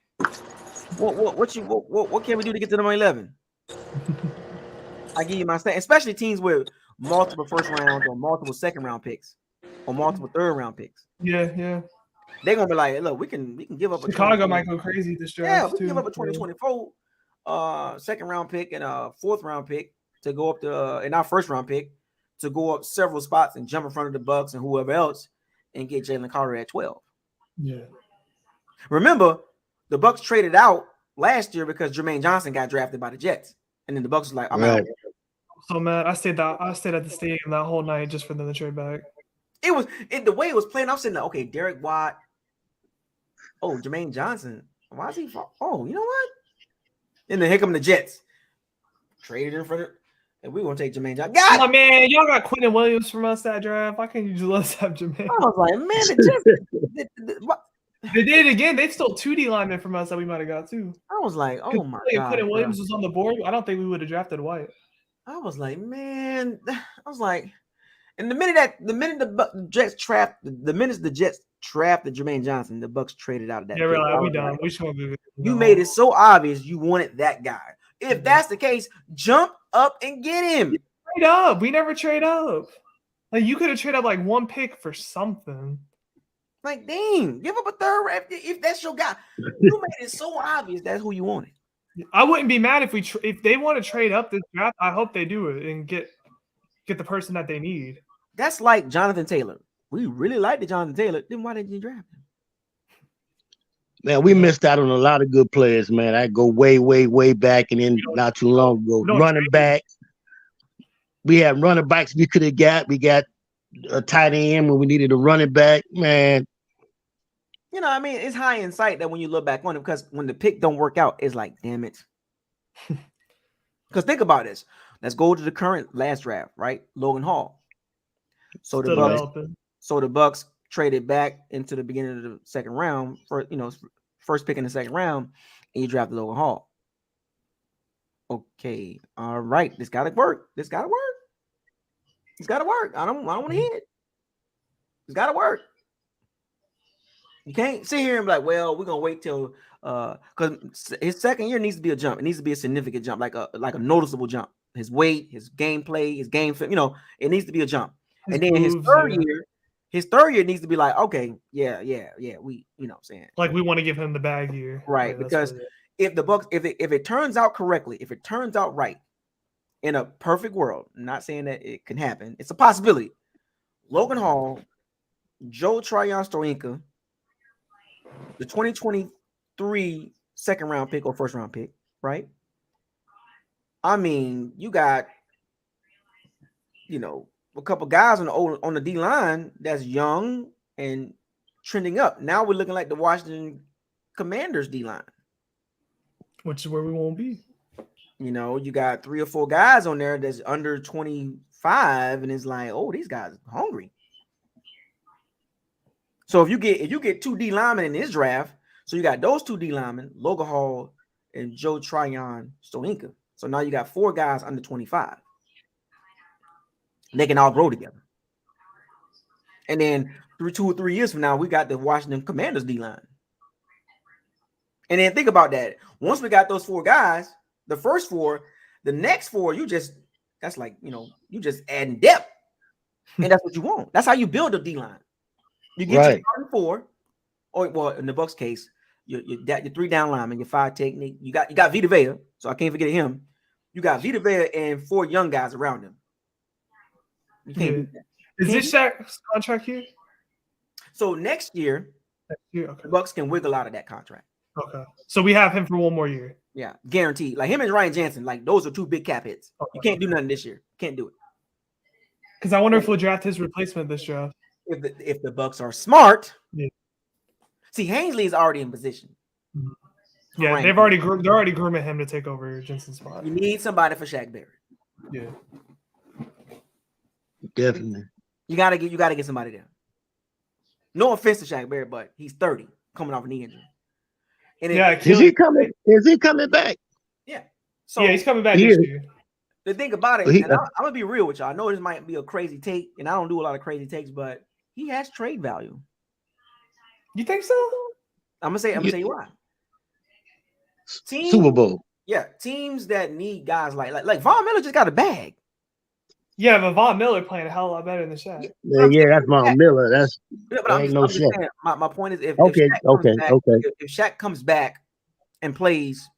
what can we do to get to number 11? I give you my stand, especially teams with multiple first rounds or multiple second round picks or multiple third round picks. Yeah. They're gonna be like, look, we can give up Chicago might go crazy this draft. Yeah, we can give up a 2024 second round pick and a fourth round pick to go up to and our first round pick to go up several spots and jump in front of the Bucs and whoever else and get Jalen Carter at 12. Yeah. Remember, the Bucs traded out last year because Jermaine Johnson got drafted by the Jets, and then the Bucs was like, "I'm out." So man, I stayed at the stadium that whole night just for them to trade back. The way it was playing. I'm sitting there, okay, Derek Watt. Oh, Jermaine Johnson. Why is he? Oh, you know what? And then here come the Jets. Traded in front of, and we're gonna take Jermaine Johnson. Oh man, y'all got Quentin Williams from us that draft. Why can't you just let us have Jermaine? I was like, man, the Jets. They did it again. They stole 2 D linemen from us that we might have got too. I was like, oh my if god. Quentin Williams was on the board, I don't think we would have drafted White. I was like, man, and the minute the Jets trapped Jermaine Johnson, the Bucs traded out of that. Yeah, we're like, we done. We should go. You made it so obvious you wanted that guy. If that's the case, jump up and get him. Trade up. We never trade up. Like you could have traded up like 1 pick for something. Like, dang, give up a third if that's your guy. You made it so obvious that's who you wanted. I wouldn't be mad if they want to trade up this draft. I hope they do it and get the person that they need. That's like Jonathan Taylor. We really liked Jonathan Taylor. Then why didn't you draft him? Man, we missed out on a lot of good players, man. I go way, way, way back, and then not too long ago, running back. We had running backs we could have got. We got a tight end when we needed a running back, man. You know, I mean, it's high in sight that when you look back on it, because when the pick don't work out, it's like, damn it. Because think about this. Let's go to the current last draft, right? Logan Hall. So the Bucs traded back into the beginning of the second round for, first pick in the second round, and you drafted Logan Hall. Okay, all right. This gotta work. It's gotta work. I don't want to hear it. It's gotta work. You can't sit here and be like, well, we're gonna wait till because his second year needs to be a jump. It needs to be a significant jump, like a noticeable jump. His weight, his gameplay, his game fit, it needs to be a jump. And then his third year needs to be like, okay, yeah, we, what I'm saying, like we want to give him the bag year, right? Because if the Bucs, if it turns out correctly, if it turns out right in a perfect world, I'm not saying that it can happen, it's a possibility. Logan Hall, Joe Tryon-Stoinka, the 2023 second round pick or first round pick, right? I mean, you got, a couple guys on the D line that's young and trending up. Now we're looking like the Washington Commanders D line, which is where we won't be. You got 3 or 4 guys on there that's under 25, and it's like, oh, these guys are hungry. So if you get 2 D linemen in this draft, so you got those 2 D linemen, Logan Hall and Joe Tryon-Stoinka. So now you got 4 guys under 25. They can all grow together. And then 2 or 3 years from now, we got the Washington Commanders D line. And then think about that. Once we got those 4 guys, the first 4, the next 4, you just adding depth. And that's what you want. That's how you build a D line. You get your 4, or in the Bucs case, your 3 down linemen, your 5 technique. You got Vita Vea, so I can't forget him. You got Vita Vea and 4 young guys around him. You can't do that. Is this Shaq's contract here? So next year, okay. The Bucs can wiggle out of that contract. Okay. So we have him for 1 more year. Yeah, guaranteed. Like him and Ryan Jensen, like those are 2 big cap hits. Okay. You can't do nothing this year. Can't do it. Because I wonder if we'll draft his replacement this draft. If the Bucs are smart, See, Hainsley is already in position. Yeah, Right. they're already grooming him to take over Jensen's spot. You need somebody for Shaq Barrett. Yeah, Definitely. You gotta get somebody there. No offense to Shaq Barrett, but he's 30, coming off a knee injury. And yeah. Is he coming? Is he coming back? Yeah. So Yeah, he's coming back this year. the thing about it, He- and I'm gonna be real with y'all. I know this might be a crazy take, and I don't do a lot of crazy takes, but he has trade value. You think so? I'm gonna tell you why. Super Bowl. Yeah, teams that need guys like Von Miller just got a bag. Yeah, but Von Miller playing a hell of a lot better than Shaq. Yeah, that's Von Miller. That's Yeah, but I'm ain't just, no I'm just shit. saying, my point is if Okay, Shaq comes okay, back, okay. if Shaq comes back and plays,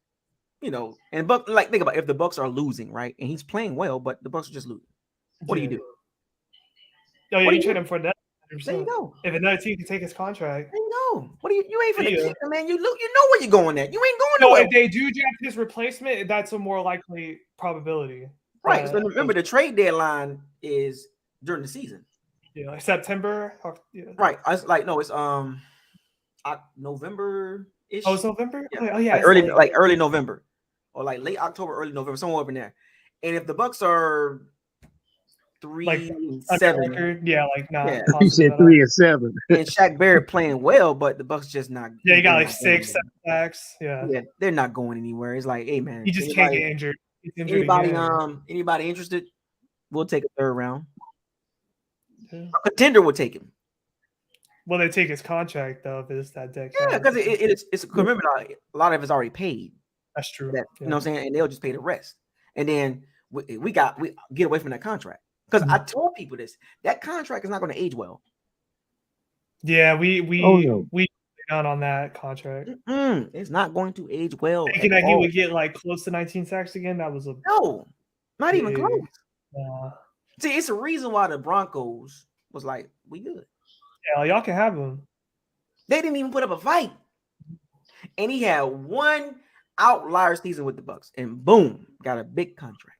and Buck, like, think about it, if the Bucks are losing, right, and he's playing well, but the Bucks are just losing. What do you do? Oh yeah, What do you you trade do? him for that. There you go. If another team can take his contract. There you go. What do you ain't finna Yeah. keep him, man. You know where you're going at. You ain't going No, nowhere. if they do draft his replacement, that's a more likely probability. Right. So remember, the trade deadline is during the season. Yeah, like September. Yeah. Right. It's November-ish. Oh, it's November. Yeah. Oh yeah, Like early November, or like late October, early November, somewhere up in there. And if the Bucks are 3-7, record, yeah, like not. Yeah. You said 3-7. and Shaq Barrett playing well, but the Bucks just not. Yeah, you got they're like not going 6, 7 sacks. Yeah, anywhere. Yeah, they're not going anywhere. It's like, hey man, he just can't get injured. He's injured Anybody interested? We'll take a third round. Yeah. A contender will take him. Well, they take his contract though if it's that deck. Yeah, because it's remember a lot of it's already paid. That's true. You know what I'm saying? And they'll just pay the rest. And then we get away from that contract. Because I told people this. That contract is not going to age well. Yeah, we got on that contract. It's not going to age well. Thinking that he would get like close to 19 sacks again, that was not even close. Yeah. See, it's a reason why the Broncos was like, we good. Yeah, y'all can have him. They didn't even put up a fight. And he had one outlier season with the Bucks, and boom, got a big contract.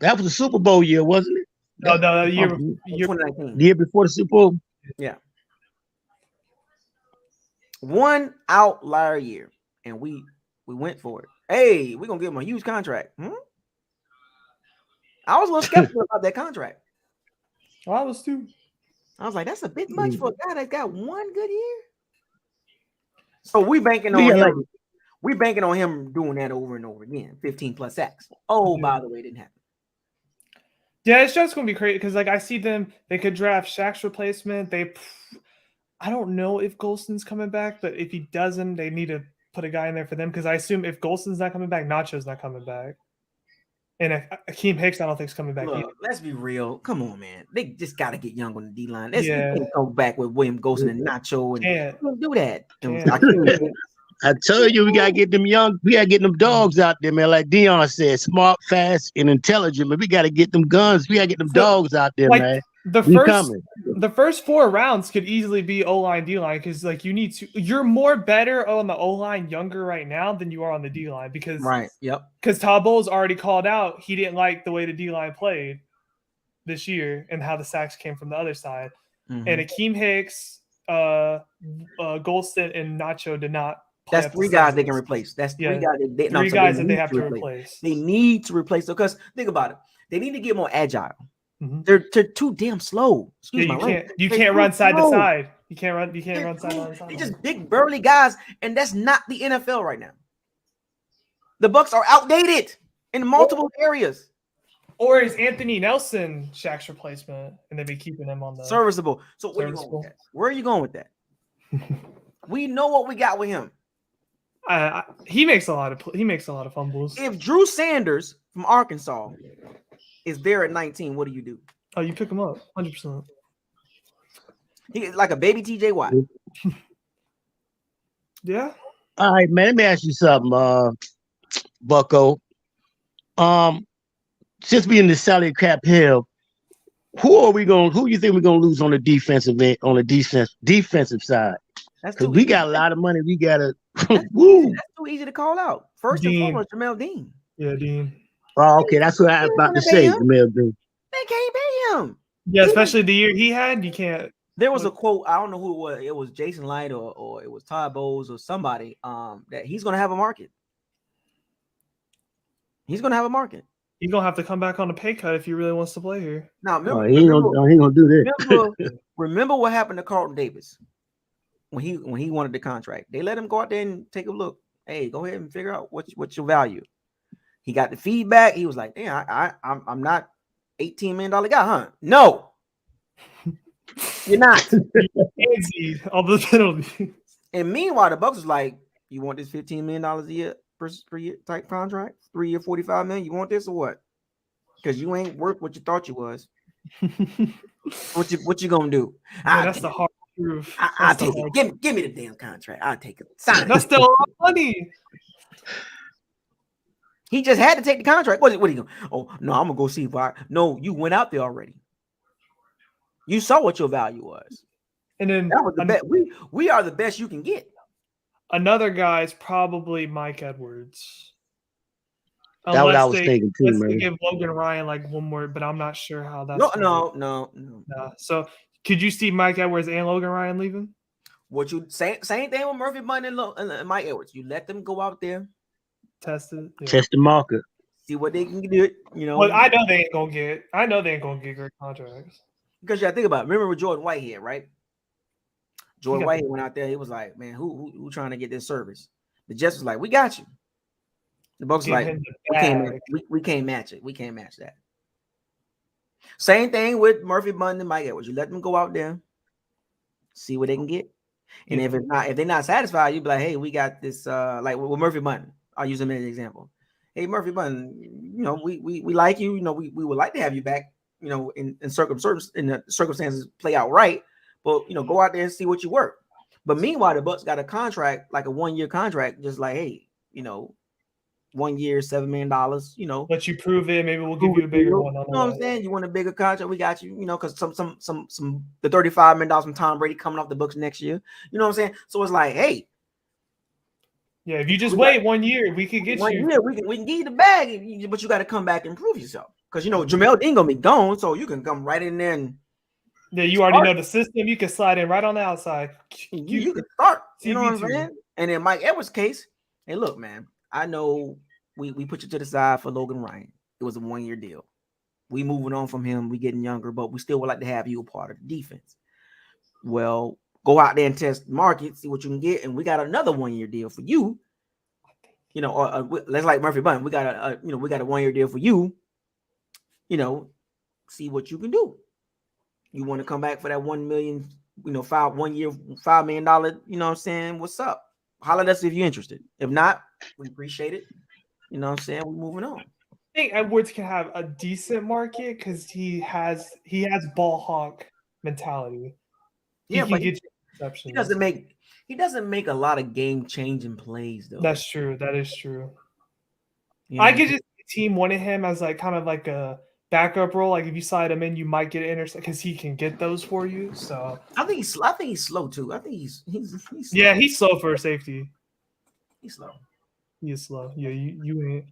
That was the Super Bowl year, wasn't it? No, the year 2019. The year before the Super Bowl. Yeah. One outlier year, and we went for it. Hey, we're gonna give him a huge contract. I was a little skeptical about that contract. Well, I was too. I was like, that's a bit much for a guy that got one good year. So we banking on him. We banking on him doing that over and over again. 15 plus sacks. Oh, by the way, it didn't happen. Yeah, it's just gonna be crazy because like I see them. They could draft Shaq's replacement. I don't know if Golston's coming back, but if he doesn't, they need to put a guy in there for them because I assume if Golston's not coming back, Nacho's not coming back. And if Akeem Hicks, I don't think is coming back either. Let's be real. Come on, man. They just got to get young on the D line. They can't come back with William Golston and Nacho and do that. I tell you, we gotta get them young. We gotta get them dogs out there, man. Like Dion said, smart, fast, and intelligent. But we gotta get them guns. We gotta get them dogs out there, man. The first 4 rounds could easily be O-line, D-line because like you're more better on the O-line younger right now than you are on the D-line because because Todd Bowles already called out he didn't like the way the D-line played this year and how the sacks came from the other side. And Akeem Hicks, Golston, and Nacho did not. That's 3 guys they can replace. That's 3 guys. Three guys that they have to replace. They need to replace them because think about it. They need to get more agile. They're too damn slow. You can't run side to side. You can't run side to side. They're just big burly guys, and that's not the NFL right now. The Bucks are outdated in multiple areas. Or is Anthony Nelson Shaq's replacement, and they'd be keeping him on the serviceable? So where are you going with that? Where are you going with that? We know what we got with him. He makes a lot of fumbles. If Drew Sanders from Arkansas is there at 19, what do you do? Oh, you pick him up 100%. He's like a baby TJ Watt. Yeah. All right, man. Let me ask you something, Bucko. Since we in the salary cap hell, who you think we're gonna lose on the defensive end, on the defensive side? Because we got a lot of money. We gotta woo. That's too easy to call out. First and foremost, Jamel Dean. Yeah, Dean. Oh, okay. That's what I was about to say, Jamel Dean. They can't pay him. Yeah, especially the year he had, you can't. There was a quote. I don't know who it was. It was Jason Light or it was Todd Bowles or somebody. That he's going to have a market. He's going to have a market. He's gonna have to come back on a pay cut if he really wants to play here. Now, remember, he ain't gonna do that. remember what happened to Carlton Davis when he wanted the contract. They let him go out there and take a look. Hey, go ahead and figure out what's your value. He got the feedback. He was like, "Damn, I'm not $18 million guy, huh? No, you're not." All the penalties. And meanwhile, the Bucs was like, "You want this $15 million a year per year type contract? 3 year, $45 million? You want this or what? Because you ain't worth what you thought you was. What you gonna do?" Yeah, that's the hard truth. I'll take it. Give me the damn contract. I'll take it. Sign That's it. still a lot of money. He just had to take the contract. What are you going? Oh no, I'm gonna go see if I. No, you went out there already. You saw what your value was, and then that was the best. We are the best you can get. Another guy is probably Mike Edwards. That's what I was thinking too, man. They give Logan Ryan like one more, but I'm not sure how that's. No. So could you see Mike Edwards and Logan Ryan leaving? What you same thing with Murphy Bunn and Mike Edwards. You let them go out there, test it, test the market, see what they can do. You know, but I know they ain't gonna get great contracts. Because you gotta think about it. Remember with Jordan Whitehead, right? Jordan Whitehead went out there. He was like, "Man, who trying to get this service?" The Jets was like, "We got you." The Bucs like, we can't match it. We can't match that. Same thing with Murphy Bunn and Mike Edwards. You let them go out there, see what they can get. And if they're not satisfied, you be like, "Hey, we got this." Like with Murphy Bunn, I'll use him as an example. Hey, Murphy Bunn, you know, we like you. You know, we would like to have you back. You know, in the circumstances play out right, but you know, go out there and see what you work. But meanwhile, the Bucs got a contract, like a 1-year contract, just like, hey, you know, 1 year, $7 million. You know, let you prove it. Maybe we'll give you a bigger one. You know what I'm saying? You want a bigger contract? We got you. You know, because some the $35 million from Tom Brady coming off the books next year. You know what I'm saying? So it's like, hey. Yeah, if you just wait 1 year, we could get you. 1 year, we can give you the bag, but you got to come back and prove yourself. Because, you know, Jamel Dean going to be gone, so you can come right in there and yeah, you already know the system. You can slide in right on the outside. You can start. You know what I'm saying? And in Mike Edwards' case, hey, look, man, I know we put you to the side for Logan Ryan. It was a 1-year deal. We moving on from him. We getting younger, but we still would like to have you a part of the defense. Well, go out there and test the market, see what you can get, and we got another 1-year deal for you. You know, let's like Murphy Bunn. We got a 1-year deal for you. You know, see what you can do. You want to come back for that $1 million, you know, 1 year, $5 million, you know what I'm saying? What's up? Holler at us if you're interested. If not, we appreciate it. You know what I'm saying? We're moving on. I think Edwards can have a decent market because he has ball hawk mentality. Yeah, but he doesn't make a lot of game changing plays though. That's true. That is true. You know? I could just see the team wanted him as like kind of like a backup role. Like if you slide him in, you might get an interception because he can get those for you. So I think he's slow too. I think he's slow. Yeah, he's slow for a safety. He's slow. He is slow. Yeah, you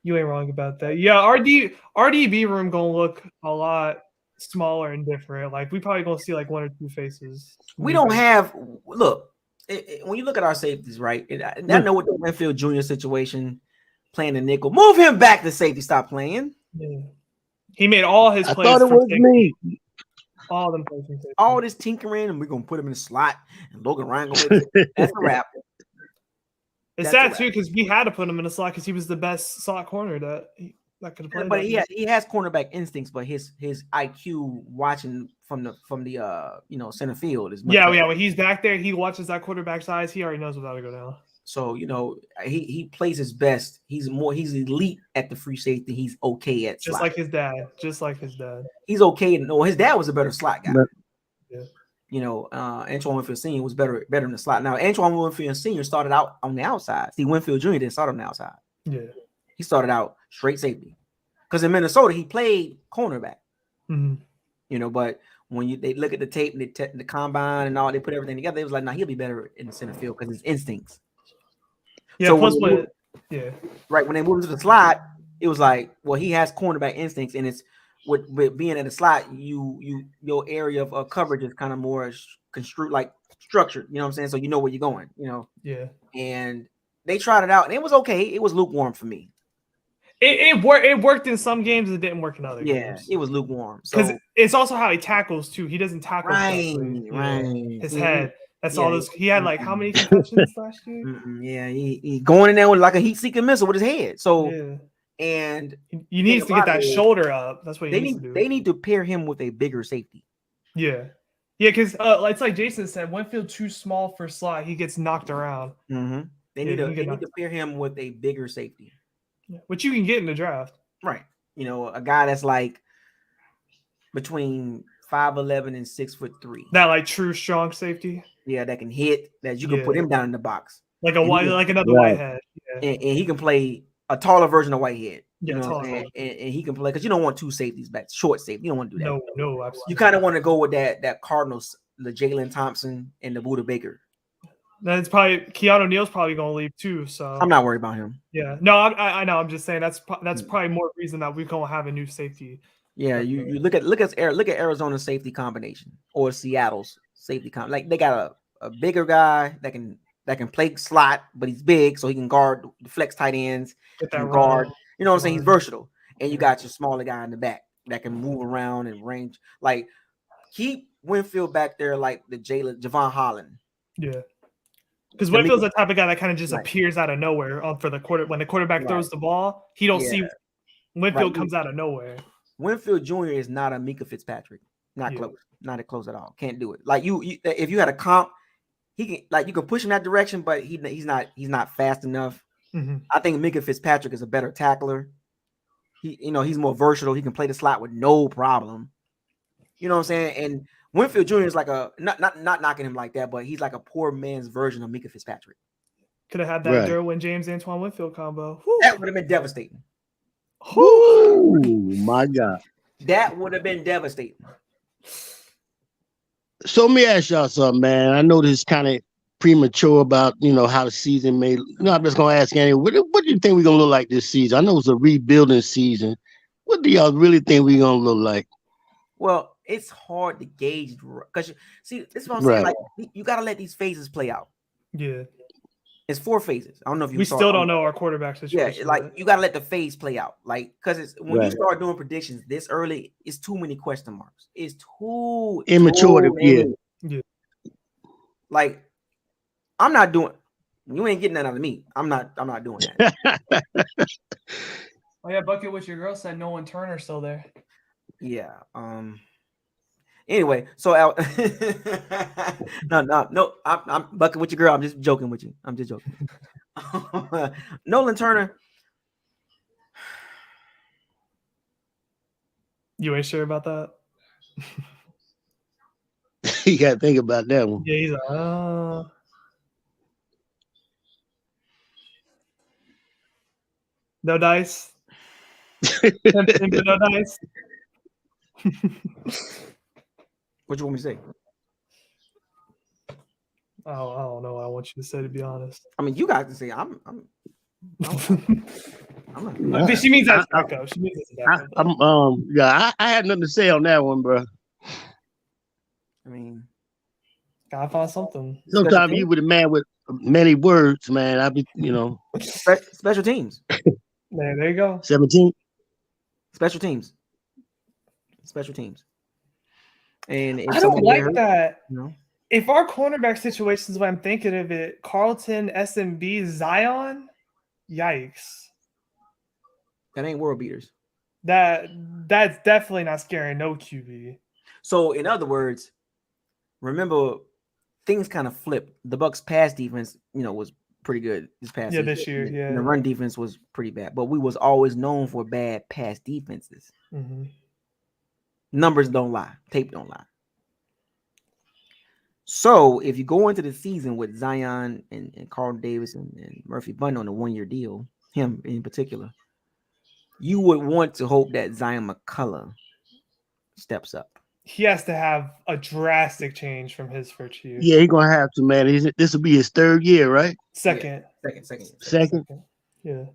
ain't wrong about that. Yeah, RDB room gonna look a lot smaller and different. Like we probably gonna see like 1 or 2 faces. We don't have look when you look at our safeties, right? I know with the Winfield Jr. situation, playing the nickel, move him back to safety. Stop playing. Yeah. He made all his plays. I thought it was me. All them plays. All this tinkering, and we're gonna put him in the slot, and Logan Ryan gonna that's a wrap. It's sad too because we had to put him in the slot because he was the best slot corner that could play. But he has cornerback instincts, but his IQ watching from the center field is much better. When he's back there, he watches that quarterback's eyes. He already knows without to go down. So he plays his best. He's elite at the free safety. He's okay at just slot. like his dad. He's okay. No, his dad was a better slot guy. Yeah. You know, Antoine Winfield Sr. was better in the slot. Now, Antoine Winfield Sr. started out on the outside. See, Winfield Jr. didn't start on the outside. Yeah. He started out straight safety. Because in Minnesota, he played cornerback. Mm-hmm. You know, but when they look at the tape and the combine and all, they put everything together, it was like, nah, he'll be better in the center field because his instincts. Yeah, so yeah. Right, when they moved to the slot, it was like, well, he has cornerback instincts, and it's with being in the slot, your area of coverage is kind of more structured. You know what I'm saying? So you know where you're going. You know. Yeah. And they tried it out, and it was okay. It was lukewarm for me. It worked in some games. It didn't work in other games. It was lukewarm. Because So it's also how he tackles too. He doesn't tackle correctly. right. His head. That's all those. He had like how many Mm-mm. concussions last year? Yeah, he going in there with like a heat-seeking missile with his head. So Yeah. and he needs to get that about it is, shoulder up. That's what he they needs to need. do. They need to pair him with a bigger safety. Yeah. Yeah, because it's like Jason said, Winfield too small for slot. He gets knocked around. Mm-hmm. They need to pair him with a bigger safety. Yeah. Which you can get in the draft. Right. You know, a guy that's like between 5'11" and 6'3". That like true strong safety. Yeah, that can hit. That you can put him down in the box. Like another Whitehead. Yeah. And he can play a taller version of Whitehead. Yeah, you know what I'm saying? And he can play because you don't want two safeties back, short safety. You don't want to do that. No, absolutely. You kind of want to go with that Cardinals, the Jalen Thompson and the Buda Baker. Then it's probably Keanu Neal's probably going to leave too. So I'm not worried about him. Yeah, no, I know. I'm just saying that's probably more reason that we're gonna have a new safety. Yeah, you look at Arizona's safety combination or Seattle's safety like they got a bigger guy that can play slot, but he's big, so he can guard the flex tight ends. Guard. You know what I'm saying? He's versatile. And you got your smaller guy in the back that can move around and range. Like, keep Winfield back there like the Javon Holland. Yeah. Because Winfield's the type of guy that kind of just appears out of nowhere for the when the quarterback throws the ball. He don't see Winfield comes out of nowhere. Winfield Jr. is not a Mika Fitzpatrick. Not close. Not close at all. Can't do it. Like you if you had a comp, he can you can push in that direction, but he's not fast enough. Mm-hmm. I think Mika Fitzpatrick is a better tackler. He's more versatile. He can play the slot with no problem. You know what I'm saying? And Winfield Jr. is like a not knocking him like that, but he's like a poor man's version of Mika Fitzpatrick. Could have had that Derwin James Antoine Winfield combo. Woo. That would have been devastating. Oh my God. That would have been devastating. So let me ask y'all something, man. I know this is kind of premature about how the season may. I'm just gonna ask anyway. What do you think we're gonna look like this season? I know it's a rebuilding season. What do y'all really think we're gonna look like? Well, it's hard to gauge because see, this is what I'm saying. Like you gotta let these phases play out. Yeah, it's 4 phases. I don't know if we still don't know our quarterback situation. Yeah, like you gotta let the phase play out. Like because it's when you start doing predictions this early, it's too many question marks. It's too immature. Yeah. Like I'm not doing. You ain't getting that out of me. I'm not doing that. Oh yeah, Bucket, what your girl said. Nolan Turner's still there. Yeah. Anyway, so no. I'm Bucket with your girl. I'm just joking with you. I'm just joking. Nolan Turner. You ain't sure about that? You gotta think about that one. Yeah, he's like, no dice. No dice. What you want me to say? I don't know what I want you to say, to be honest. I mean, you guys can say I'm not. She means that's backup. She means that's backup. I had nothing to say on that one, bro. I mean, gotta find something. Sometimes you with a man with many words, man. I be, special teams. Man, there you go. 17. Special teams. And I don't like that. No. If our cornerback situations, when I'm thinking of it, Carlton, SMB, Zion, yikes. That ain't world beaters. That's definitely not scaring no QB. So in other words, remember things kind of flipped. The Bucs pass defense, was pretty good this past season. This year, yeah. And the run defense was pretty bad, but we was always known for bad pass defenses. Mm-hmm. Numbers don't lie. Tape don't lie. So if you go into the season with Zion and Carl Davis and Murphy Bunn on a 1-year deal, him in particular, you would want to hope that Zion McCullough steps up. He has to have a drastic change from his first year. Yeah, he's gonna have to, man. This will be his 3rd year, right? Second. Second. Yeah.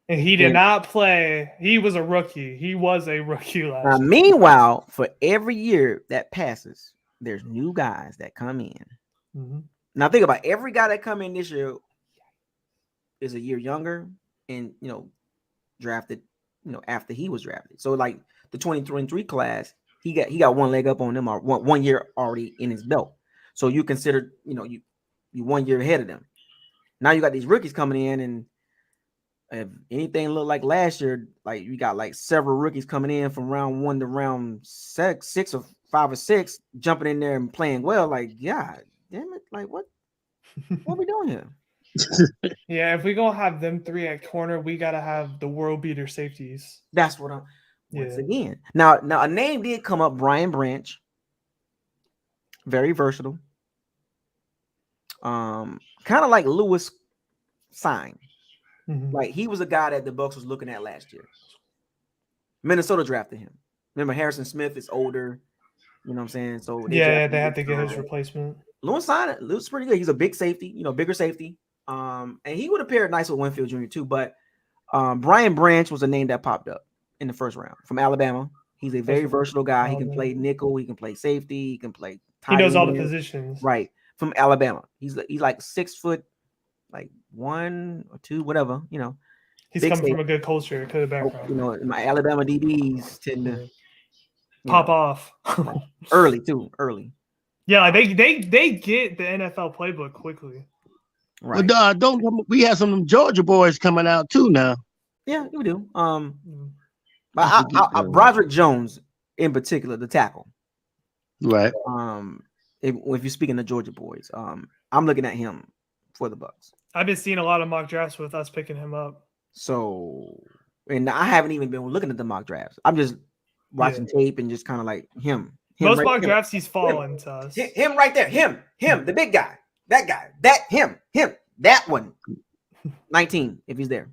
And he did And- not play. He was a rookie. He was a rookie last year. Meanwhile, for every year that passes, there's new guys that come in. Mhm. Now think about every guy that come in this year is a year younger and drafted after he was drafted. So like the 2023 class, he got one leg up on them, or one year already in his belt. So you consider you 1 year ahead of them. Now you got these rookies coming in, and if anything looked like last year, like you got like several rookies coming in from round 1 to round 6 or 5 or 6, jumping in there and playing well. Like, God damn it! Like what are we doing here? Yeah, if we gonna have them 3 at corner, we gotta have the world beater safeties. That's what I'm. Once Yeah. again, now a name did come up, Brian Branch. Very versatile. Kind of like Lewis Sign. Mhm. Like he was a guy that the Bucs was looking at last year. Minnesota drafted him. Remember, Harrison Smith is older. You know what I'm saying? So Yeah, they have to get his replacement. Lewis Sign looks pretty good. He's a big safety, bigger safety. And he would have paired nice with Winfield Jr. too. But Brian Branch was a name that popped up in the first round from Alabama. He's a very versatile guy. He can play nickel. He can play safety. He can play tight He knows all the end. positions. Right. From Alabama. He's like 6 foot, like 1 or 2, whatever, He's big coming safety. from a good culture, good background. My Alabama DBs tend to pop off early too. Early. Yeah, like they get the NFL playbook quickly. Right. But don't we have some of them Georgia boys coming out too now? Yeah, you do. I forget Broderick Jones in particular, the tackle. Right. If you're speaking of Georgia boys, I'm looking at him for the Bucs. I've been seeing a lot of mock drafts with us picking him up. So, and I haven't even been looking at the mock drafts. I'm just watching tape and just kind of like him Most right mock there. drafts he's fallen to us. Him right there. Him, the big guy. That guy. Him. That one. 19, if he's there.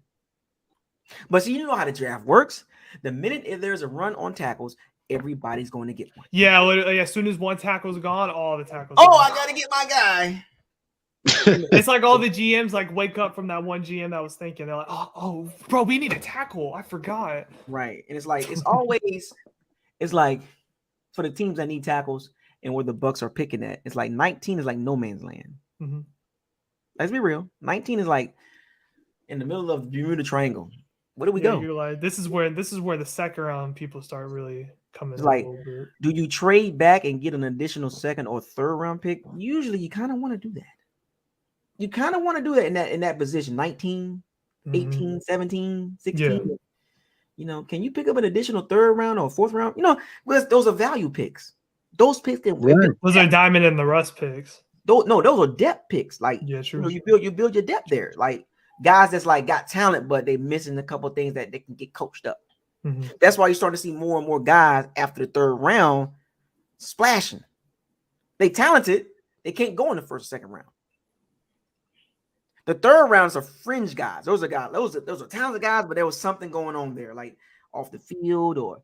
But see, you know how the draft works. The minute if there's a run on tackles, everybody's going to get one. Yeah, literally, as soon as one tackle's gone, all the tackles. Oh, I gotta get my guy. It's like all the GMs like wake up from that one GM that was thinking, they're like, oh, bro, we need a tackle. I forgot. Right. And it's like it's like for the teams that need tackles and where the Bucs are picking at, it's like 19 is like no man's land. Mm-hmm. Let's be real. 19 is like in the middle of the Bermuda Triangle. Where do we go? You're like, this is where the second round people start really coming. It's like, do you trade back and get an additional second or third round pick? Usually you kind of want to do that. You kind of want to do that in that position, 19, 18, 17, 16. Yeah. Can you pick up an additional third round or fourth round? Because those are value picks. Those picks can those are diamond in the rust picks. Those are depth picks. Like, true. You build your depth there. Like guys that's like got talent, but they missing a couple of things that they can get coached up. Mm-hmm. That's why you start to see more and more guys after the third round splashing. They talented. They can't go in the first or second round. The third rounds are fringe guys. Those are talented guys, but there was something going on there, like off the field, or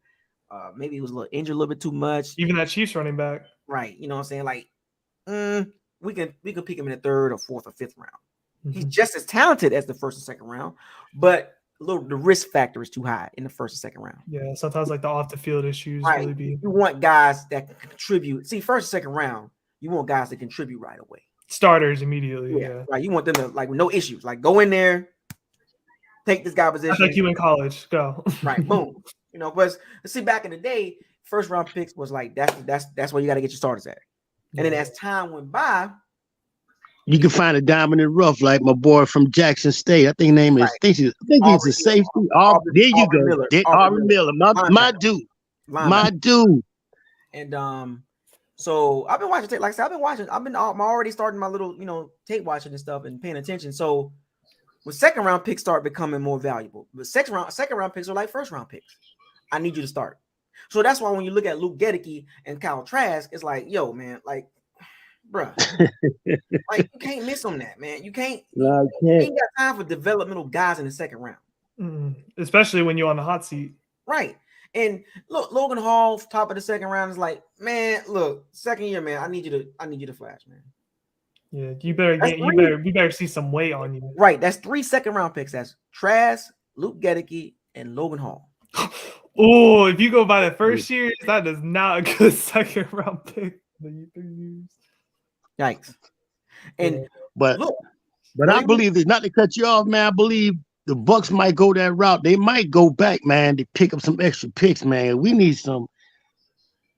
maybe he was a little injured, a little bit too much. Even that Chiefs running back, right? You know what I'm saying? Like, we can pick him in the third or fourth or fifth round. Mm-hmm. He's just as talented as the first and second round, but the risk factor is too high in the first and second round. Yeah, sometimes like the off the field issues really be. You want guys that can contribute. See, first and second round, you want guys that contribute right away. Starters immediately. Yeah. Right. You want them to like no issues. Like go in there, take this guy position. Like you in college, go. Right. Boom. But see, back in the day, first round picks was like that's where you got to get your starters at. And then as time went by, you can find a diamond in rough, like my boy from Jackson State. I think his name is. I think he's a safety. There you go. Aubrey Miller. My dude. My dude. And so I've been watching. Like I said, I'm already starting my little tape watching and stuff and paying attention. So when second round picks start becoming more valuable, but second round picks are like first round picks. I need you to start. So that's why when you look at Luke Gedeke and Kyle Trask, it's like, yo, man, like, bruh, like you can't miss on that, man. You can't. You ain't got time for developmental guys in the second round, especially when you're on the hot seat, right? And look, Logan Hall, top of the second round, is like, man, look, second year, man, I need you to flash, man. Yeah, you better see some weight on you. Right, that's 3 second round picks. That's Trask, Luke Gedeke, and Logan Hall. Oh, if you go by the first year, that is not a good second round pick that you could use. Yikes! And But look, I believe that, not to cut you off, man. I believe the Bucs might go that route. They might go back, man, to pick up some extra picks, man. We need some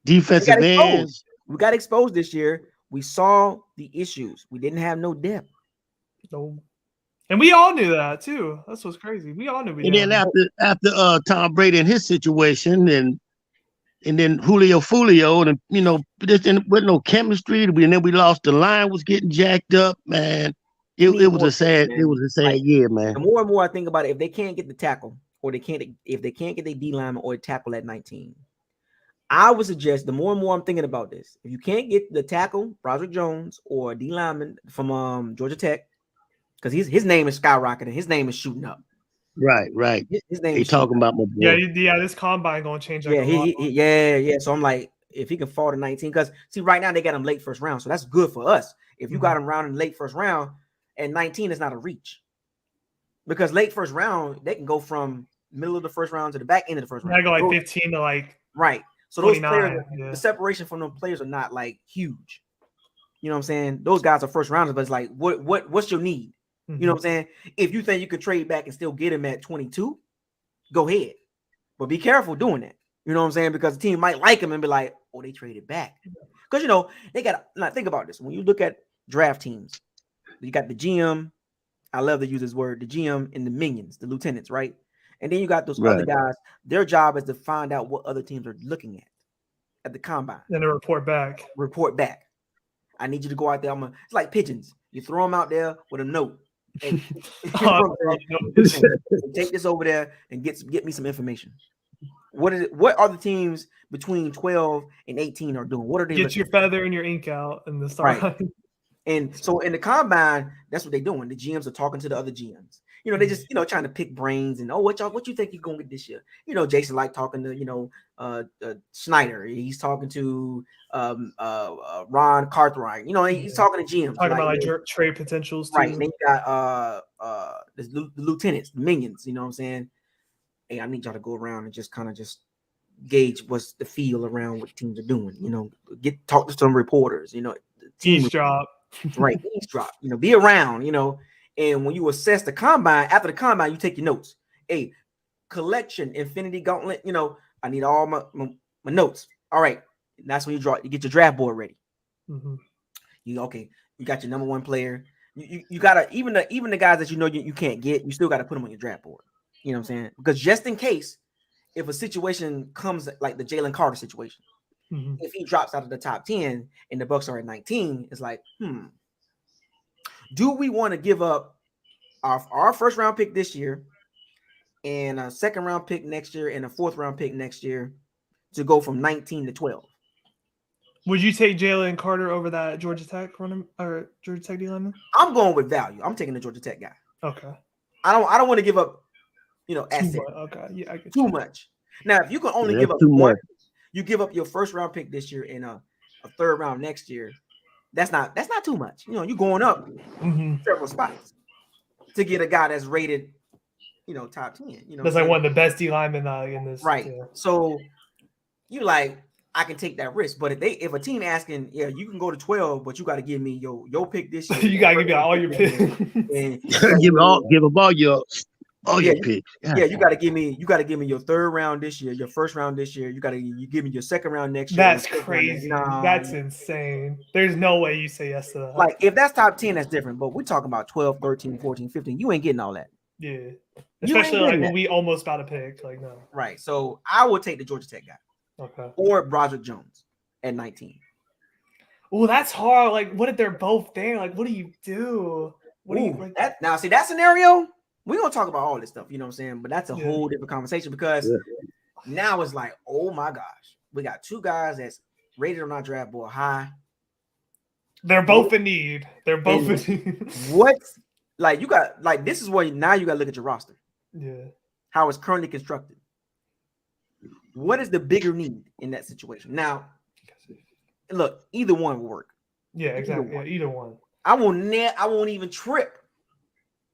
defensive ends. We got exposed this year. We saw the issues. We didn't have no depth. No. And we all knew that too. That's what's crazy. We all knew we And didn't. then after Tom Brady and his situation, and then Julio, and just with no chemistry, and then we lost. The line was getting jacked up, man. It was a sad year, man. The more and more I think about it, if they can't get the tackle, or if they can't get their D lineman or tackle at 19, I would suggest, the more and more I'm thinking about this, if you can't get the tackle, Broderick Jones, or D lineman from Georgia Tech, because his name is skyrocketing, his name is shooting up. Right. His name. They talking about my boy. Yeah. This combine gonna change. Yeah. So I'm like, if he can fall to 19, because see, right now they got him late first round, so that's good for us. If you got him round in late first round, and 19 is not a reach, because late first round they can go from middle of the first round to the back end of the first round. I go like 15 to like right. So those 29, players, the separation from those players are not like huge. You know what I'm saying? Those guys are first rounders, but it's like, what's your need? You know what I'm saying? If you think you could trade back and still get him at 22, go ahead. But be careful doing that. You know what I'm saying? Because the team might like him and be like, oh, they traded back. Because, they got to think about this. When you look at draft teams, you got the GM. I love to use this word, the GM and the minions, the lieutenants, right? And then you got those other guys. Their job is to find out what other teams are looking at the combine. Then to report back. I need you to go out there. It's like pigeons. You throw them out there with a note. Hey, take this over there and get me some information. What are the teams between 12 and 18 are doing? What are they? Get your feather and your ink out and the start. Right. And so in the combine, that's what they're doing. The GMs are talking to the other GMs. They just trying to pick brains and what you think you're gonna get this year. Jason like talking to Snyder. He's talking to Ron Cartwright. He's talking to GMs. Talking about trade potentials too. Right. And then you got the lieutenants, the minions. You know what I'm saying? Hey, I need y'all to go around and just kind of just gauge what's the feel around what teams are doing. Talk to some reporters. Eavesdrop. Right, eavesdrop. Be around. And when you assess the combine, after the combine, you take your notes. Hey, collection, Infinity Gauntlet. I need all my notes. All right, and that's when you get your draft board ready. You got your number one player. You gotta even the guys that you can't get, you still got to put them on your draft board. You know what I'm saying? Because just in case, if a situation comes like the Jalen Carter situation, if he drops out of the top 10 and the Bucs are at 19, it's like, do we want to give up our first round pick this year and a second round pick next year and a fourth round pick next year to go from 19 to 12? Would you take Jalen Carter over that Georgia Tech running or Georgia Tech D lineman? I'm going with value. I'm taking the Georgia Tech guy. Okay. I don't want to give up, asset. Okay. Yeah, I get too much. Now, if you can only give up one, you give up your first round pick this year and a third round next year. That's not too much. You're going up several spots to get a guy that's rated, top 10. That's like one of the best D linemen in this. Right. Yeah. So I can take that risk. But if a team asking, you can go to 12, but you got to give me your pick this year. You got to give me all your picks. And give them all your picks. You got to give me your third round this year, your first round this year. You give me your second round next year. That's crazy. That's insane. There's no way you say yes to that. Like if that's top 10, that's different. But we're talking about 12, 13, 14, 15. You ain't getting all that. Yeah. Especially like when we almost about to pick. Like no. Right. So I would take the Georgia Tech guy. Okay. Or Broderick Jones at 19. Oh, that's hard. Like, what if they're both there? Like, what do you do? Now, see that scenario? We're gonna talk about all this stuff, you know what I'm saying? But that's a whole different conversation because now it's like, oh my gosh, we got two guys that's rated on our draft board high. They're both in need. This is where now you gotta look at your roster. Yeah. How it's currently constructed. What is the bigger need in that situation? Now, look, either one will work. Yeah, exactly. Either one. I won't even trip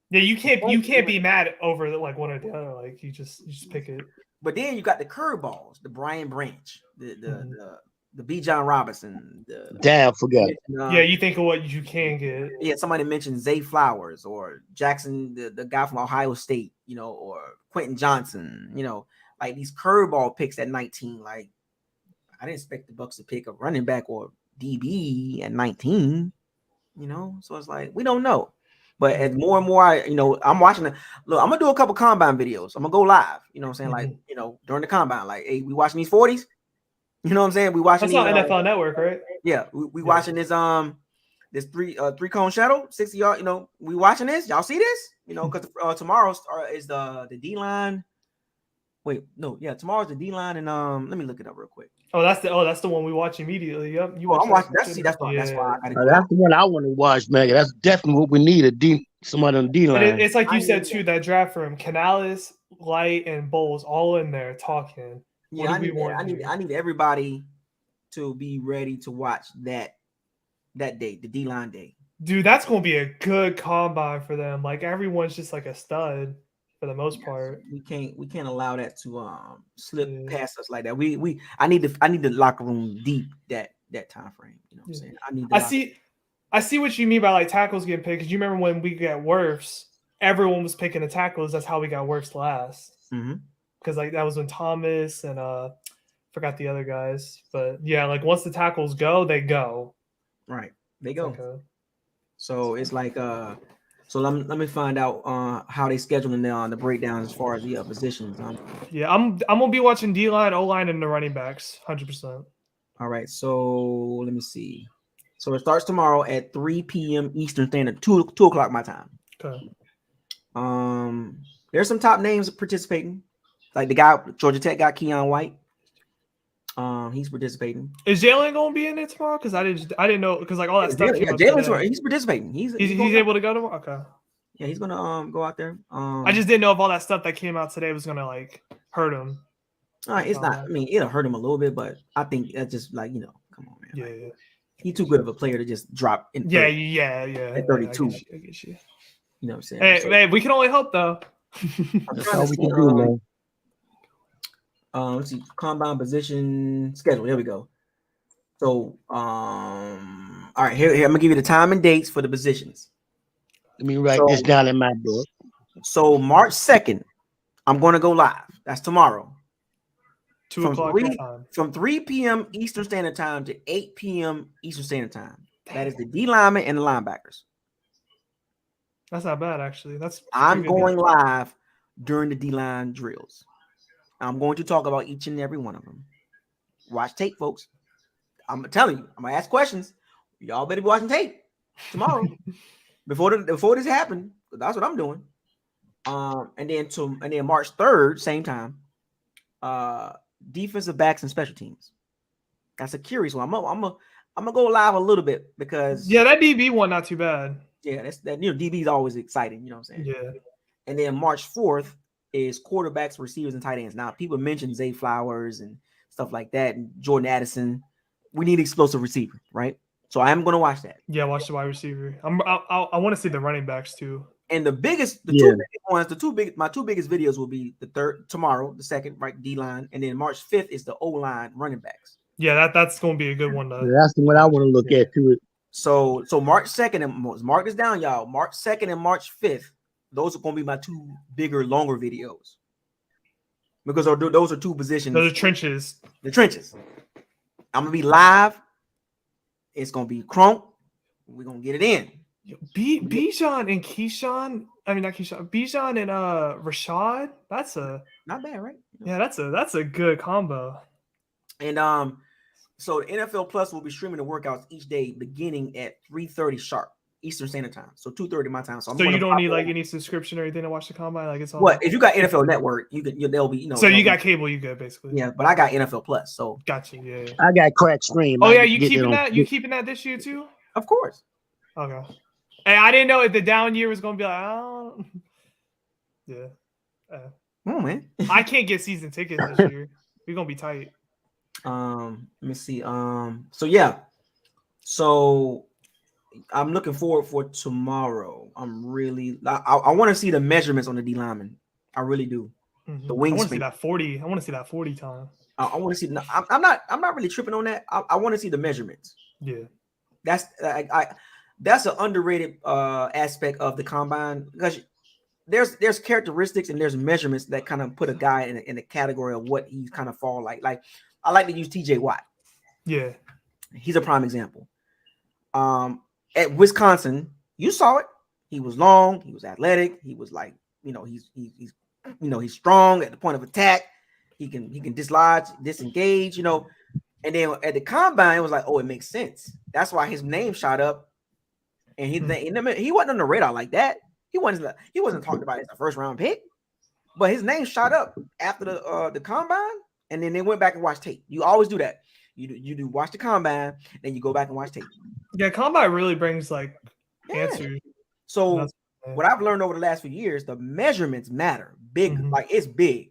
Yeah, you can't be mad over like one or the other. Like you just pick it. But then you got the curveballs, the Brian Branch, the Mhm. the B. John Robinson, the Damn, forgot. Yeah, you think of what you can get. yeah. Somebody mentioned Zay Flowers or Jackson, the guy from Ohio State, or Quentin Johnson, like these curveball picks at 19. Like I didn't expect the Bucs to pick a running back or DB at 19. So it's like we don't know. But as more and more, I'm watching look, I'm gonna do a couple combine videos. I'm gonna go live. You know what I'm saying? Like, during the combine, like, hey, we watching these 40s. You know what I'm saying? We watching That's these on NFL Network, right? Yeah, we watching this three cone shuttle, 60 yard. We watching this. Y'all see this? Because tomorrow is the D line. Wait, no, yeah, tomorrow's the D line, and let me look it up real quick. Oh, that's the one we watch immediately. Yep, I'm watching. That's why I gotta go. That's the one I want to watch, man. That's definitely what we need. Somebody on the D line. It's like you said too. That draft room, Canales, Light, and Bowles all in there talking. Yeah, I need everybody to be ready to watch that day, the D line day. Dude, that's gonna be a good combine for them. Like everyone's just like a stud for the most part. We can't allow that to slip past us like that. I need the locker room deep that time frame. You know what I'm saying? I see what you mean by like tackles getting picked. Because you remember when we got Wirfs, everyone was picking the tackles. That's how we got Wirfs last. Because like that was when Thomas and forgot the other guys. But yeah, like once the tackles go, they go. Right, they go. Okay. So it's like so let me find out how they scheduling the breakdowns as far as the positions. Yeah, I'm gonna be watching D line, O line, and the running backs, 100%. All right, so let me see. So it starts tomorrow at 3 p.m. Eastern Standard, 2 o'clock my time. Okay. There's some top names participating, like the guy Georgia Tech got Keon White. He's participating. Is Jalen gonna be in it tomorrow? Because I didn't know because like all that stuff. Yeah, Jalen's he's participating. He's able to go tomorrow. Okay. Yeah, he's gonna go out there. I just didn't know if all that stuff that came out today was gonna like hurt him. It's not. I mean, it'll hurt him a little bit, but I think that's just like come on, man. Yeah, like, he's too good of a player to just drop in. Yeah. At 32. I get you. You know what I'm saying? Hey, man, we can only hope though. That's all we can do, man. Let's see, combine position schedule. There we go. So, all right, here I'm gonna give you the time and dates for the positions. Let me write this down in my book. So March 2nd, I'm gonna go live. That's tomorrow. 2 o'clock time. From 3 p.m. Eastern Standard Time to 8 p.m. Eastern Standard Time. That is the D linemen and the linebackers. That's not bad, actually. I'm going live during the D line drills. I'm going to talk about each and every one of them. Watch tape, folks. I'm telling you, I'm gonna ask questions. Y'all better be watching tape tomorrow before this happened. That's what I'm doing. And then March 3rd, same time. Defensive backs and special teams. That's a curious one. I'm gonna go live a little bit because that DB one not too bad. Yeah, DB is always exciting. You know what I'm saying? Yeah. And then March 4th is quarterbacks, receivers, and tight ends. Now people mention Zay Flowers and stuff like that, and Jordan Addison. We need explosive receiver, right? So I am going to watch that. Yeah, watch the wide receiver. I want to see the running backs too. And two biggest ones, my two biggest videos will be the third tomorrow, the second, right, D line, and then March 5th is the O line running backs. Yeah, that's going to be a good one. That's the one I want to look at too. So March 2nd and mark this down, y'all. March 2nd and March 5th, those are going to be my two bigger, longer videos because those are two positions. Those are trenches. The trenches. I'm gonna be live. It's gonna be crunk. We're gonna get it in. Bijan and Keyshawn. I mean, not Keyshawn. Bijan and Rashad. That's not bad, right? Yeah, that's a good combo. And so the NFL Plus will be streaming the workouts each day beginning at 3:30 sharp Eastern Standard Time. So 2:30 my time. So you don't need like any subscription or anything to watch the combine. Like it's all. What if you got NFL Network? They'll be So you got cable, you good basically. Yeah, but I got NFL Plus. So gotcha. Yeah. I got crack stream. Oh yeah, you keeping that? You keeping that this year too? Of course. Okay. Hey, I didn't know if the down year was gonna be like, oh. Yeah. Oh man. I can't get season tickets this year. We're gonna be tight. Let me see. So yeah. So I'm looking forward for tomorrow. I want to see the measurements on the D lineman. I really do. The I want to see wingspan. that 40. I want to see that 40 time. I want to see. I'm not really tripping on that. I want to see the measurements. Yeah. That's that's an underrated aspect of the combine, because there's characteristics and there's measurements that kind of put a guy in the category of what he's kind of fall like. Like, I like to use TJ Watt. Yeah. He's a prime example. At Wisconsin, you saw it. He was long. He was athletic. He was like, he's strong at the point of attack. He can dislodge, disengage, And then at the combine, it was like, oh, it makes sense. That's why his name shot up. And he wasn't on the radar like that. He wasn't talked about as a first round pick, but his name shot up after the combine. And then they went back and watched tape. You always do that. You do watch the combine, then you go back and watch tape. Yeah, combine really brings answers. So what I've learned over the last few years, the measurements matter. Big, like it's big.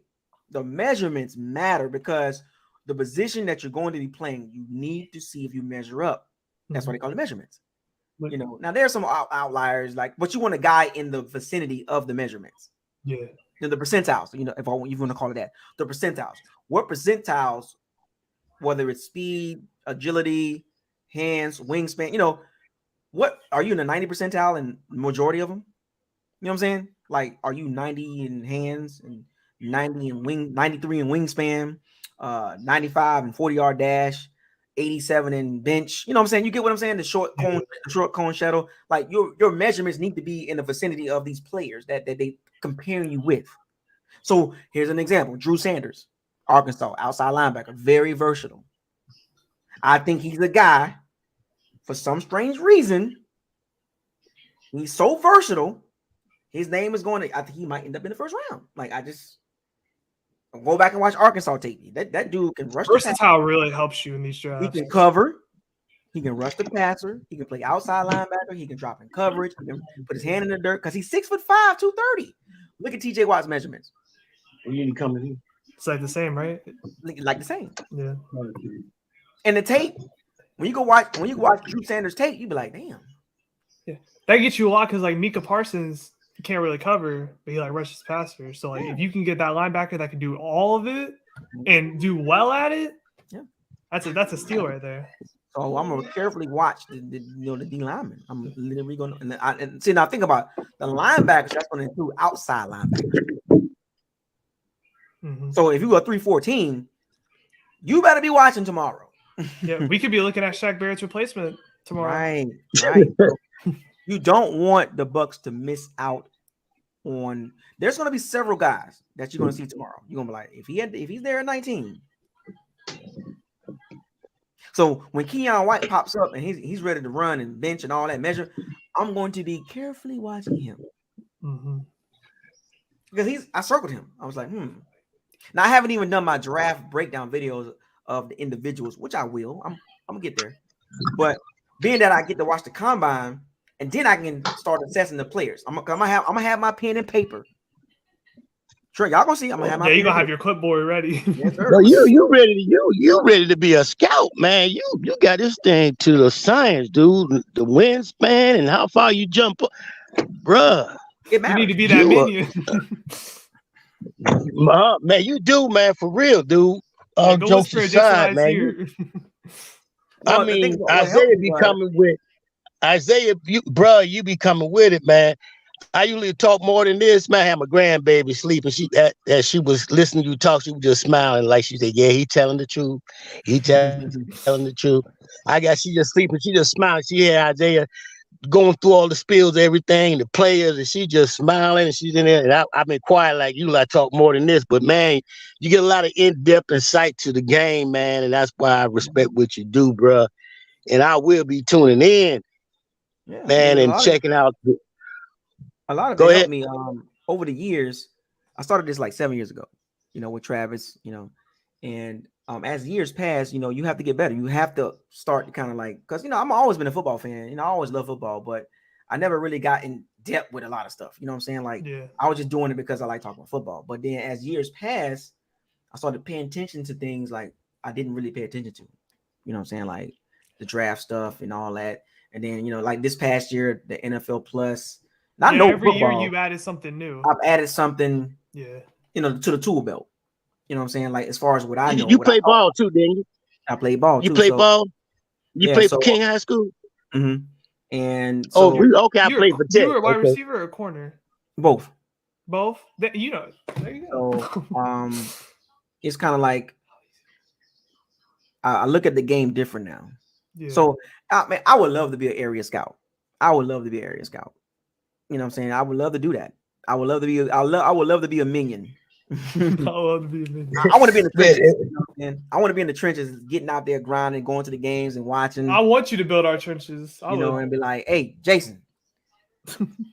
The measurements matter because the position that you're going to be playing, you need to see if you measure up. That's why they call it measurements. Now there's some outliers, but you want a guy in the vicinity of the measurements. Yeah. The percentiles, if you want to call it that, the percentiles. What percentiles, whether it's speed, agility, hands, wingspan, what are you in the 90 percentile in majority of them? You know what I'm saying? Like, are you 90 in hands and 90 in 93 in wingspan, 95 in 40-yard dash, 87 in bench? You know what I'm saying? You get what I'm saying? The short cone shuttle. Like, your measurements need to be in the vicinity of these players that they comparing you with. So here's an example: Drew Sanders, Arkansas, outside linebacker, very versatile. I think he's a guy, for some strange reason, he's so versatile. His name is going to, I think he might end up in the first round. Like, I'll go back and watch Arkansas tape. That dude can rush. Versatile really helps you in these drafts. He can cover. He can rush the passer. He can play outside linebacker. He can drop in coverage. He can put his hand in the dirt because he's 6'5", 230. Look at TJ Watt's measurements. He didn't come in. It's like the same, right? Like the same. Yeah. And the tape, when you watch Drew Sanders tape, you be like, damn. Yeah, that gets you a lot because Micah Parsons can't really cover, but he rushes passer. So if you can get that linebacker that can do all of it and do well at it, that's a steal right there. So I'm gonna carefully watch the D lineman. I'm literally gonna and see, now think about the linebackers. That's gonna include outside linebackers. So if you go 314, you better be watching tomorrow. Yeah, we could be looking at Shaq Barrett's replacement tomorrow. Right. You don't want the Bucs to miss out on. There's going to be several guys that you're going to see tomorrow. You're going to be like, if he's there at 19. So when Keon White pops up and he's ready to run and bench and all that measure, I'm going to be carefully watching him because I circled him. I was like, Now I haven't even done my draft breakdown videos of the individuals, which I will. I'm gonna get there, but being that I get to watch the combine. And then I can start assessing the players. I'm gonna have my pen and paper. Sure, y'all gonna see. I'm gonna have my. Yeah, you gonna have your clipboard ready. Yes, sir. No, you ready to be a scout, man. You got this thing to the science, dude. The wingspan and how far you jump, bruh. You need to be that minion. Man, you do, man, for real, dude. Yeah, Jokes aside, man. I mean, Isaiah be coming with. Isaiah, you be coming with it, man. I usually talk more than this, man. I had my grandbaby sleeping. As she was listening to you talk, she was just smiling like she said, yeah, he telling the truth. He telling the truth. She just sleeping. She just smiling. She had Isaiah going through all the spills, everything, the players, and she just smiling, and she's in there. And I've been quiet like you. I talk more than this, but man, you get a lot of in-depth insight to the game, man, and that's why I respect what you do, bro. And I will be tuning in. Yeah, man, and checking out. A lot of it helped me over the years. I started this like 7 years ago, with Travis, and as years pass, you have to get better. You have to start to kind of because I'm always been a football fan. I always love football, but I never really got in depth with a lot of stuff. You know what I'm saying? I was just doing it because I like talking about football. But then as years pass, I started paying attention to things like I didn't really pay attention to. You know what I'm saying? Like the draft stuff and all that. And then, like this past year, the NFL Plus. Not Yeah, no every year football. you added something new. I've added something, Yeah. to the tool belt. You know what I'm saying? Like as far as what I know, You what I play thought ball about. too, didn't you? I play ball You too. play So ball. You yeah, played for so King High School. and Oh, so okay. I played for You Tech. were a wide Okay. receiver or corner? both. Both. There you go. So it's kind of like I look at the game different now. Yeah. So man, I would love to be an area scout. I would love to be an area scout. You know what I'm saying? I would love to do that. I would love to be. I would love to be a minion. I love to be a minion. I want to be in the Man, trenches. You know what I'm saying? I want to be in the trenches, getting out there, grinding, going to the games and watching. I want you to build our trenches. And be like, "Hey, Jason,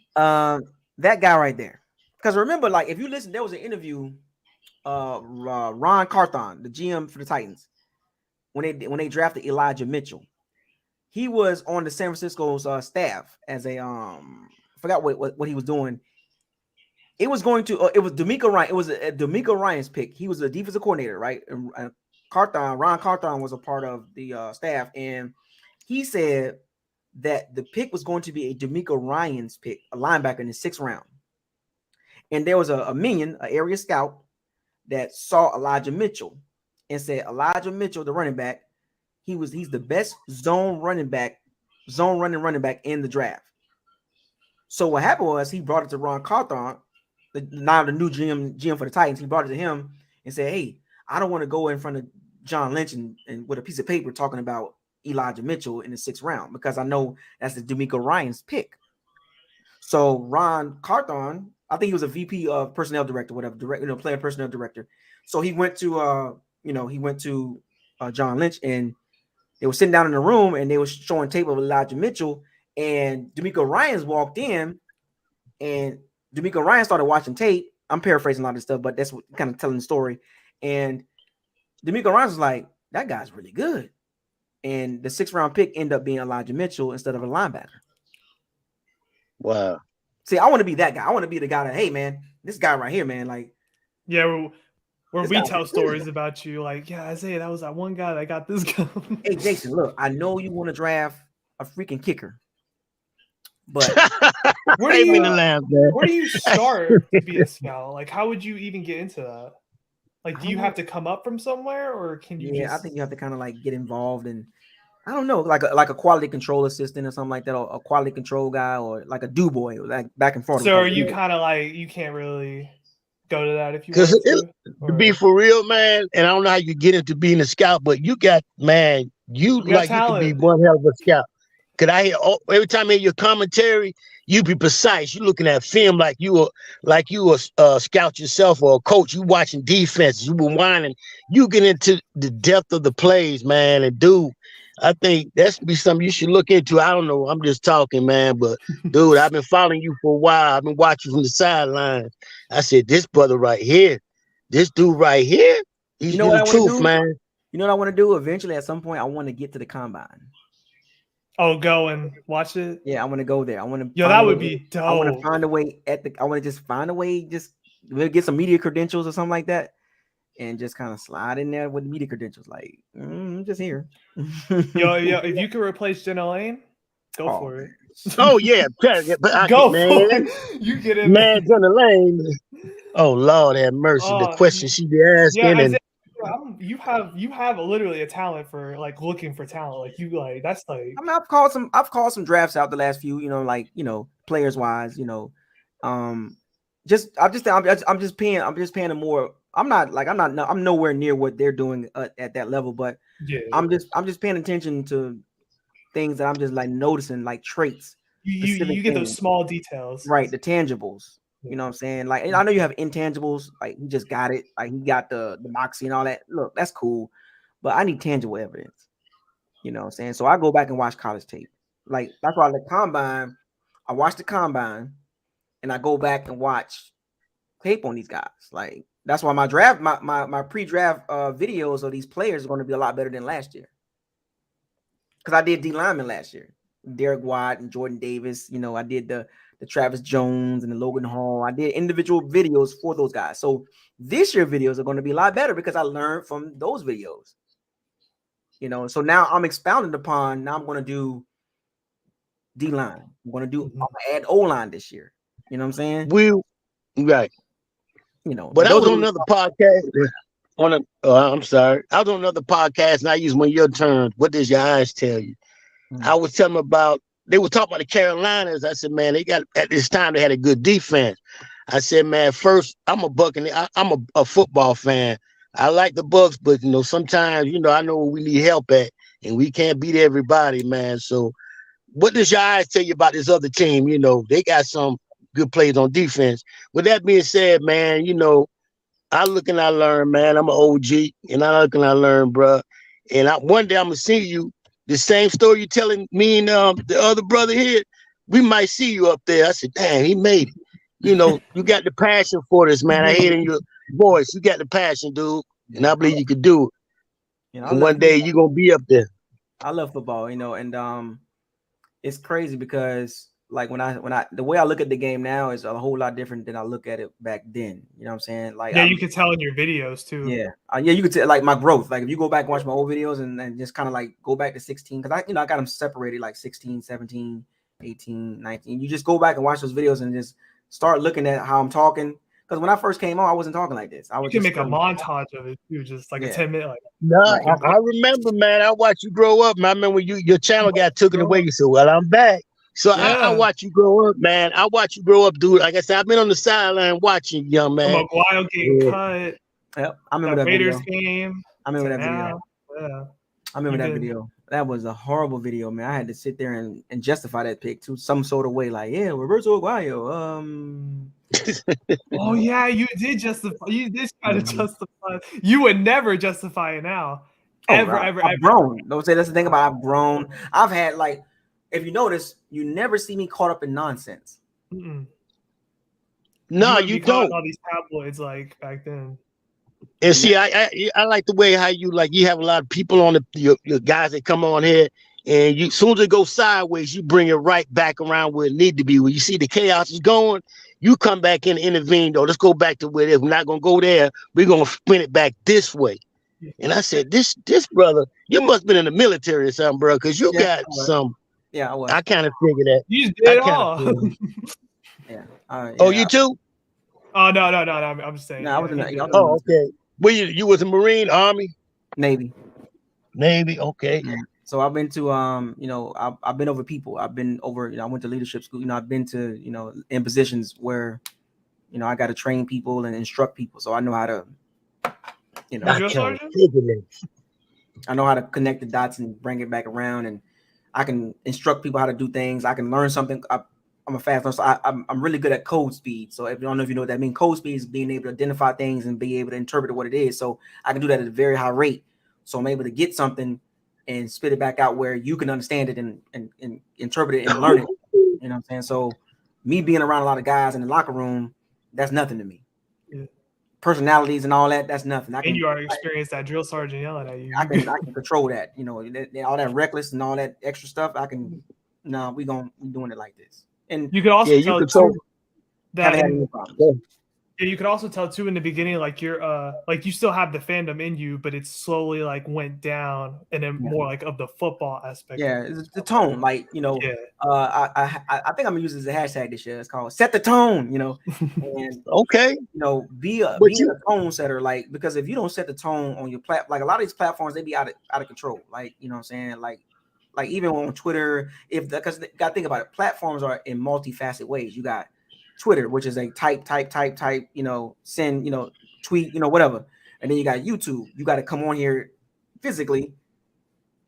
that guy right there." Because remember, like, if you listen, there was an interview. Ron Carthon, the GM for the Titans, when they drafted Elijah Mitchell, he was on the San Francisco's staff as a forgot what he was doing. It was going to it was D'Amico Ryan. It was a D'Amico Ryan's pick. He was a defensive coordinator, right? And Ron Carthon was a part of the staff, and he said that the pick was going to be a D'Amico Ryan's pick, a linebacker in the 6th round. And there was a minion, an area scout, that saw Elijah Mitchell and said, Elijah Mitchell, the running back, he's the best zone running back in the draft. So what happened was he brought it to Ron Carthon, now the new GM for the Titans. He brought it to him and said, "Hey, I don't want to go in front of John Lynch and with a piece of paper talking about Elijah Mitchell in the 6th round because I know that's the D'Amico Ryan's pick." So Ron Carthon, I think he was a VP of personnel director, whatever, player personnel director. So he went to John Lynch, and they were sitting down in the room and they were showing tape of Elijah Mitchell, and D'Amico Ryans walked in, and D'Amico Ryan started watching tape. I'm paraphrasing a lot of this stuff, but that's what kind of telling the story. And D'Amico Ryan was like, "That guy's really good." And the 6th round pick ended up being Elijah Mitchell instead of a linebacker. Wow. See, I want to be that guy. I want to be the guy that, hey, man, this guy right here, man, like. Yeah, where we tell stories about you, like, yeah, Isaiah, that was that one guy that got this guy. Hey, Jason, look, I know you want to draft a freaking kicker, but where do you start to be a scout? Like, how would you even get into that? Like, do you have to come up from somewhere, or can you? Yeah, I think you have to kind of like get involved in, I don't know, like a quality control assistant or something like that, or a quality control guy, or like a do boy, like back and forth. So, are you kind of like you can't really go to that if you want to be for real, man? And I don't know how you get into being a scout, but you got, man, you can be one hell of a scout. Cause I hear every time I hear your commentary, you be precise. You looking at film like you a scout yourself or a coach. You watching defenses. You been whining. You get into the depth of the plays, man. And dude, I think that's be something you should look into. I don't know. I'm just talking, man. But dude, I've been following you for a while. I've been watching from the sidelines. I said, this brother right here, this dude right here, he's the truth, man. You know what I want to do? Eventually, at some point, I want to get to the combine. Oh, go and watch it. Yeah, I want to go there. I want to. Yo, that would be dope. I want to find a way I want to just find a way, just get some media credentials or something like that, and just kind of slide in there with media credentials. Like, I'm just here. yo, if you could replace Jenna Lane, go for it. Oh yeah, go for it. You get in, man. Jenna Lane. Oh Lord, have mercy. The question she be asking, and you have literally a talent for like looking for talent. Like you that's like. I mean, I've called some drafts out the last few. Players wise. I'm just paying them more. I'm nowhere near what they're doing at that level, but yeah, I'm just paying attention to things that I'm just like noticing, like traits. You get those small details, right? The tangibles. You know what I'm saying? Like, I know you have intangibles. Like, he just got it. Like, he got the moxie and all that. Look, that's cool, but I need tangible evidence. You know what I'm saying? So I go back and watch college tape. Like, that's why the combine. I watch the combine, and I go back and watch tape on these guys. Like, that's why my draft, my pre-draft videos of these players are going to be a lot better than last year. Because I did D lineman last year, Derek Watt and Jordan Davis. I did the Travis Jones and the Logan Hall. I did individual videos for those guys. So this year videos are going to be a lot better because I learned from those videos. So now I'm expounding upon. Now I'm going to do D line. I'm gonna add O line this year. You know what I'm saying? Right. You know, But I was those on are another podcast. I'm sorry. I was on another podcast, and I used one of your terms. What does your eyes tell you? I was telling them about. They were talking about the Carolinas. I said, man, they got at this time they had a good defense. I said, man, first I'm a Buccaneer. I'm a football fan. I like the Bucs, but sometimes I know where we need help at, and we can't beat everybody, man. So, what does your eyes tell you about this other team? They got some good plays on defense. With that being said, man, I look and I learn, man. I'm an OG, and I look and I learn, bro. And one day I'm gonna see you. The same story you telling me and the other brother here. We might see you up there. I said, damn, he made it. You got the passion for this, man. I hear it in your voice. You got the passion, dude, and I believe you could do it. And one day you're gonna be up there. I love football, and it's crazy because like when I the way I look at the game now is a whole lot different than I look at it back then. You know what I'm saying? Like you can tell in your videos too. Yeah, you could tell like my growth. Like if you go back and watch my old videos and just kind of like go back to 16, because I got them separated like 16, 17, 18, 19. You just go back and watch those videos and just start looking at how I'm talking. Because when I first came on, I wasn't talking like this. You can make a montage of it too, just like a 10-minute. Like, no, I remember, man. I watched you grow up. Man. I remember when your channel got taken away. You said, "Well, I'm back." So I watch you grow up, man. I watch you grow up, dude. Like I said, I've been on the sideline watching, young man. Maguire getting cut. Yep, I remember that Raiders video. game. I remember that video. Yeah, I remember that video. That was a horrible video, man. I had to sit there and justify that pick to some sort of way, like, yeah, Roberto Aguayo. Oh yeah, you did justify. You did try to justify. You would never justify it now. Ever. I've grown. Don't say that's the thing about I've grown. I've had like, if you notice, you never see me caught up in nonsense. Mm-mm. No, you don't. All these tabloids like back then. And see, I like the way how you have a lot of people on your guys that come on here, and as soon as it goes sideways, you bring it right back around where it need to be. When you see the chaos is going, you come back in and intervene. Though, let's go back to where it is. We're not gonna go there. We're gonna spin it back this way. And I said, this brother, you must have been in the military or something, bro, because you got some. Yeah, I was. I kind of figured that. You just did it all. Yeah. Oh, you too? Oh no! I'm just saying. No, I was in the. Oh, okay. Well, you was a Marine, Army, Navy. Okay. Yeah. So I've been to I've been over people. I've been over. I went to leadership school. I've been to in positions where I got to train people and instruct people. So I know how to I know how to connect the dots and bring it back around, and I can instruct people how to do things. I can learn something. I'm a fast learner, so I'm really good at code speed. So if you don't know if you know what that means, code speed is being able to identify things and be able to interpret what it is. So I can do that at a very high rate. So I'm able to get something and spit it back out where you can understand it and interpret it and learn it. You know what I'm saying? So me being around a lot of guys in the locker room, that's nothing to me. Yeah. Personalities and all that, that's nothing. And you already experienced that drill sergeant yelling at you. I can control that. All that reckless and all that extra stuff. I can. No, we doing it like this. And you could also tell too that you could also tell too in the beginning, like you're like you still have the fandom in you, but it's slowly like went down and then more like of the football aspect. Yeah, it's the tone. Like I think I'm gonna use it as a hashtag this year. It's called set the tone. And okay. Be a tone setter. Like because if you don't set the tone on your platform, like a lot of these platforms, they be out of control. Like what I'm saying, like even on Twitter, because you got to think about it, platforms are in multifaceted ways. You got Twitter, which is a type, send, tweet, whatever. And then you got YouTube. You got to come on here physically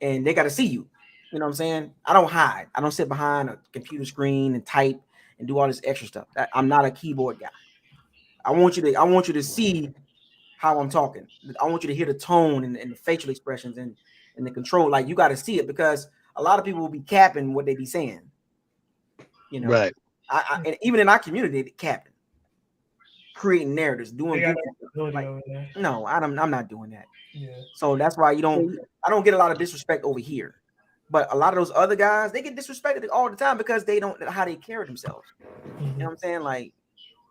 and they got to see you. You know what I'm saying? I don't hide. I don't sit behind a computer screen and type and do all this extra stuff. I'm not a keyboard guy. I want you to see how I'm talking. I want you to hear the tone and the facial expressions and the control. Like you got to see it because a lot of people will be capping what they be saying. Right. And even in our community, they capping, creating narratives, doing no, I'm not doing that. Yeah. So that's why I don't get a lot of disrespect over here. But a lot of those other guys, they get disrespected all the time because they don't know how they carry themselves. You know what I'm saying? Like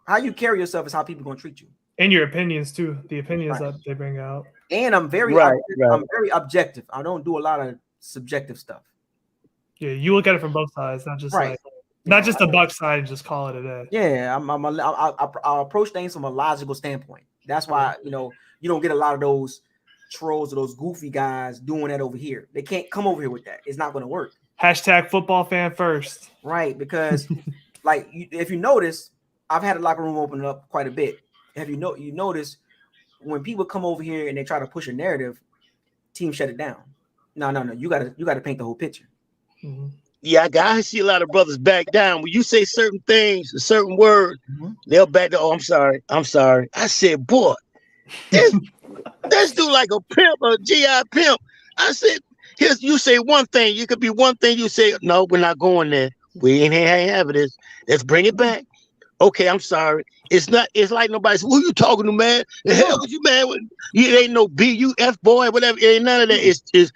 how you carry yourself is how people gonna treat you. And your opinions too, the opinions that they bring out. And I'm very I'm very objective. I don't do a lot of subjective stuff. Yeah, you look at it from both sides, not just Right. like You not know, just the Bucs side and just call it a day. Yeah, I'll approach things from a logical standpoint. That's why, you know, you don't get a lot of those trolls or those goofy guys doing that over here. They can't come over here with that. It's not going to work. Hashtag football fan first. Right, because like if you notice, I've had a locker room open up quite a bit. Have you notice when people come over here and they try to push a narrative, teams shut it down. No. You gotta paint the whole picture. Mhm. Yeah, I see a lot of brothers back down. When you say certain things, a certain word, they'll back down. Oh, I'm sorry. I said, boy, this dude like a pimp, a GI pimp. I said, here's you say one thing, you could be one thing. You say, no, we're not going there. We ain't having this. Let's bring it back. Okay, I'm sorry. It's not. It's like nobody's. Who you talking to, man? The hell with you, man? You ain't no BUF boy, whatever. It ain't none of that. It's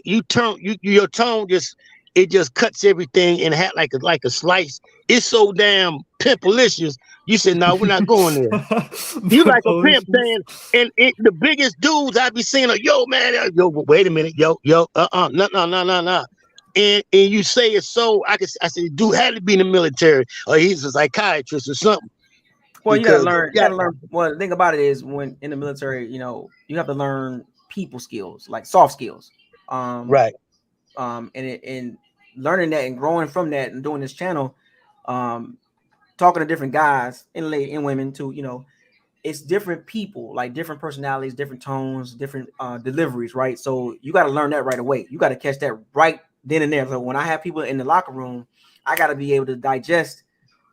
you turn your tone just cuts everything in half like a slice. It's so damn pimpalicious. You said, no, we're not going there. You like a pimp saying, and the biggest dudes I be seeing are, yo, man, yo, wait a minute, yo, no. And you say it so I said, dude had to be in the military or he's a psychiatrist or something. Well, you gotta learn. Well, the thing about it is when in the military, you know, you have to learn people skills, like soft skills. Right. And learning that and growing from that and doing this channel, talking to different guys and women too, you know, it's different people, like different personalities, different tones, different deliveries, right? So you got to learn that right away. You got to catch that right then and there. So when I have people in the locker room, I got to be able to digest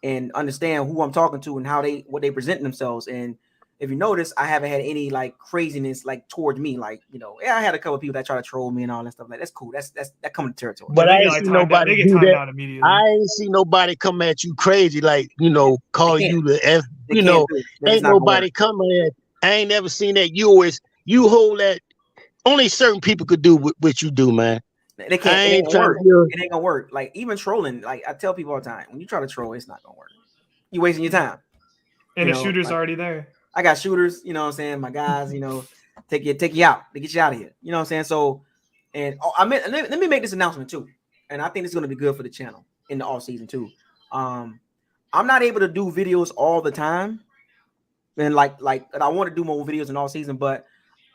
and understand who I'm talking to and what they present themselves. And if you notice, I haven't had any like craziness like towards me. Like, you know, I had a couple of people that try to troll me and all that stuff. Like, that's cool. That comes to territory. But I ain't see nobody do that. Immediately. I ain't see nobody come at you crazy, like, you know, call you the F. You know, ain't nobody coming at. I ain't never seen that. You hold that. Only certain people could do what you do, man. They can't. It ain't gonna work. Like even trolling. Like I tell people all the time, when you try to troll, it's not gonna work. You wasting your time. And the shooter's already there. I got shooters. You know what I'm saying? My guys. You know, take you out. They get you out of here. You know what I'm saying? So, and let me make this announcement too. And I think it's gonna be good for the channel in the off season too. I'm not able to do videos all the time, and like I want to do more videos in all season, but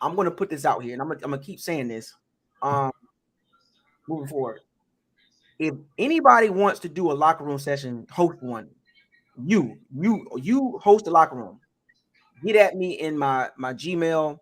I'm gonna put this out here, and I'm gonna keep saying this. Moving forward, if anybody wants to do a locker room session, host one. You host the locker room. Get at me in my Gmail.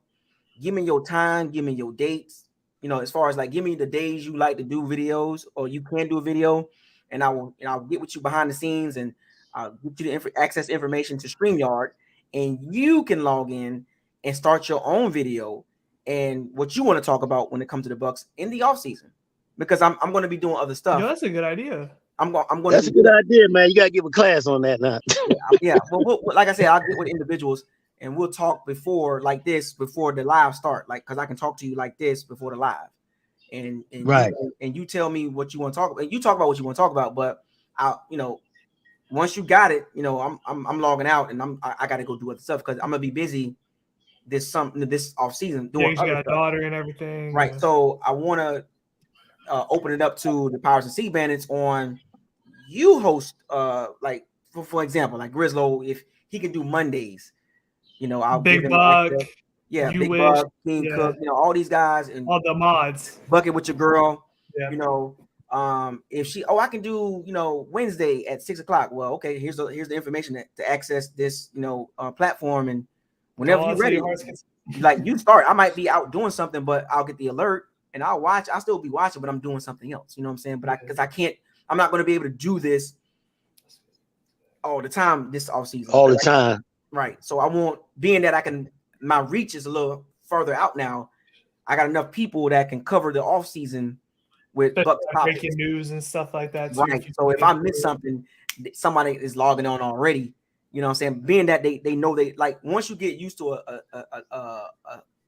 Give me your time. Give me your dates. You know, as far as like, give me the days you like to do videos, or you can do a video, and I'll get with you behind the scenes, and I'll get you the access information to StreamYard, and you can log in and start your own video and what you want to talk about when it comes to the Bucs in the off season. Because I'm going to be doing other stuff. No, that's a good idea. I'm going. That's a good idea, man. You got to give a class on that now. Yeah. Well, like I said, I'll get with individuals and we'll talk before the live start. Like, because I can talk to you like this before the live, and right. You tell me what you want to talk about. And you talk about what you want to talk about. But once you got it, I'm logging out and I got to go do other stuff because I'm gonna be busy this off season doing. You got a daughter and everything, right? Yeah. So I want to open it up to the Powers and Sea Bandits on you host like for example like Grizzlo, if he can do Mondays, I'll Big Buck, Big Buck, King Cook, all these guys and all the mods, Bucket with your girl, if she I can do Wednesday at 6:00. Well, okay, here's the information to access this platform, and whenever you're ready, like you start, I might be out doing something, but I'll get the alert and I'll watch. I'll still be watching, but I'm doing something else. You know what I'm saying? But I'm not going to be able to do this all the time this off season. All the time. Right. So I want, being that my reach is a little further out now. I got enough people that can cover the off season with Bucs breaking news and stuff like that. Too. Right. So if I miss something, somebody is logging on already. You know what I'm saying? Being that they know like once you get used to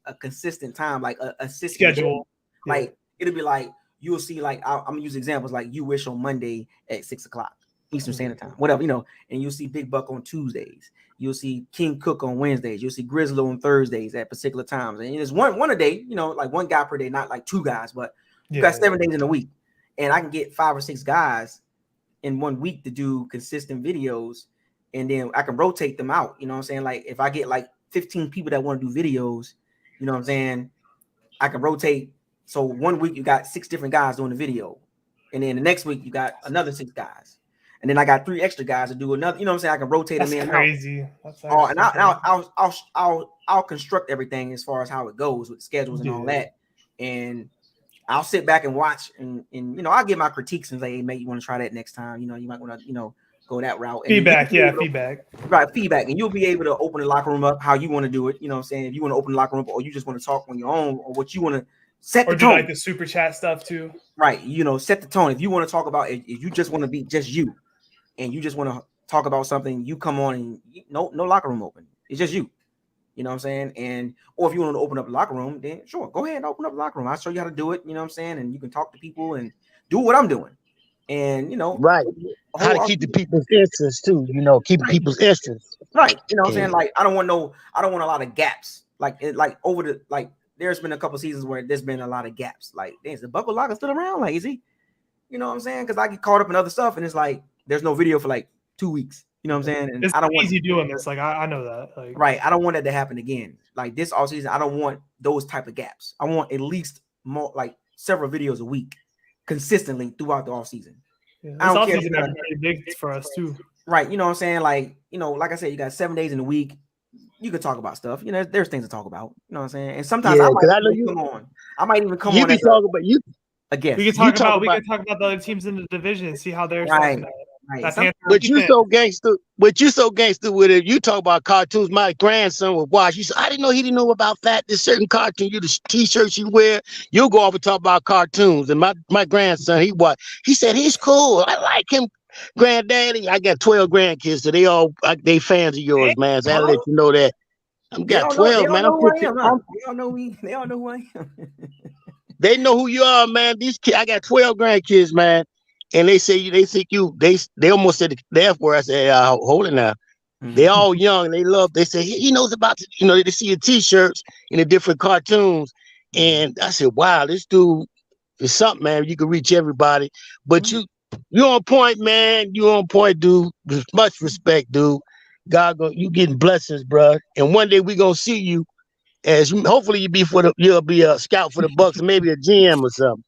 a consistent time, like a schedule, like it'll be like you'll see like I'm gonna use examples like you wish on Monday at 6:00 Eastern Standard Time, whatever, and you'll see Big Buck on Tuesdays, you'll see King Cook on Wednesdays, you'll see Grizzlo on Thursdays at particular times, and it's one a day, like one guy per day, not like two guys, but you got 7 days in a week, and I can get 5 or 6 guys in 1 week to do consistent videos, and then I can rotate them out. You know what I'm saying? Like if I get like 15 people that want to do videos, you know what I'm saying? I can rotate. So 1 week you got 6 different guys doing the video, and then the next week you got another 6 guys, and then I got 3 extra guys to do another. You know what I'm saying? I can rotate That's them in. crazy. That's And I'll construct everything as far as how it goes with schedules and all that, and I'll sit back and watch, and you know, I'll give my critiques and say, hey, mate, you want to try that next time? You know, you might want to, you know, go that route. And Feedback. Right, feedback. And you'll be able to open the locker room up how you want to do it. You know what I'm saying? If you want to open the locker room up, or you just want to talk on your own, or what you want to set the tone. Or do like the super chat stuff too. Right. You know, set the tone. If you want to talk about it, if you just want to be just you, and you just want to talk about something, you come on and no locker room open. It's just you. You know what I'm saying? And or if you want to open up a locker room, then sure, go ahead and open up a locker room. I'll show you how to do it. You know what I'm saying? And you can talk to people and do what I'm doing. And you know, right. How to keep the people's interest too, you know, keeping people's interest. Right. You know what I'm saying? Like I don't want a lot of gaps. Like there's been a couple seasons where there's been a lot of gaps. Like, is the Buckle Locker still around? Like, is he? You know what I'm saying? Because I get caught up in other stuff, and it's like there's no video for like 2 weeks. You know what I'm saying? And it's I don't easy doing this. Like I know that. Like, right. I don't want that to happen again. Like this all season, I don't want those type of gaps. I want at least more, like several videos a week, consistently throughout the off season. Yeah, I don't care. Pretty big for us too. Right. You know what I'm saying? Like, you know, like I said, you got 7 days in a week. You can talk about stuff. You know, there's things to talk about. You know what I'm saying? And sometimes I might even come on. I might even come on. You can talk about you. Again, we can talk about the other teams in the division and see how they're right. Right. But you so gangster with it. You talk about cartoons. My grandson would watch. He said, I didn't know he didn't know about that. This certain cartoon, you the t-shirts you wear, you'll go off and talk about cartoons. And my grandson, he said he's cool. I like him. Granddaddy, I got 12 grandkids, so they fans of yours, man. So I'll let you know that. I've got 12, man. They all know me. They all know who I am. They know who you are, man. These kids, I got 12 grandkids, man. And they think they almost said the F word. I said, hold it now. Mm-hmm. They all young. They say he knows about, they see your t-shirts in the different cartoons. And I said, wow, this dude is something, man. You can reach everybody. But you're on point, man. You're on point, dude. With much respect, dude. God, you getting blessings, bro. And one day we gonna see you hopefully you'll be a scout for the Bucs, maybe a GM or something.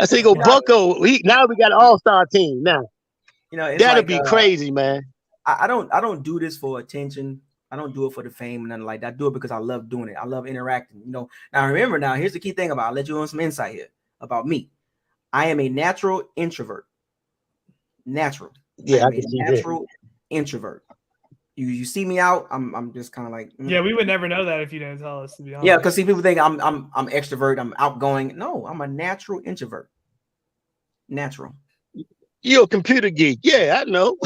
I say go Bucko. Now we got an all-star team. Now, that'll be crazy, man. I don't do this for attention. I don't do it for the fame and nothing like that. I do it because I love doing it. I love interacting. Now remember, here's the key thing I'll let you on some insight here about me. I am a natural introvert. Natural. Yeah, I am a natural introvert. You see me out, I'm just kind of like Yeah, we would never know that if you didn't tell us, to be honest. Yeah, because people think I'm extrovert, I'm outgoing. No, I'm a natural introvert. Natural. You're a computer geek. Yeah, I know.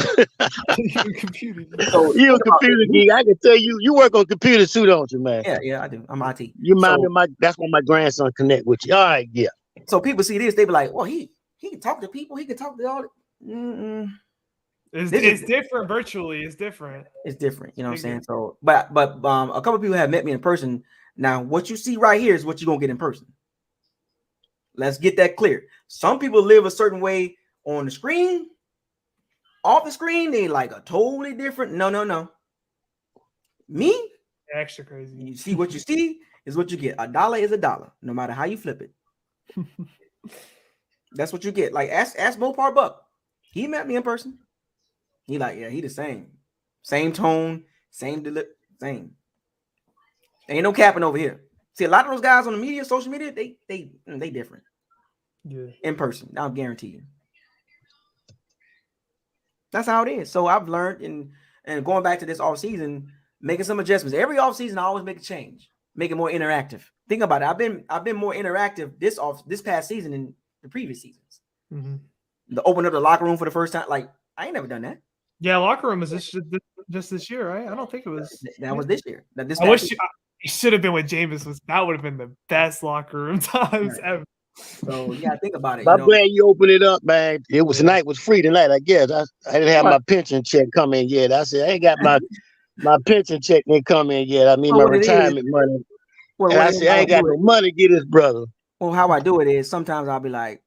You're a computer geek. So, you're a computer geek. I can tell you work on computers too, don't you, man? Yeah, I do. I'm IT. You mind me? That's why my grandson connect with you. All right, yeah. So people see this, they be like, well, he can talk to people, he can talk to all. It's different virtually. It's different. It's different. You know what I'm saying? So, but a couple of people have met me in person. Now, what you see right here is what you're gonna get in person. Let's get that clear. Some people live a certain way on the screen. Off the screen, they like a totally different. No. Me? Extra crazy. You see what you see is what you get. $1 is $1, no matter how you flip it. That's what you get. Like ask Mopar Buck. He met me in person. He like, yeah, he the same tone, same. Ain't no capping over here. See, a lot of those guys on the media, social media, they different. Yeah. In person, I'll guarantee you. That's how it is. So I've learned and going back to this off season, making some adjustments. Every off season, I always make a change, make it more interactive. Think about it. I've been more interactive this past season than the previous seasons. Mm-hmm. The open up the locker room for the first time, like I ain't never done that. Yeah, locker room is just this year, right? I don't think it was. That was this year. I wish you should have been with Jameis. That would have been the best locker room times ever. So yeah, think about it. I'm glad you opened it up, man. It was tonight was free tonight, I guess. I didn't have my pension check come in yet. I said I ain't got my pension check didn't come in yet. I need my retirement money. And I said I ain't got no money to get his brother. Well, how I do it is sometimes I'll be like,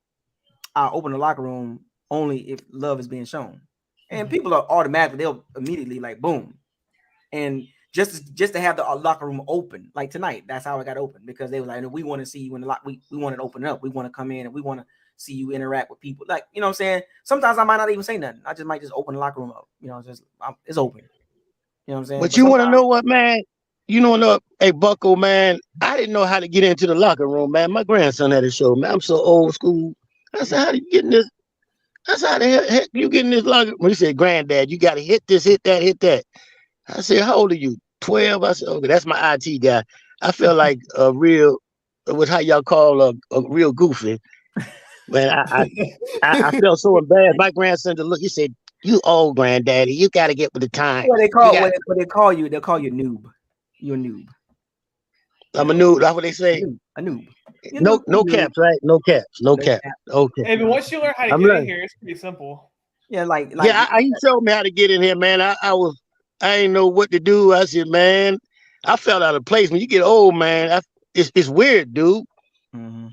I open the locker room only if love is being shown, and people are automatically they'll immediately like boom, and just to have the locker room open like tonight, that's how it got open because they were like, we want to see you in the lock. We want to open it up. We want to come in and we want to see you interact with people. Like, you know what I'm saying? Sometimes I might not even say nothing. I just might just open the locker room up. You know, it's open. You know what I'm saying? But you want to know what, man? You don't know, hey Bucko, man. I didn't know how to get into the locker room, man. My grandson had a show, man. I'm so old school. I said, how do you get in this? I said, how the heck you get in this locker room? He said, Granddad, you got to hit this, hit that, hit that. I said, how old are you? 12. I said, okay, that's my IT guy. I felt like a real, what how y'all call a real goofy. Man, I felt so embarrassed. My grandson to look, he said, you old granddaddy, you got to get with the time. What they call what they call you? They'll call you noob. You're a noob. I'm a noob. That's what they say. A noob. No caps, right? No caps. No caps. Okay. Hey, but once you learn how to get in here, it's pretty simple. Yeah, like he showed me how to get in here, man. I didn't know what to do. I said, man, I felt out of place. When you get old, man, it's weird, dude. Mm-hmm.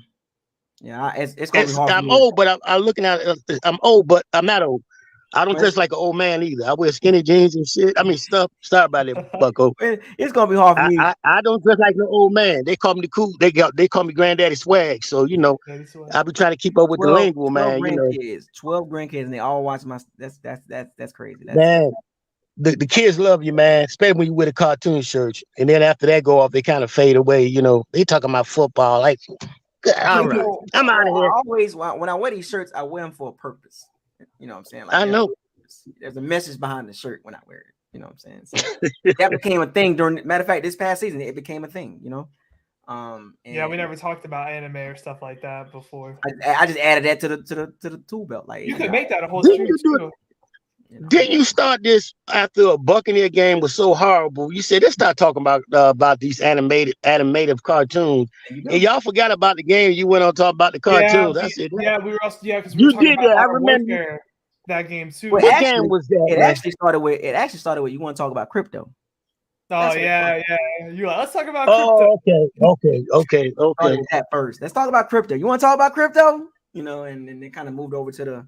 Yeah, it's gonna be hard. I'm old, but I'm looking at it. I'm old, but I'm not old. I don't dress like an old man either. I wear skinny jeans and shit. I mean, stuff. Sorry about that, Bucko. It's gonna be hard for me. I don't dress like an old man. They call me the cool. They call me Granddaddy Swag. So you know, I be trying to keep up with the lingual, man. 12 grandkids, and they all watch my. That's crazy. Man, the kids love you, man. Especially when you wear the cartoon shirts, and then after that go off, they kind of fade away. You know, they talking about football. Like, all right, I'm out of here. Always when I wear these shirts, I wear them for a purpose. You know what I'm saying? Like, I know. There's a message behind the shirt when I wear it. You know what I'm saying? So that became a thing matter of fact, this past season, it became a thing, you know? Yeah, we never talked about anime or stuff like that before. I just added that to the tool belt. Like, you could make that a whole stream too. Didn't you start this after a Buccaneer game was so horrible? You said, let's start talking about these animated cartoons, and y'all forgot about the game. You went on to talk about the cartoons. I said, yeah, we were also because we were talking about I remember that game too. Well, what game was that? It actually started with you want to talk about crypto. Oh yeah. You like, let's talk about crypto. Okay. That first. Let's talk about crypto. You want to talk about crypto? You know, and then they kind of moved over to the.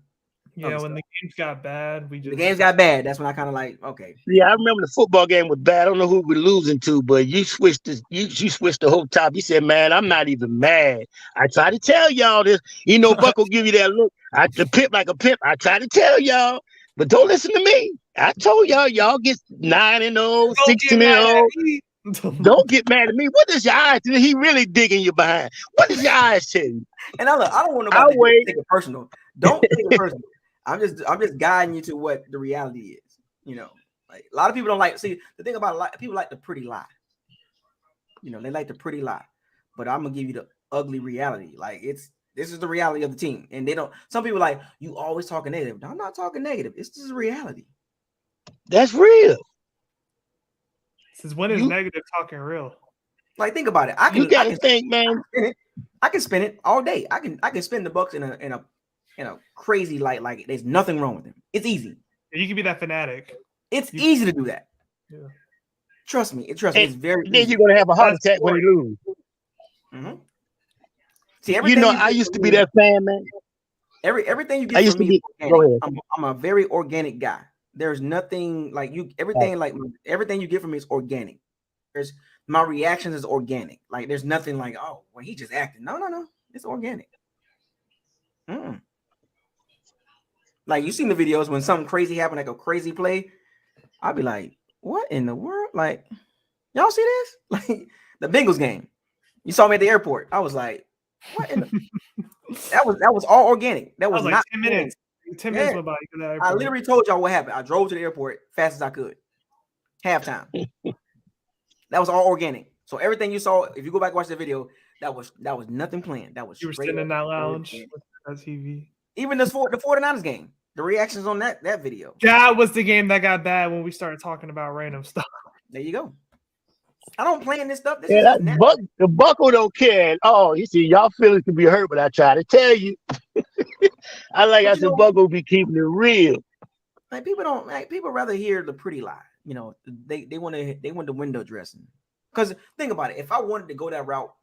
Yeah, when the games got bad, the games got bad. That's when I kind of like, okay. Yeah, I remember the football game was bad. I don't know who we're losing to, but you switched the whole top. You said, man, I'm not even mad. I try to tell y'all this. You know, Buck will give you that look. The pimp like a pimp. I try to tell y'all, but don't listen to me. I told y'all get 9-0, 16-0. Don't get mad at me. What does your eyes tell you? He really digging you behind. What does your eyes tell you? And I don't want nobody to take it personal. Don't take it personal. I'm just guiding you to what the reality is. You know, like a lot of people don't like. See, the thing about a lot people like the pretty lie. You know, they like the pretty lie, but I'm gonna give you the ugly reality. Like this is the reality of the team, and they don't. Some people like you always talking negative. I'm not talking negative. It's just reality. That's real. Since when is negative talking real? Like think about it. You gotta think, man. I can spin it all day. I can spin the Bucs in a crazy light, like there's nothing wrong with him. It's easy. You can be that fanatic. It's easy to do that. Yeah. Trust me. It's very then easy. You're gonna have a heart attack when you lose. Mm-hmm. See, you know, I used to be that fan, man. Everything you get from me, I'm a very organic guy. There's nothing like you. Everything you get from me is organic. There's my reactions is organic. Like there's nothing like, oh, well, he just acted. No. It's organic. Like you seen the videos when something crazy happened, like a crazy play, I'll be like, what in the world? Like, y'all see this? Like the Bengals game. You saw me at the airport. I was like, what in the that was all organic. That was like not 10 minutes. 10 minutes went by. I literally told y'all what happened. I drove to the airport fast as I could. Halftime. That was all organic. So everything you saw, if you go back and watch the video, that was nothing planned. That was you were sitting in that lounge with that TV. Even the 49ers game, the reactions on that video. That was the game that got bad when we started talking about random stuff. There you go. I don't plan this stuff. The Bucko don't care. Oh, you see, y'all feelings can be hurt, but I try to tell you. I said, Bucko be keeping it real. Like people rather hear the pretty lie. You know, they want the window dressing. Because think about it. If I wanted to go that route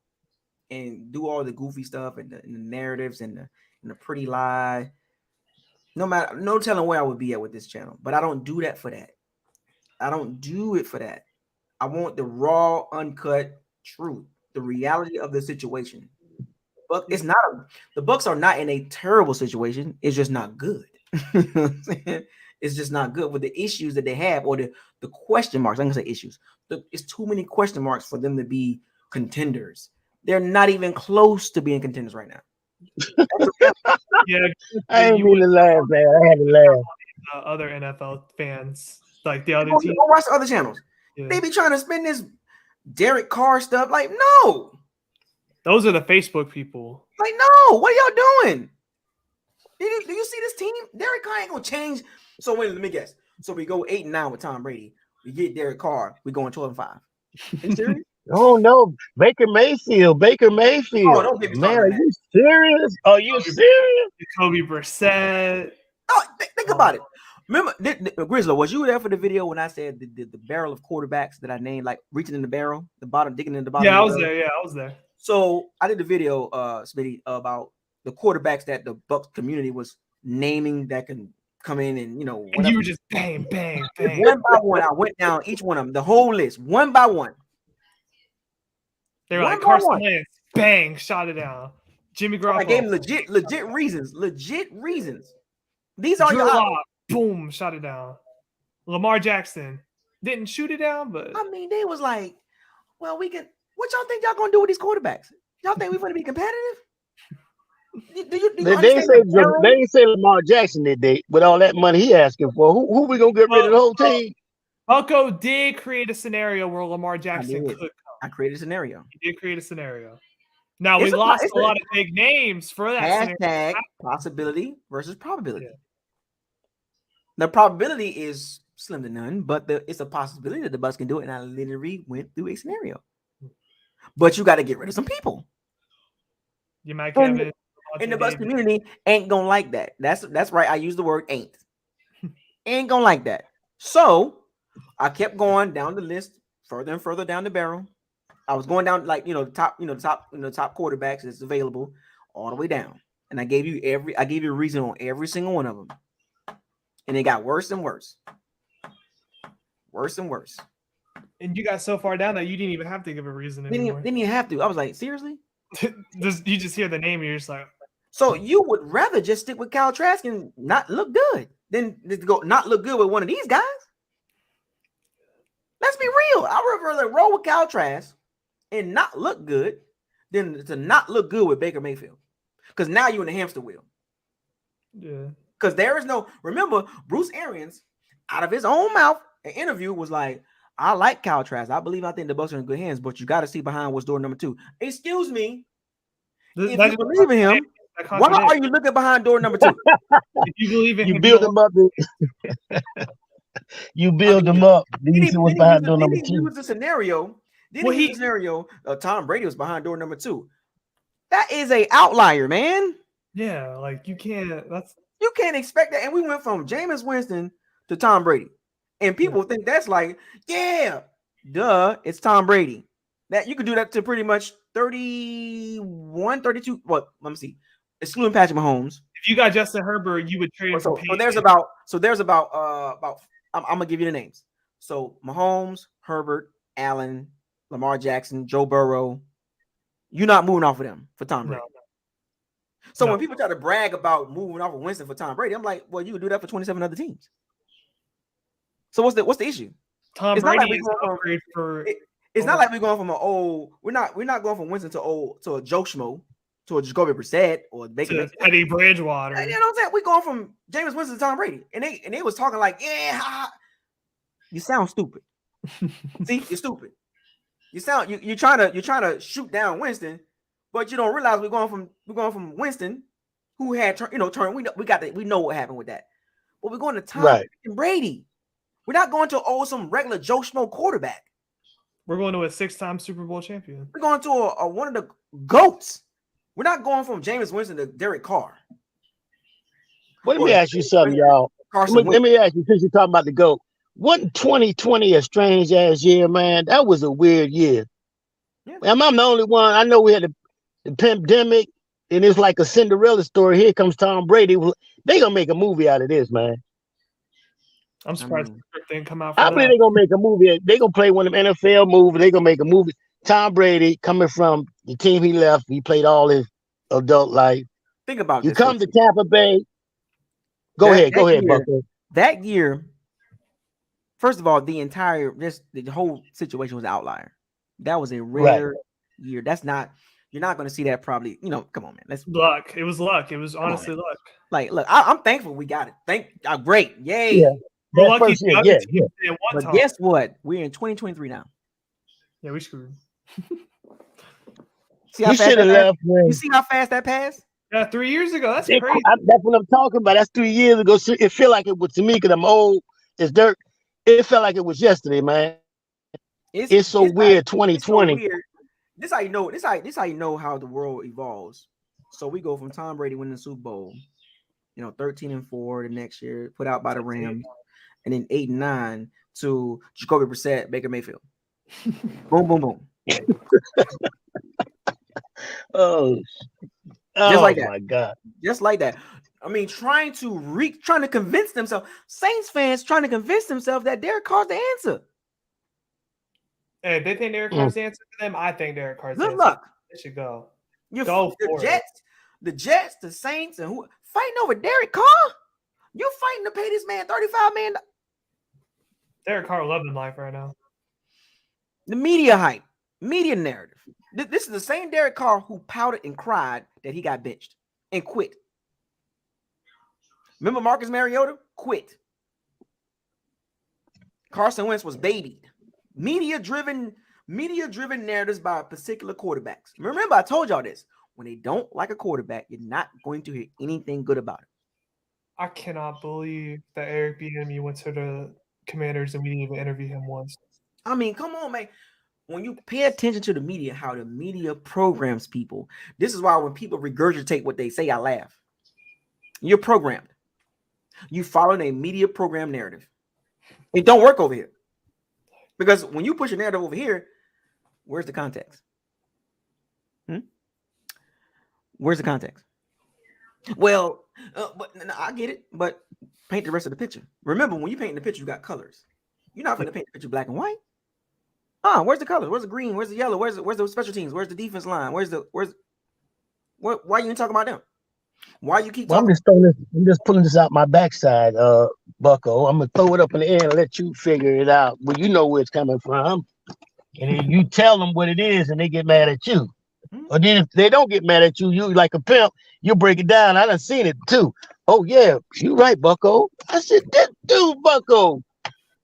and do all the goofy stuff and the narratives and and a pretty lie. No telling where I would be at with this channel, but I don't do that for that. I don't do it for that. I want the raw, uncut truth, the reality of the situation. But it's not the Bucs are not in a terrible situation. It's just not good. It's just not good with the issues that they have, or the question marks. I'm gonna say issues. It's too many question marks for them to be contenders. They're not even close to being contenders right now. Yeah, I didn't mean to laugh, man. I had to laugh. Other NFL fans, like the other Go team. watch the other channels. Yeah. They be trying to spin this Derek Carr stuff. Like, no. Those are the Facebook people. Like, no. What are y'all doing? Do you see this team? Derek Carr ain't gonna change. So wait, let me guess. So we go 8-9 with Tom Brady. We get Derek Carr. We going 12-5. Are you serious? Oh no, Baker Mayfield. Oh, don't get me Man, started are on you serious? Are you serious? Jacoby Brissett. Oh, think about it. Remember, Grizzly, was you there for the video when I said the barrel of quarterbacks that I named, like reaching in the barrel, the bottom, digging in the bottom? Yeah, I of was the barrel? there. Yeah, I was there. So I did the video, Smitty, about the quarterbacks that the Bucs community was naming that can come in and And whatever. you were just bang, bang, bang. One by one, I went down each one of them, the whole list, one by one. They were One like by Carson one. Wentz, bang, shot it down. Jimmy Garoppolo, I gave them legit reasons. These are Drew your Lock, boom, shot it down. Lamar Jackson didn't shoot it down, but I mean, they was like, well, we can. What y'all think y'all gonna do with these quarterbacks? Y'all think we're gonna be competitive? Do you They understand say the barrel? they ain't say Lamar Jackson did they with all that money he asking for. Who we gonna get rid of the whole team? Bucko did create a scenario where Lamar Jackson did. could come. I created a scenario. He did create a scenario. Now It's we lost it's a lot of big names for that scenario. Hashtag possibility versus probability. Yeah. The probability is slim to none, but it's a possibility that the Bucs can do it. And I literally went through a scenario. But you got to get rid of some people. You might And- Kevin. And the Bucs community ain't gonna like that. That's right. I use the word ain't. Ain't gonna like that. So I kept going down the list, further and further down the barrel. I was going down like the top quarterbacks that's available all the way down. And I gave you a reason on every single one of them. And it got worse and worse. Worse and worse. And you got so far down that you didn't even have to give a reason anymore. Didn't you have to? I was like, seriously? You just hear the name and you're just like, So you would rather just stick with Kyle Trask and not look good than to go not look good with one of these guys? Let's be real. I would rather roll with Kyle Trask and not look good than to not look good with Baker Mayfield. Because now you're in the hamster wheel. yeah. Because there is no, remember, Bruce Arians, out of his own mouth, an interview was like, I like Kyle Trask. I think the Bucs are in good hands, but you got to see behind what's door number 2. Excuse me. If you believe in him, why are you looking behind door number 2? If you believe in You him, build them up. You build them up. Then you see what's behind door number 2. He was the scenario. Tom Brady was behind door number 2. That is a outlier, man. Yeah, like you can't. You can't expect that. And we went from Jameis Winston to Tom Brady. And people think that's like, yeah, duh, it's Tom Brady. That you could do that to pretty much 31, 32. What? Let me see. Excluding Patrick Mahomes. If you got Justin Herbert, you would trade him for So there's about I'm gonna give you the names. So Mahomes, Herbert, Allen, Lamar Jackson, Joe Burrow. You're not moving off of them for Tom Brady. So when people try to brag about moving off of Winston for Tom Brady, I'm like, well, you could do that for 27 other teams. So what's the issue? Tom Brady is an upgrade for. It's not like we're going from an old. We're not going from Winston to a Joe Schmo to a Jacoby Brissett or Baker Eddie Bridgewater. You know what I'm saying? We're going from Jameis Winston to Tom Brady, and they was talking like, yeah, you sound stupid. See, you're stupid. You're trying to shoot down Winston, but you don't realize we're going from Winston, who had turn. We know what happened with that, but we're going to Tom Brady. We're not going to some regular Joe Schmo quarterback. We're going to a 6-time Super Bowl champion. We're going to one of the GOATs. We're not going from Jameis Winston to Derek Carr. Well, let me ask you something, y'all. Let me ask you, since you're talking about the GOAT. Wasn't 2020 a strange ass year, man? That was a weird year. Yeah. I'm the only one. I know we had the pandemic. and it's like a Cinderella story. Here comes Tom Brady. They gonna make a movie out of this, man. I'm surprised the script didn't come out for I believe that. they gonna make a movie. They gonna play one of them NFL movies. They gonna make a movie. Tom Brady coming from the team he left. He played all his adult life. Think about You this. come to Tampa Bay. Go ahead, Bucko. That year, first of all, the whole situation was an outlier. That was a rare year. That's not. You're not going to see that probably. Come on, man. Let's luck. It was luck. It was honestly luck. Like, look, I'm thankful we got it. Great, yay. Yeah, we're lucky. But guess what? We're in 2023 now. Yeah, we screwed. See how fast that left. You see how fast that passed? Yeah, 3 years ago. That's crazy. That's what I'm talking about. That's 3 years ago. So it feel like it was to me because I'm old. It's dirt. It felt like it was yesterday, man. It's so weird. 2020. It's so weird. This how you know. This how you know how the world evolves. So we go from Tom Brady winning the Super Bowl, 13-4 the next year, put out by the Rams, and then 8-9 to Jacoby Brissett, Baker Mayfield. Boom, boom, boom. Just like that. My God. Just like that. I mean, trying to convince themselves, Saints fans trying to convince themselves that Derek Carr's the answer. Hey, they think Derek Carr's the answer to them. I think Derek Carr's the answer. Good luck. They should go. The Jets, the Saints, and who fighting over Derek Carr? You fighting to pay this man $35 million? Derek Carr loving life right now. The media hype, media narrative. This is the same Derek Carr who pouted and cried that he got benched and quit. Remember Marcus Mariota? Quit. Carson Wentz was babied. Media-driven narratives by particular quarterbacks. Remember, I told y'all this. When they don't like a quarterback, you're not going to hear anything good about it. I cannot believe that Eric Bieniemy went to the Commanders and we didn't even interview him once. I mean, come on, man. When you pay attention to the media, how the media programs people, this is why when people regurgitate what they say, I laugh. You're programmed. You follow a media program narrative. It don't work over here. Because when you push a narrative over here, where's the context? Where's the context? Well, but I get it, but paint the rest of the picture. Remember, when you paint the picture, you got colors. You're not going to paint the picture black and white. Where's the colors? Where's the green? Where's the yellow? Where's the special teams? Where's the defense line? Why are you even talking about them? Why you keep talking? I'm just pulling this out my backside, Bucko. I'm gonna throw it up in the air and let you figure it out. Well, you know where it's coming from. And then you tell them what it is and they get mad at you. Or then if they don't get mad at you, you like a pimp, you break it down. I done seen it too. Oh yeah, you right, Bucko. I said, that dude, Bucko,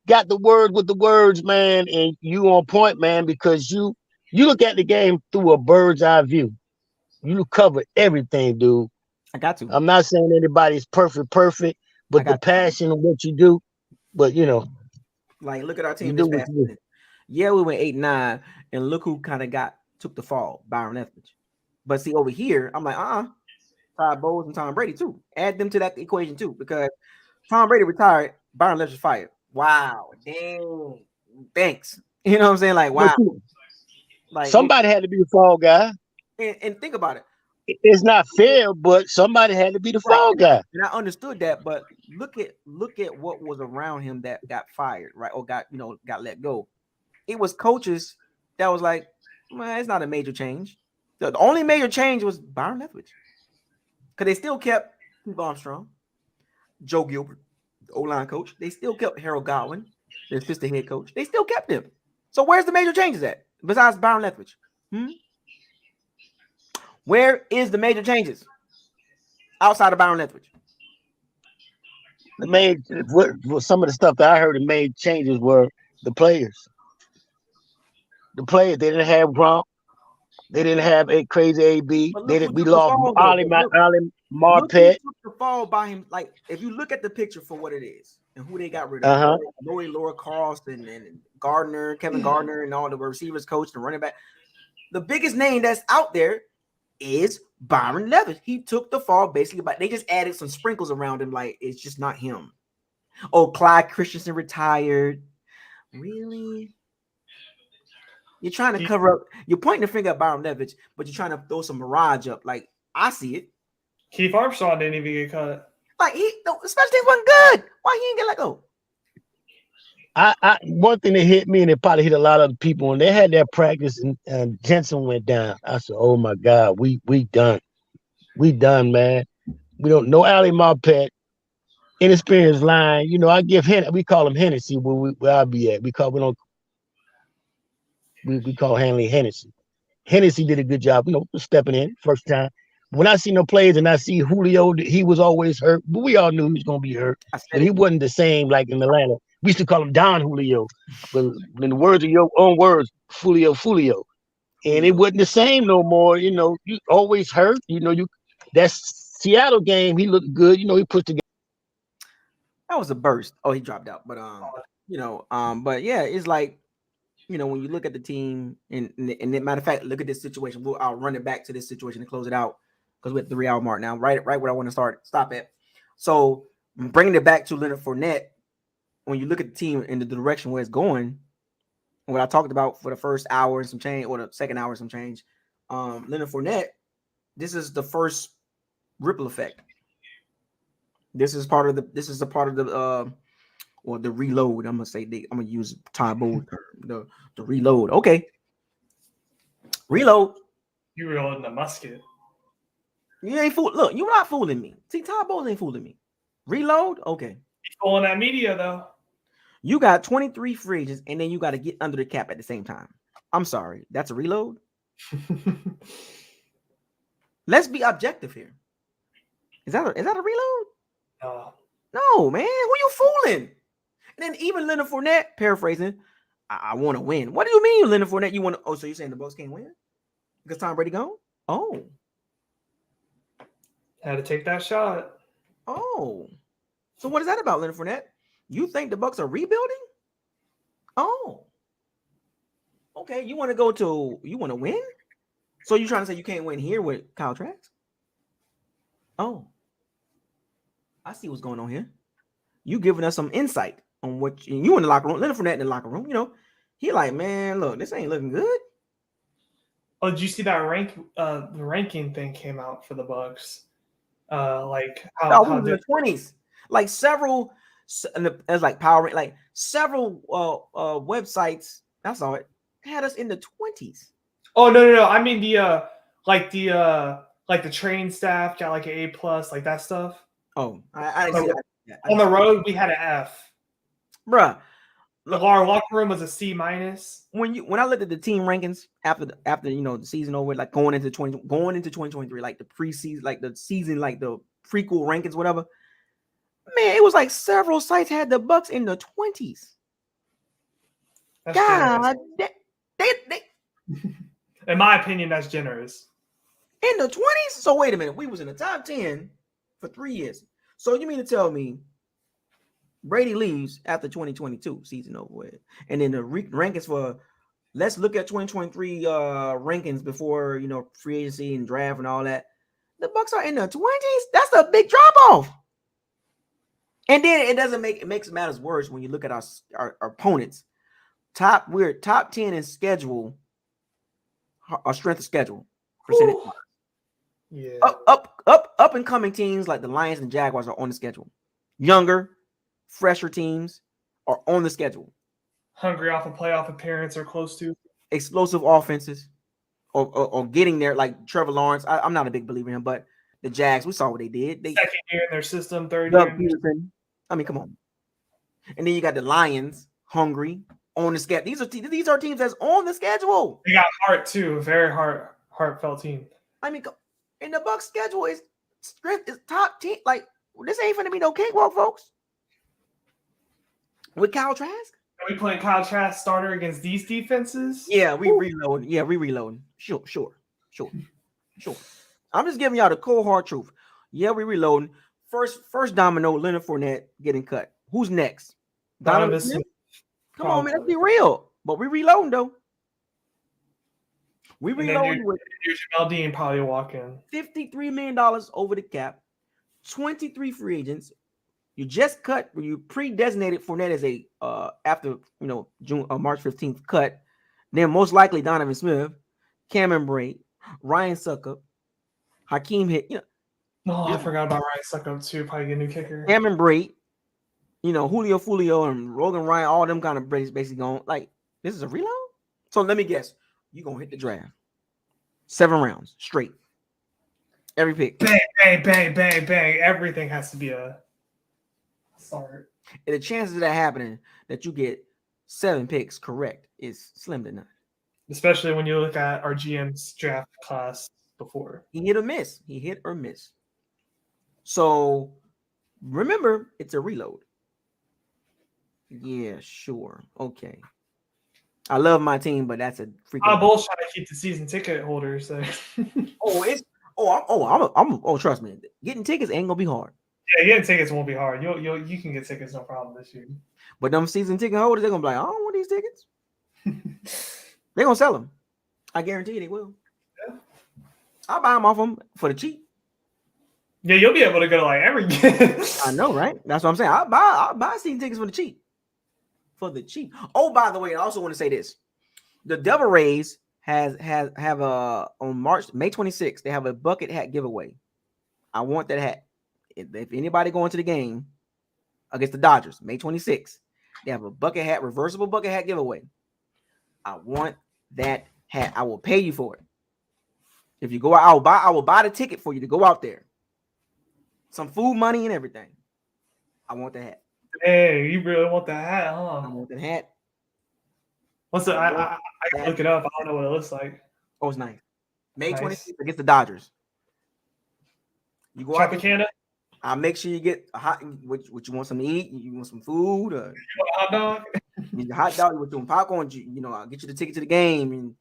got the word with the words, man, and you on point, man, because you look at the game through a bird's eye view. You cover everything, dude. I got to. I'm not saying anybody's perfect, but the passion of what you do, but like look at our team this past season. Yeah, we went 8-9, and look who kind of took the fall, Byron Leftwich. But see over here, I'm like, Todd Bowles and Tom Brady too. Add them to that equation too, because Tom Brady retired, Byron Leftwich fired. Wow, dang, thanks. You know what I'm saying? Like, wow. Like somebody had to be the fall guy. And think about it. It's not fair, but somebody had to be the fall guy. And I understood that, but look at what was around him that got fired, right? Or got let go. It was coaches that was like, man, it's not a major change. The only major change was Byron Leftwich. Because they still kept Steve Armstrong, Joe Gilbert, the O-line coach. They still kept Harold Godwin, the assistant head coach. They still kept him. So where's the major changes at? Besides Byron Leftwich? Where is the major changes outside of Byron Leftwich? Some of the stuff that I heard, the major changes were the players. The players, they didn't have Gronk. They didn't have a crazy AB. We lost Ali Marpet. Took the fall by him. Like, if you look at the picture for what it is and who they got rid of, Laura Carlson and Gardner, Kevin Gardner, and all the receivers coach and running back. The biggest name that's out there is Byron Leftwich. He took the fall basically, but they just added some sprinkles around him. Like, it's just not him. Oh, Clyde Christensen retired. Really? You're trying to cover up. You're pointing the finger at Byron Leftwich, but you're trying to throw some mirage up. Like, I see it. Keith Armstrong didn't even get cut. Like the special teams wasn't good. Why he ain't get let go? One thing that hit me, and it probably hit a lot of people, when they had that practice and Jensen went down. I said, "Oh my God, we done, man. We don't know Ali Marpet, inexperienced line. You know, I give we call him Hennessy where I be at. We call Hanley Hennessy. Hennessy did a good job, stepping in first time. When I see no plays and I see Julio, he was always hurt, but we all knew he was going to be hurt. But he wasn't the same like in Atlanta. We used to call him Don Julio, but in the words of your own words, Julio. And it wasn't the same no more. You know, you always hurt. You know, that Seattle game, he looked good. You know, he put together. That was a burst. Oh, he dropped out. But but yeah, it's like, when you look at the team, and matter of fact, look at this situation. I'll run it back to this situation to close it out because we're at the 3 hour mark now. Right where I want to stop at. So bringing it back to Leonard Fournette, when you look at the team in the direction where it's going, what I talked about for the first hour and some change, or the second hour and some change, Leonard Fournette, this is the first ripple effect. This is part of the the reload. I'm gonna use Todd Bowles term, the reload. Okay. Reload. You reloading the musket. You ain't fool. Look, you're not fooling me. See, Todd Bowles ain't fooling me. Reload. Okay. He's fooling that media though. You got 23 free agents, and then you got to get under the cap at the same time. I'm sorry. That's a reload. Let's be objective here. Is that a reload? No, man. Who you fooling? And then even Leonard Fournette, paraphrasing, I want to win. What do you mean, Leonard Fournette? You want to? Oh, so you're saying the Bucs can't win because Tom Brady gone? Oh, had to take that shot. Oh, so what is that about, Leonard Fournette? You think the Bucs are rebuilding? Oh, okay. You want to win? So you're trying to say you can't win here with Kyle Trask? Oh, I see what's going on here. You giving us some insight on what you in the locker room. Leonard Fournette in the locker room, he like, man, look, this ain't looking good. Oh, did you see that the ranking thing came out for the Bucs? Like how the 20s, like several, as like power, like several websites. That's all it had us in the 20s. Oh no! I mean the training staff got like an A+, like that stuff. Oh, I didn't see that. On the road, we had an F. Bruh. Look, our locker room was a C-. When I looked at the team rankings after the season over, like going into 2023, like the preseason, like the season, like the prequel rankings, whatever. Man, it was like several sites had the Bucs in the 20s. God, they in my opinion, that's generous. In the 20s? So wait a minute, we was in the top 10 for 3 years. So you mean to tell me Brady leaves after 2022 season over with, and then the rankings for, let's look at 2023 rankings before free agency and draft and all that. The Bucs are in the 20s. That's a big drop off. And then it makes matters worse when you look at our opponents. We're top 10 in schedule, our strength of schedule percentage. Yeah. Up and coming teams like the Lions and Jaguars are on the schedule. Younger, fresher teams are on the schedule. Hungry off a playoff appearance or close to. Explosive offenses or getting there, like Trevor Lawrence. I'm not a big believer in him, but the Jags, we saw what they did. Second year in their system, third year. I mean, come on. And then you got the Lions, hungry, on the schedule. These are teams that's on the schedule. They got heart too, a very heartfelt team. I mean, and the Bucs schedule is top 10. Like, this ain't gonna be no cakewalk, folks. With Kyle Trask? Are we playing Kyle Trask starter against these defenses? Yeah, we reload. Yeah, we reloading. Sure. I'm just giving y'all the cold hard truth. Yeah, we reloading. First domino, Leonard Fournette getting cut. Who's next? Donovan Smith? Come on, man, let's be real. But we reloading though. We reloading with Jamel Dean probably walk in. $53 million over the cap, 23 free agents. You just cut, you pre-designated Fournette as a after March 15th cut. Then most likely Donovan Smith, Cameron Brate, Ryan Suckup, Hakeem hit. Oh, I forgot about Ryan Suckup too. Probably get a new kicker. Cameron Brate, Julio Fulio and Rogan Ryan, all them kind of basically going like, this is a reload. So let me guess, you gonna hit the draft 7 rounds straight, every pick. Bang, bang, bang, bang, bang. Everything has to be a start. And the chances of that happening, that you get 7 picks correct, is slim to none. Especially when you look at our GM's draft class before. He hit or miss. So remember, it's a reload. Yeah, sure. Okay. I love my team, but that's a freaking. I'm bullshit to keep the season ticket holders. So. Trust me, getting tickets ain't gonna be hard. Yeah, getting tickets won't be hard. You can get tickets no problem this year. But them season ticket holders, they're gonna be like, I don't want these tickets. They're gonna sell them. I guarantee you they will. Yeah. I'll buy them off them for the cheap. Yeah, you'll be able to go to like every game. I know, right? That's what I'm saying. I'll buy season tickets for the cheap. Oh, by the way, I also want to say this: the Devil Rays have on May 26th, they have a bucket hat giveaway. I want that hat. If anybody going to the game against the Dodgers, May 26th, they have a bucket hat, reversible bucket hat giveaway. I want that hat. I will pay you for it. If you go out, I will buy the ticket for you to go out there. Some food money and everything. I want that hat. Hey, you really want that hat, huh? I want that hat. What's it? I can look it up. I don't know what it looks like. Oh, it's nice. May 26th against the Dodgers. You go out Tropicana? I'll make sure you get a hot. What you want some to eat? You want some food? You want a hot dog? You need a hot dog. You want some popcorn? I'll get you the ticket to the game and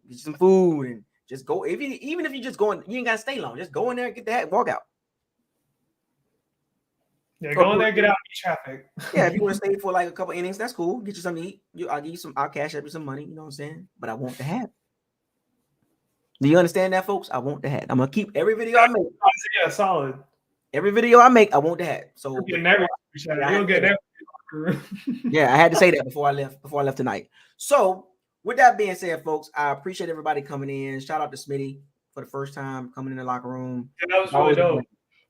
get you some food and just go. Even if you just going, you ain't gotta stay long. Just go in there, get the hat, and walk out. Yeah, go in there, get out, eat traffic. Yeah, if you want to stay for like a couple innings, that's cool. Get you something to eat. I'll give you some. I'll cash up you some money. You know what I'm saying? But I want the hat. Do you understand that, folks? I want the hat. I'm gonna keep every video I make. Yeah, solid. Every video I make, I want the hat. So you'll get every. Yeah, I had to say that before I left tonight. So with that being said, folks, I appreciate everybody coming in. Shout out to Smitty for the first time coming in the locker room. Yeah, that was really dope.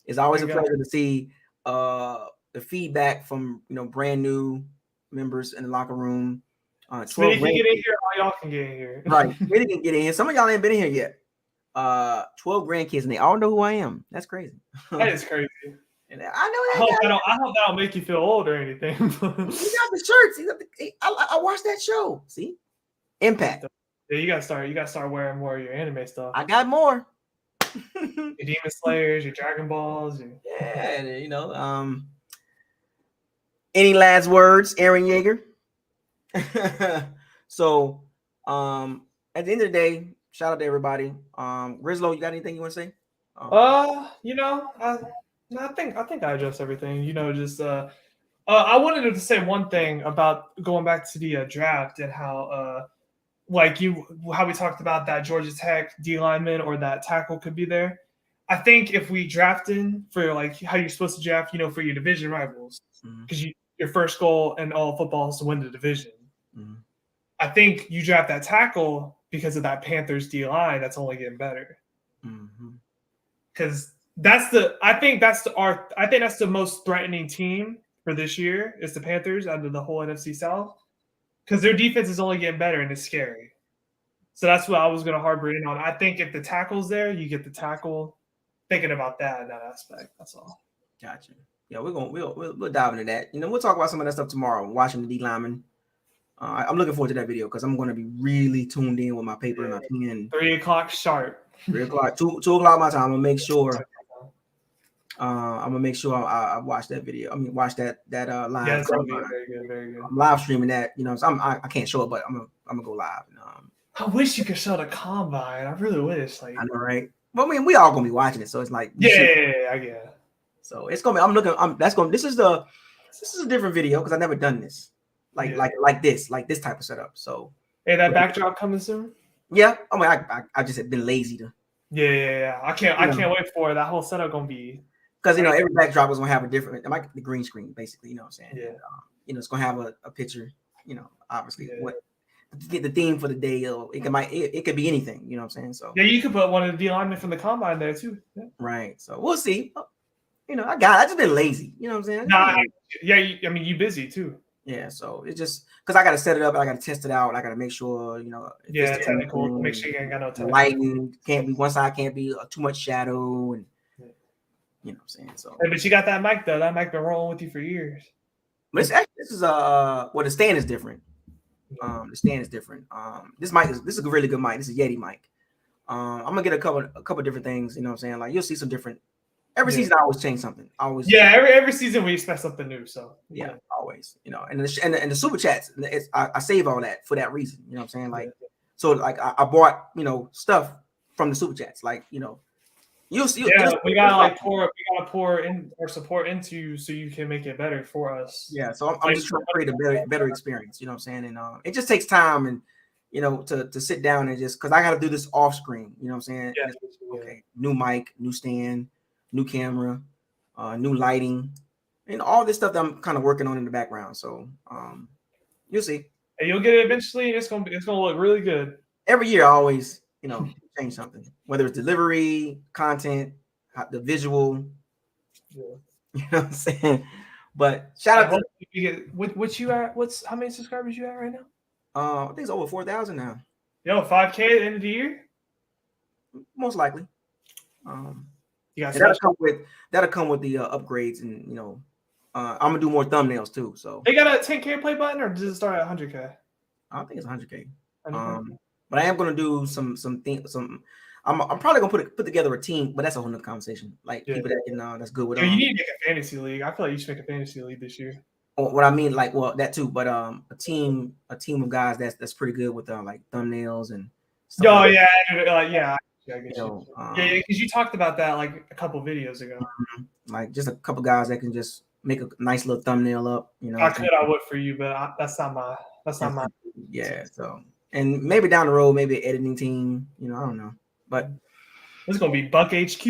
It's always a pleasure to see the feedback from brand new members in the locker room. 12 Smitty can get in here, all y'all can get in here. Right, Smitty can get in here. Some of y'all ain't been in here yet. 12 grandkids, and they all know who I am. That's crazy. That is crazy. And I know that. I hope that'll make you feel old or anything. He got the shirts. I watched that show. See, Impact. Yeah, you gotta start wearing more of your anime stuff. I got more. Your Demon Slayers, your Dragon Balls. Yeah, any last words, Aaron Yeager? So, at the end of the day, shout out to everybody. Rizlo, you got anything you want to say? I think I addressed everything. I wanted to say one thing about going back to the draft and how how we talked about that Georgia Tech D lineman or that tackle could be there. I think if we drafted for like how you're supposed to draft, for your division rivals, because your first goal in all football is to win the division. Mm-hmm. I think you draft that tackle because of that Panthers D line that's only getting better. Because I think that's the most threatening team for this year is the Panthers out of the whole NFC South. Because their defense is only getting better and it's scary. So that's what I was going to harbor in on. I think if the tackle's there, you get the tackle. Thinking about that in that aspect. That's all. Gotcha. Yeah, we'll dive into that. We'll talk about some of that stuff tomorrow. Watching the D lineman. I'm looking forward to that video because I'm going to be really tuned in with my paper and my pen. 3:00 sharp. 3:00, 2:00 my time. I'm gonna make sure. I watch that video. I mean, watch that live. Yeah, it's gonna be very good, very good. I'm live streaming that. So I can't show it, but I'm gonna go live. I wish you could show the combine. I really wish. I know, right? Well, I mean, we all gonna be watching it, so it's like I get. So it's gonna be. This is a different video because I've never done this. Like this type of setup. So hey, that backdrop coming soon? Yeah. I mean, I just have been lazy to. Yeah. I can't wait for it. That whole setup gonna be because every backdrop is gonna have a different like the green screen, basically. You know what I'm saying? Yeah. It's gonna have a picture. Obviously what the theme for the day. It could be anything. You know what I'm saying? So yeah, you could put one of the D linemen from the combine there too. Yeah. right. So we'll see. You know, I just been lazy. You know what I'm saying? Nah, I mean, you busy too. Yeah, so it's just because I got to set it up, I got to test it out, I got to make sure, you know, if Yeah, it's technical. Make sure you ain't got no the technical. lighting can't be one side, can't be too much shadow, and you know what I'm saying. So, Hey, but you got that mic though. That mic been rolling with you for years. but it's actually, this is well, the stand is different. The stand is different. This is a really good mic. This is a Yeti mic. I'm gonna get a couple different things. You know what I'm saying? Like you'll see some different. Every season, I always change something. Every season we expect something new. So yeah, always. You know, and the super chats, I save all that for that reason. You know what I'm saying? Like, so like I bought stuff from the super chats. Like we gotta pour in our support into you so you can make it better for us. Yeah, so I'm just trying to create a better experience. You know what I'm saying? And it just takes time and to sit down and just because I got to do this off screen. You know what I'm saying? Yeah. Okay, new mic, new stand, new camera, new lighting, and all this stuff that I'm kind of working on in the background. So you'll see. And you'll get it eventually. It's gonna look really good. Every year, I always change something, whether it's delivery, content, the visual. Yeah. You know what I'm saying? But shout out to you get what you at? How many subscribers you at right now? I think it's over 4,000 now. Yo, 5K at the end of the year? Most likely. You got that'll come with the upgrades, and I'm gonna do more thumbnails too. So they got a 10K play button, or does it start at 100K? I think it's 100K. But I am gonna do some things. I'm probably gonna put together a team, but that's a whole nother conversation. Like people that can that's good with. You need to make a fantasy league. I feel like you should make a fantasy league this year. What I mean, like, well, that too, but a team of guys that's pretty good with like thumbnails and stuff. Oh like yeah, yeah. Yeah, because you talked about that like a couple videos ago. Like just a couple guys that can just make a nice little thumbnail up. I would for you, but that's not my. Yeah. So and maybe down the road, maybe an editing team. I don't know, but it's gonna be Buck HQ.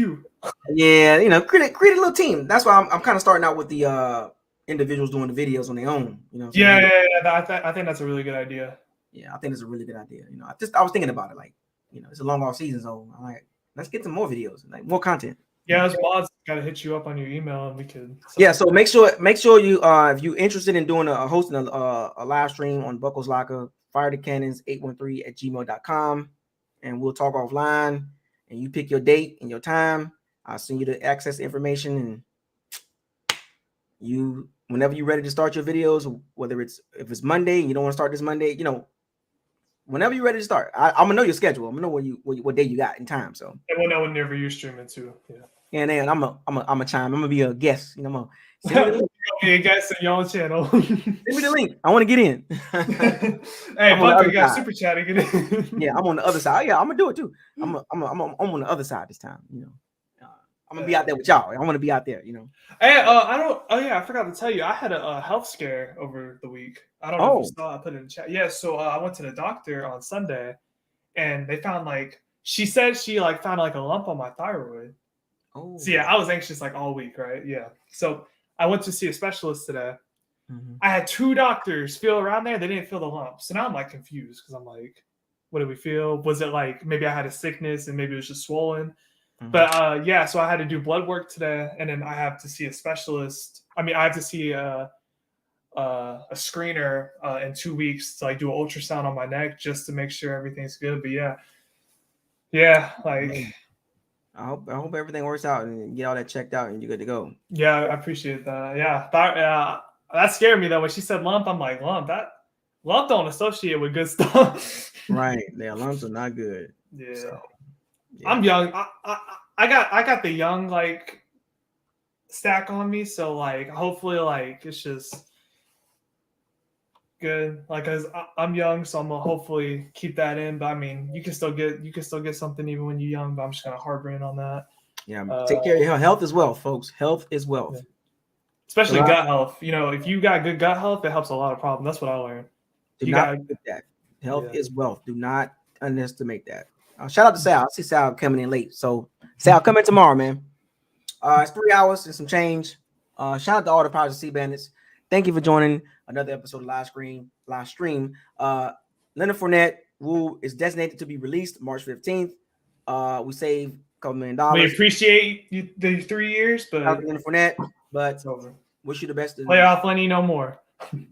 Yeah, create a little team. That's why I'm kind of starting out with the individuals doing the videos on their own. Yeah. I think that's a really good idea. Yeah, I think it's a really good idea. I was thinking about it, like, it's a long off season, so I'm like, let's get some more videos, like more content. Yeah, those mods gotta hit you up on your email, and we could. Yeah, so make sure you if you're interested in doing hosting a live stream on Buckles Locker, fire the cannons 813@gmail.com, and we'll talk offline. And you pick your date and your time. I'll send you the access information, and whenever you're ready to start your videos, whether if it's Monday and you don't want to start this Monday, whenever you're ready to start, I'm gonna know your schedule. I'm gonna know what day you got in time. So and we'll know whenever you're streaming too. Yeah. And then I'm a chime. I'm gonna be a guest. I'm gonna be a guest on your channel. Send me the link. I want to get in. Hey, Buck, you got super chat again. Yeah, I'm on the other side. Yeah, I'm gonna do it too. I'm on the other side this time. I'm gonna be out there with y'all. I want to be out there. Hey, I forgot to tell you, I had a health scare over the week. I don't know if you saw. I put it in the chat. Yeah, so I went to the doctor on Sunday, and they found she said she found a lump on my thyroid. Oh. So yeah, I was anxious all week, right? Yeah. So I went to see a specialist today. Mm-hmm. I had 2 doctors feel around there. They didn't feel the lump. So now I'm confused because I'm what did we feel? Was it maybe I had a sickness and maybe it was just swollen? Mm-hmm. But yeah, so I had to do blood work today, and then I have to see a specialist. I mean, I have to see a screener in 2 weeks to do an ultrasound on my neck just to make sure everything's good. But yeah, I hope everything works out and you get all that checked out and you're good to go. Yeah, I appreciate that. Yeah, that scared me though. When she said lump, I'm like, lump don't associate with good stuff. Right, yeah, lumps are not good. Yeah, so, yeah. I'm young. I got the young stack on me, so hopefully it's just good. Cause I'm young, so I'm gonna hopefully keep that in. But I mean, you can still get something even when you're young. But I'm just gonna harbor in on that. Yeah, take care of your health as well, folks. Health is wealth, yeah. Especially gut health. If you got good gut health, it helps a lot of problems. That's what I learned. Do not forget that health is wealth. Do not underestimate that. Shout out to Sal. I see Sal coming in late. So Sal, come in tomorrow, man. It's 3 hours and some change. Shout out to all the Pirates of Sea Bandits. Thank you for joining another episode of live stream. Leonard Fournette, who is designated to be released March 15th. We saved a couple $1 million. We appreciate you the 3 years, but Leonard Fournette, but it's over. wish you the best. Playoff Lenny no more.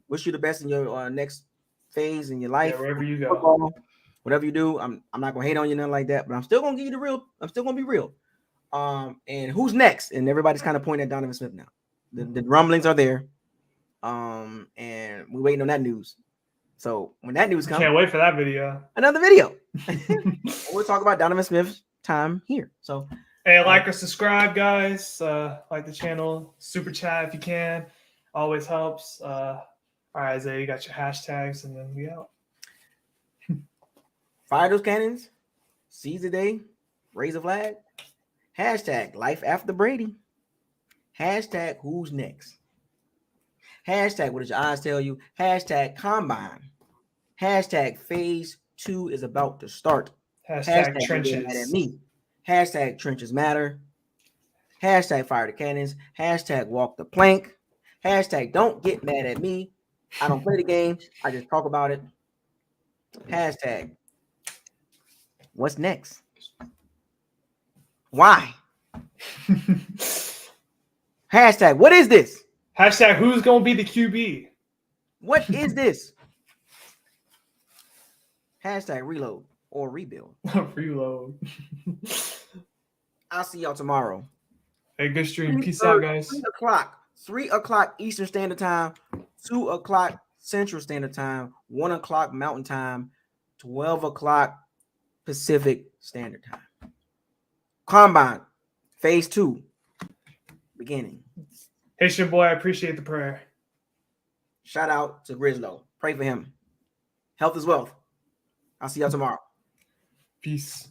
Wish you the best in your next phase in your life. Yeah, wherever you go. Football, whatever you do, I'm not gonna hate on you, nothing like that, but I'm still gonna give you the real. I'm still gonna be real. And who's next? And everybody's kind of pointing at Donovan Smith now. The rumblings are there. And we're waiting on that news. So when that news comes, Can't wait for that video. another video. We'll talk about Donovan Smith's time here. So Hey, like or subscribe, guys. Like the channel, super chat if you can. Always helps. All right, Isaiah, you got your hashtags, and then we out. fire those cannons, seize the day, raise a flag. Hashtag life after Brady. Hashtag who's next. Hashtag what does your eyes tell you? Hashtag combine. Hashtag phase 2 is about to start. Hashtag Don't get mad at trenches. me. Hashtag trenches matter. Hashtag fire the cannons. Hashtag walk the plank. Hashtag don't get mad at me. I don't play the game. I just talk about it. Hashtag what's next? Why? Hashtag what is this? Hashtag who's gonna be the QB? What is this? Hashtag reload or rebuild. Reload. I'll see y'all tomorrow. Hey, good stream. Peace out, guys. 3 o'clock Eastern Standard Time, 2 o'clock Central Standard Time, 1 o'clock Mountain Time, 12 o'clock Pacific Standard Time. Combine, phase 2, beginning. Hey, your boy. I appreciate the prayer. Shout out to Grislow. Pray for him. Health is wealth. I'll see y'all tomorrow. Peace.